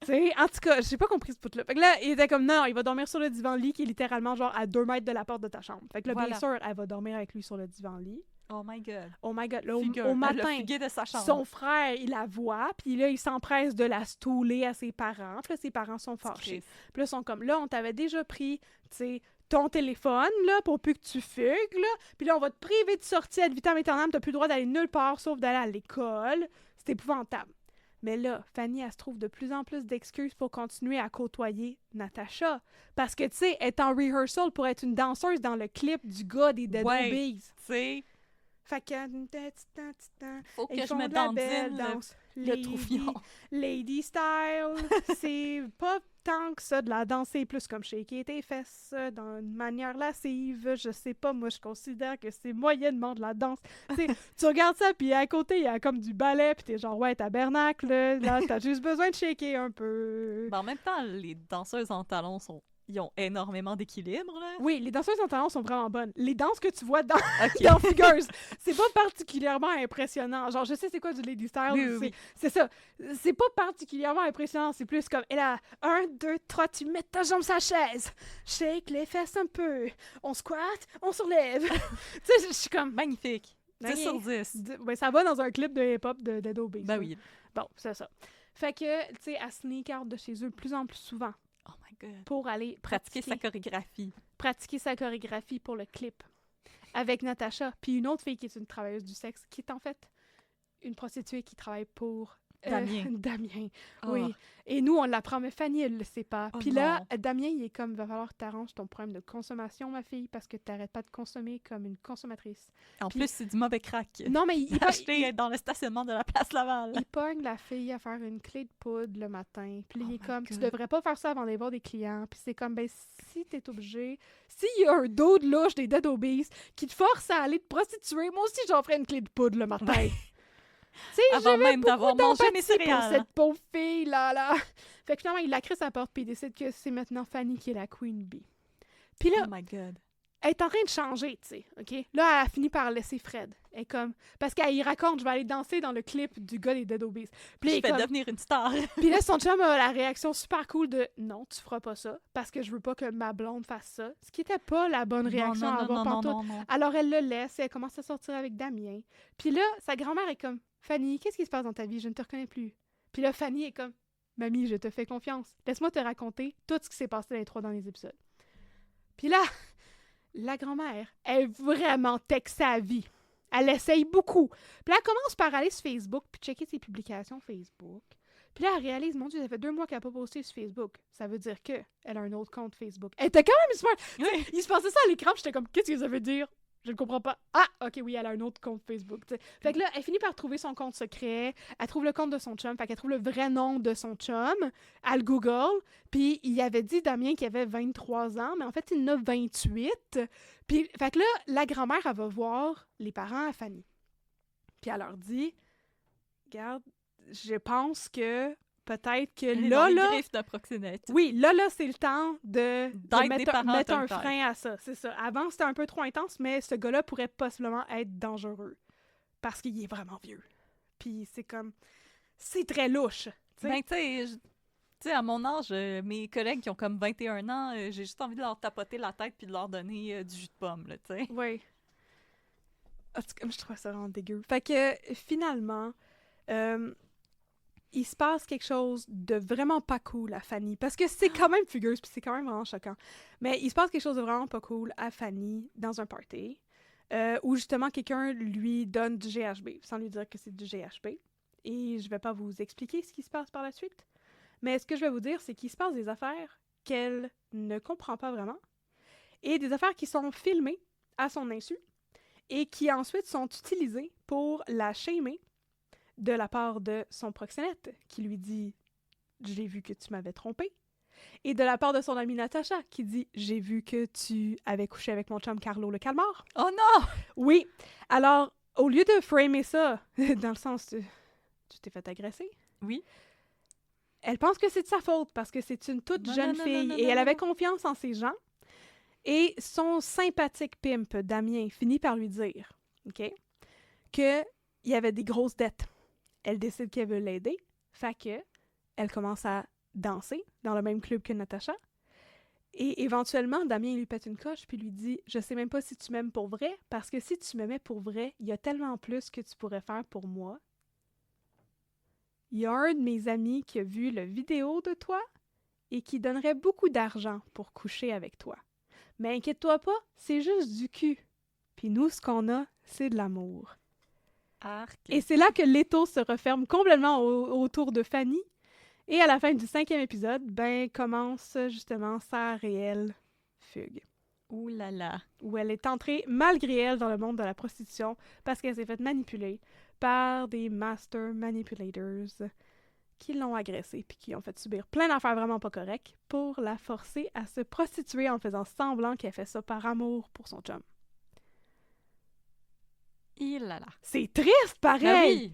Tu sais, en tout cas, j'ai pas compris ce bout-là. Fait que là, il était comme, non, il va dormir sur le divan-lit qui est littéralement genre à 2 mètres de la porte de ta chambre. Fait que là, Voilà. bien sûr, elle va dormir avec lui sur le divan-lit. Oh my God. Oh my God, là, au Elle matin, l'a fugué de sa chambre. son frère, il la voit, puis là, il s'empresse de la stouler à ses parents. Puis là, ses parents sont fâchés. Puis là, ils sont comme, là, on t'avait déjà pris, tu sais, ton téléphone, là, pour plus que tu fugues, là. Puis là, on va te priver de sortie ad vitam aeternam. T'as plus le droit d'aller nulle part, sauf d'aller à l'école. C'est épouvantable. Mais là, Fanny, elle se trouve de plus en plus d'excuses pour continuer à côtoyer Natacha. Parce que, tu sais, elle est en rehearsal pour être une danseuse dans le clip du gars des Dead Obies. Tu sais, Fait que... faut que ils je font me de la belle dandine danse. le troufion. Lady style. C'est pas tant que ça de la danse, c'est plus comme shaker tes fesses d'une manière lascive. Je sais pas, moi je considère que c'est moyennement de la danse. T'sais, tu regardes ça, puis à côté, il y a comme du ballet, puis t'es genre, ouais, tabernacle, là, t'as juste besoin de shaker un peu. Ben, en même temps, les danseuses en talons ils ont énormément d'équilibre, là. Oui, les danseuses en talons sont vraiment bonnes. Les danses que tu vois dans, OK. dans Figures, c'est pas particulièrement impressionnant. Genre, je sais c'est quoi du Lady Style. Oui. C'est ça. C'est pas particulièrement impressionnant. C'est plus comme, elle a 1, 2, 3, tu mets ta jambe sur la chaise. Shake les fesses un peu. On squatte, on soulève. Tu sais, je suis comme... Magnifique. 10 sur 10. Ben, ça va dans un clip de hip-hop de Dead Obies. Ben oui. Bon, c'est ça. Fait que, tu sais, elle sneak out de chez eux de plus en plus souvent Oh my God. pour aller Pratiquer sa chorégraphie. pratiquer sa chorégraphie pour le clip avec Natacha, puis une autre fille qui est une travailleuse du sexe, qui est en fait une prostituée qui travaille pour Damien. Damien, Oh. oui. Et nous, on l'apprend, mais Fanny, elle le sait pas. Oh Puis là, non. Damien, il est comme, va falloir que t'arranges ton problème de consommation, ma fille, parce que t'arrêtes pas de consommer comme une consommatrice. En Puis- plus, c'est du mauvais crack. Non, mais il Acheté dans le stationnement de la place Laval. il pogne la fille à faire une clé de poudre le matin. Puis Oh il est my comme, tu God. devrais pas faire ça avant d'aller voir des clients. Puis c'est comme, ben, si t'es obligé, s'il y a un dos de louche des dead obese qui te force à aller te prostituer, moi aussi, j'en ferais une clé de poudre le matin. Ouais. Tu sais, Avant même d'avoir mangé mes d'empathie pour céréales. cette pauvre fille-là. Fait que finalement, il la crée sa porte, puis il décide que c'est maintenant Fanny qui est la Queen Bee. Puis là, Oh my God. elle est en train de changer, tu sais, OK? Là, elle a fini par laisser Fred. Elle est comme... Parce qu'elle y raconte, je vais aller danser dans le clip du gars des Dead Obese. Puis Je elle est vais comme... devenir une star. Puis là, son chum a la réaction super cool de « Non, tu feras pas ça, parce que je veux pas que ma blonde fasse ça. » Ce qui était pas la bonne réaction à avoir pantoute. non. Alors, elle le laisse et elle commence à sortir avec Damien. Puis là, sa grand-mère est comme « Fanny, qu'est-ce qui se passe dans ta vie? Je ne te reconnais plus. » Puis là, Fanny est comme « Mamie, je te fais confiance. Laisse-moi te raconter tout ce qui s'est passé dans les 3 derniers épisodes. » Puis là, la grand-mère est vraiment texte sa vie. Elle essaye beaucoup. Puis là, elle commence par aller sur Facebook puis checker ses publications Facebook. Puis là, elle réalise, mon Dieu, ça fait 2 mois qu'elle n'a pas posté sur Facebook. Ça veut dire qu'elle a un autre compte Facebook. Elle était quand même smart. Oui. Il se passait ça à l'écran, puis j'étais comme, qu'est-ce que ça veut dire? Je ne comprends pas. Ah, OK, oui, elle a un autre compte Facebook. T'sais. Fait que là, elle finit par trouver son compte secret. Elle trouve le compte de son chum. Fait qu'elle trouve le vrai nom de son chum. Elle Google. Puis il avait dit, Damien, qu'il avait 23 ans, mais en fait, il en a 28. Puis, fait que là, la grand-mère, elle va voir les parents à Fanny. Puis elle leur dit, regarde, je pense que peut-être que Elle est là, dans les là... griffes d'un proxénète. Oui, là, c'est le temps de D'être des parents mettre un autoritaires. frein à ça. C'est ça. Avant, c'était un peu trop intense, mais ce gars-là pourrait possiblement être dangereux. Parce qu'il est vraiment vieux. Puis c'est comme... C'est très louche. T'sais. Ben, tu sais, à mon âge, mes collègues qui ont comme 21 ans, j'ai juste envie de leur tapoter la tête puis de leur donner du jus de pomme, là, tu sais. Oui. En tout cas, je trouve ça vraiment dégueu. Fait que, finalement, il se passe quelque chose de vraiment pas cool à Fanny. Parce que c'est quand même fugueuse, puis c'est quand même vraiment choquant. Mais il se passe quelque chose de vraiment pas cool à Fanny dans un party, où justement quelqu'un lui donne du GHB, sans lui dire que c'est du GHB. Et je vais pas vous expliquer ce qui se passe par la suite. Mais ce que je vais vous dire, c'est qu'il se passe des affaires qu'elle ne comprend pas vraiment, et des affaires qui sont filmées à son insu, et qui ensuite sont utilisées pour la shamer de la part de son proxénète, qui lui dit « J'ai vu que tu m'avais trompé », et de la part de son amie Natacha, qui dit « J'ai vu que tu avais couché avec mon chum Carlo le calmar. Oh non! » Oui, alors, au lieu de framer ça, dans le sens de « Tu t'es fait agresser », Oui. elle pense que c'est de sa faute, parce que c'est une toute Non, jeune non, non, fille, non, et non, elle non, avait non. confiance en ces gens. Et son sympathique pimp, Damien, finit par lui dire, OK, qu'il y avait des grosses dettes. Elle décide qu'elle veut l'aider, fait que elle commence à danser dans le même club que Natacha. Et éventuellement, Damien lui pète une coche puis lui dit « Je sais même pas si tu m'aimes pour vrai, parce que si tu m'aimais pour vrai, il y a tellement plus que tu pourrais faire pour moi. Il y a un de mes amis qui a vu la vidéo de toi et qui donnerait beaucoup d'argent pour coucher avec toi. Mais inquiète-toi pas, c'est juste du cul. Puis nous, ce qu'on a, c'est de l'amour. » Arc. Et c'est là que l'étau se referme complètement autour de Fanny. Et à la fin du 5e épisode, ben, commence justement sa réelle fugue. Ouh là là. Où elle est entrée, malgré elle, dans le monde de la prostitution parce qu'elle s'est faite manipuler par des master manipulators qui l'ont agressée puis qui ont fait subir plein d'affaires vraiment pas correctes pour la forcer à se prostituer en faisant semblant qu'elle fait ça par amour pour son chum. Il là là. C'est triste, pareil! Ben oui.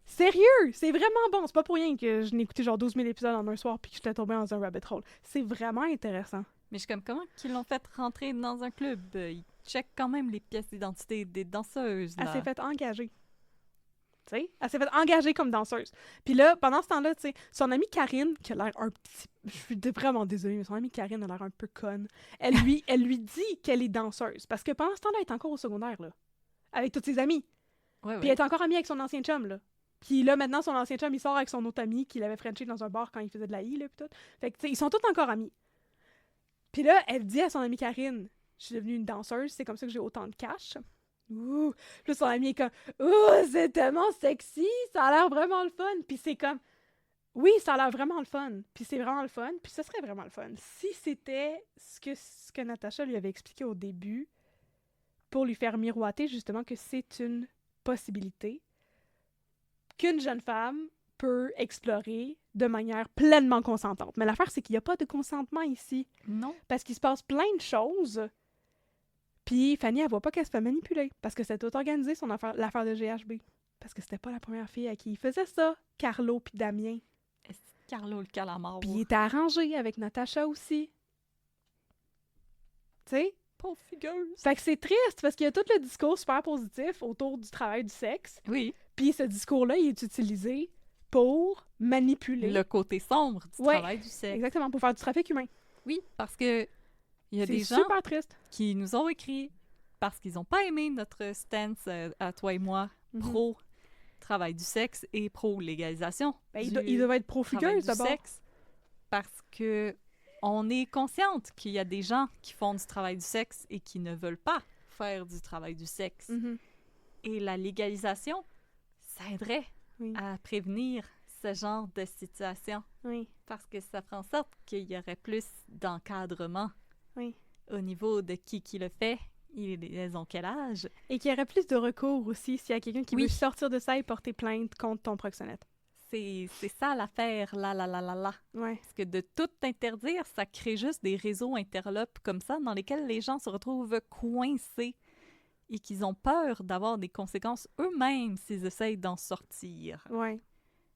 Sérieux! C'est vraiment bon! C'est pas pour rien que je n'ai écouté genre 12 000 épisodes en un soir puis que j'étais tombée dans un rabbit hole. C'est vraiment intéressant. Mais je suis comme, comment qu'ils l'ont fait rentrer dans un club? Ils checkent quand même les pièces d'identité des danseuses, là. Elle s'est fait engager. Tu sais? Elle s'est fait engager comme danseuse. Puis là, pendant ce temps-là, tu sais, son amie Karine, qui a l'air un petit... Je suis vraiment désolée, mais son amie Karine a l'air un peu conne. Elle lui dit qu'elle est danseuse. Parce que pendant ce temps-là, elle est encore au secondaire, là. Avec toutes ses amies. Ouais, Puis elle est encore amie avec son ancien chum, là. Puis là, maintenant, son ancien chum, il sort avec son autre ami qui l'avait frenché dans un bar quand il faisait de la I, là, puis tout. Fait que, tu sais, ils sont tous encore amis. Puis là, elle dit à son amie Karine, « Je suis devenue une danseuse, c'est comme ça que j'ai autant de cash. » Ouh! Puis là, son ami est comme, ouh, c'est tellement sexy, ça a l'air vraiment le fun. Puis c'est comme, oui, ça a l'air vraiment le fun. Puis c'est vraiment le fun. Puis ce serait vraiment le fun. Si c'était ce que Natacha lui avait expliqué au début pour lui faire miroiter justement que c'est une possibilité qu'une jeune femme peut explorer de manière pleinement consentante. Mais l'affaire, c'est qu'il n'y a pas de consentement ici. Non. Parce qu'il se passe plein de choses. Puis Fanny, elle voit pas qu'elle se fait manipuler. Parce que c'était tout organisé, son affaire, l'affaire de GHB. Parce que c'était pas la première fille à qui il faisait ça. Carlo puis Damien. Est-ce que Carlo le calamar? Puis il était arrangé avec Natacha aussi. Tu sais? Pauvre figueuse. Fait que c'est triste parce qu'il y a tout le discours super positif autour du travail du sexe. Oui. Puis ce discours-là, il est utilisé pour manipuler. Le côté sombre du travail du sexe. Exactement, pour faire du trafic humain. Oui, parce que il y a C'est des gens super triste. qui nous ont écrit parce qu'ils n'ont pas aimé notre stance à toi et moi, pro travail du sexe et pro légalisation. Ben, il devait être pro fugueuse d'abord. Sexe, parce que on est consciente qu'il y a des gens qui font du travail du sexe et qui ne veulent pas faire du travail du sexe. Et la légalisation, ça aiderait à prévenir ce genre de situation. Oui. Parce que ça ferait en sorte qu'il y aurait plus d'encadrement Oui. au niveau de qui le fait, ils ont quel âge. Et qu'il y aurait plus de recours aussi s'il y a quelqu'un qui veut sortir de ça et porter plainte contre ton proxénète. C'est ça l'affaire, là. Ouais. Parce que de tout interdire, ça crée juste des réseaux interlopes comme ça dans lesquels les gens se retrouvent coincés et qu'ils ont peur d'avoir des conséquences eux-mêmes s'ils essayent d'en sortir. Ouais.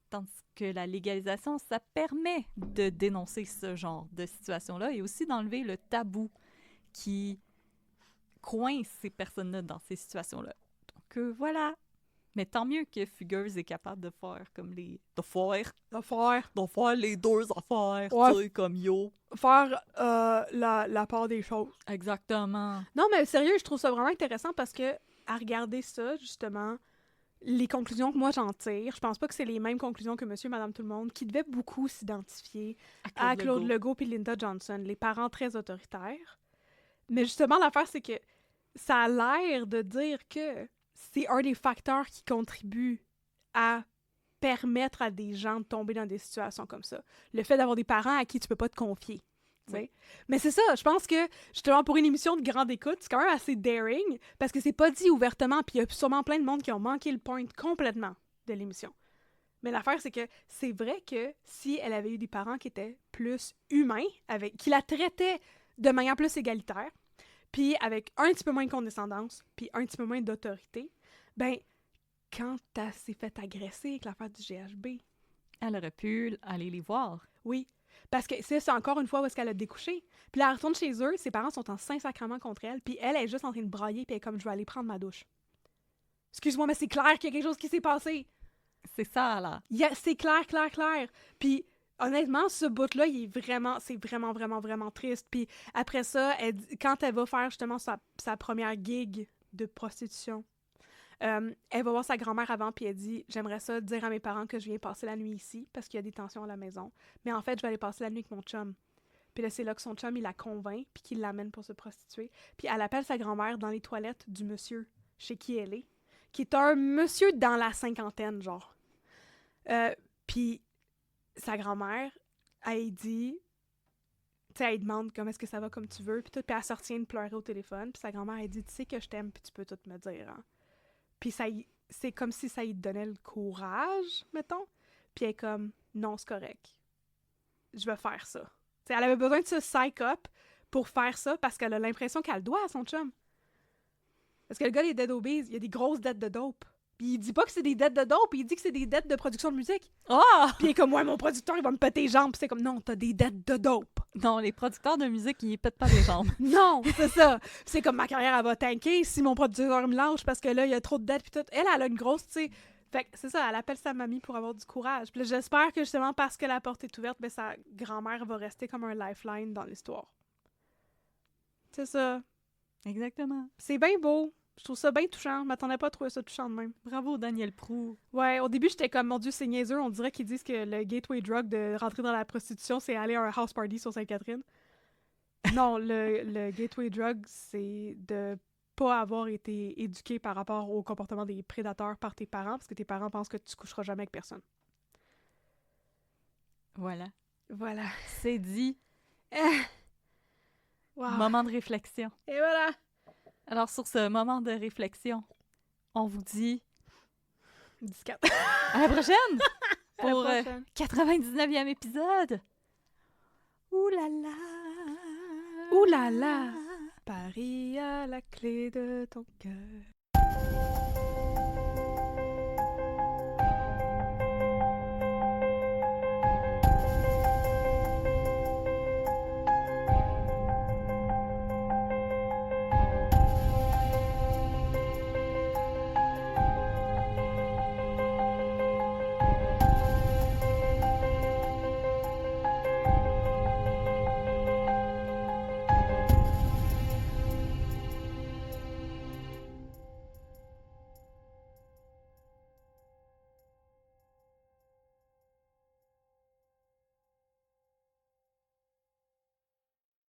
Tandis que la légalisation, ça permet de dénoncer ce genre de situation-là et aussi d'enlever le tabou qui coince ces personnes-là dans ces situations-là. Donc voilà. Mais tant mieux que Fugueuse est capable de faire comme les... De faire les deux affaires, tu sais, comme yo. Faire la part des choses. Exactement. Non, mais sérieux, je trouve ça vraiment intéressant parce que, à regarder ça, justement, les conclusions que moi j'en tire, je pense pas que c'est les mêmes conclusions que Monsieur et Madame Tout-le-Monde, qui devaient beaucoup s'identifier à Claude Legault et Linda Johnson, les parents très autoritaires. Mais justement, l'affaire, c'est que ça a l'air de dire que c'est un des facteurs qui contribue à permettre à des gens de tomber dans des situations comme ça. Le fait d'avoir des parents à qui tu peux pas te confier. Oui. Mais c'est ça, je pense que, justement, pour une émission de grande écoute, c'est quand même assez daring, parce que c'est pas dit ouvertement, puis il y a sûrement plein de monde qui ont manqué le point complètement de l'émission. Mais l'affaire, c'est que c'est vrai que si elle avait eu des parents qui étaient plus humains, qui la traitaient de manière plus égalitaire, puis avec un petit peu moins de condescendance, puis un petit peu moins d'autorité, ben, quand elle s'est fait agresser avec l'affaire du GHB... Elle aurait pu aller les voir. Oui, parce que c'est encore une fois où est-ce qu'elle a découché. Puis là, elle retourne chez eux, ses parents sont en Saint-Sacrement contre elle, puis elle est juste en train de brailler, puis elle est comme, je vais aller prendre ma douche. Excuse-moi, mais c'est clair qu'il y a quelque chose qui s'est passé. C'est ça, là. C'est clair. Puis honnêtement, ce bout-là, c'est vraiment triste. Puis après ça, quand elle va faire justement sa première gig de prostitution, elle va voir sa grand-mère avant, puis elle dit « J'aimerais ça dire à mes parents que je viens passer la nuit ici, parce qu'il y a des tensions à la maison. Mais en fait, je vais aller passer la nuit avec mon chum. » Puis là, c'est là que son chum, il la convainc, puis qu'il l'amène pour se prostituer. Puis elle appelle sa grand-mère dans les toilettes du monsieur chez qui elle est, qui est un monsieur dans la cinquantaine, genre. Puis sa grand-mère, elle dit... Tu sais, elle demande comment est-ce que ça va comme tu veux, puis tout, puis elle se retient de pleurer au téléphone, puis sa grand-mère, elle dit « Tu sais que je t'aime, puis tu peux tout me dire, hein. » Puis c'est comme si ça lui donnait le courage, mettons. Puis elle est comme, non, c'est correct. Je vais faire ça. T'sais, elle avait besoin de se psych up pour faire ça parce qu'elle a l'impression qu'elle doit à son chum. Parce que le gars, il est dead obese, il a des grosses dettes de dope. Puis il dit pas que c'est des dettes de dope, il dit que c'est des dettes de production de musique. Oh! Puis il est comme, ouais, mon producteur, il va me péter les jambes. Puis c'est comme, non, t'as des dettes de dope. Non, les producteurs de musique, ils pètent pas les jambes. Non, c'est ça. C'est comme, ma carrière, elle va tanker si mon producteur me lâche parce que là, il y a trop de dettes. Puis tout. Elle a une grosse, tu sais. Fait que c'est ça, elle appelle sa mamie pour avoir du courage. Puis là, j'espère que justement, parce que la porte est ouverte, ben, sa grand-mère va rester comme un lifeline dans l'histoire. C'est ça. Exactement. C'est bien beau. Je trouve ça bien touchant. Je m'attendais pas à trouver ça touchant de même. Bravo, Daniel Proulx. Ouais, au début, j'étais comme, mon Dieu, c'est niaiseux. On dirait qu'ils disent que le gateway drug de rentrer dans la prostitution, c'est aller à un house party sur Sainte-Catherine. Non, le gateway drug, c'est de pas avoir été éduqué par rapport au comportement des prédateurs par tes parents, parce que tes parents pensent que tu coucheras jamais avec personne. Voilà. Voilà. C'est dit. Wow. Moment de réflexion. Et voilà! Alors, sur ce moment de réflexion, on vous dit 14. à la prochaine À la pour prochaine. 99e épisode. Ouh là là! Ouh là là! Paris à la clé de ton cœur.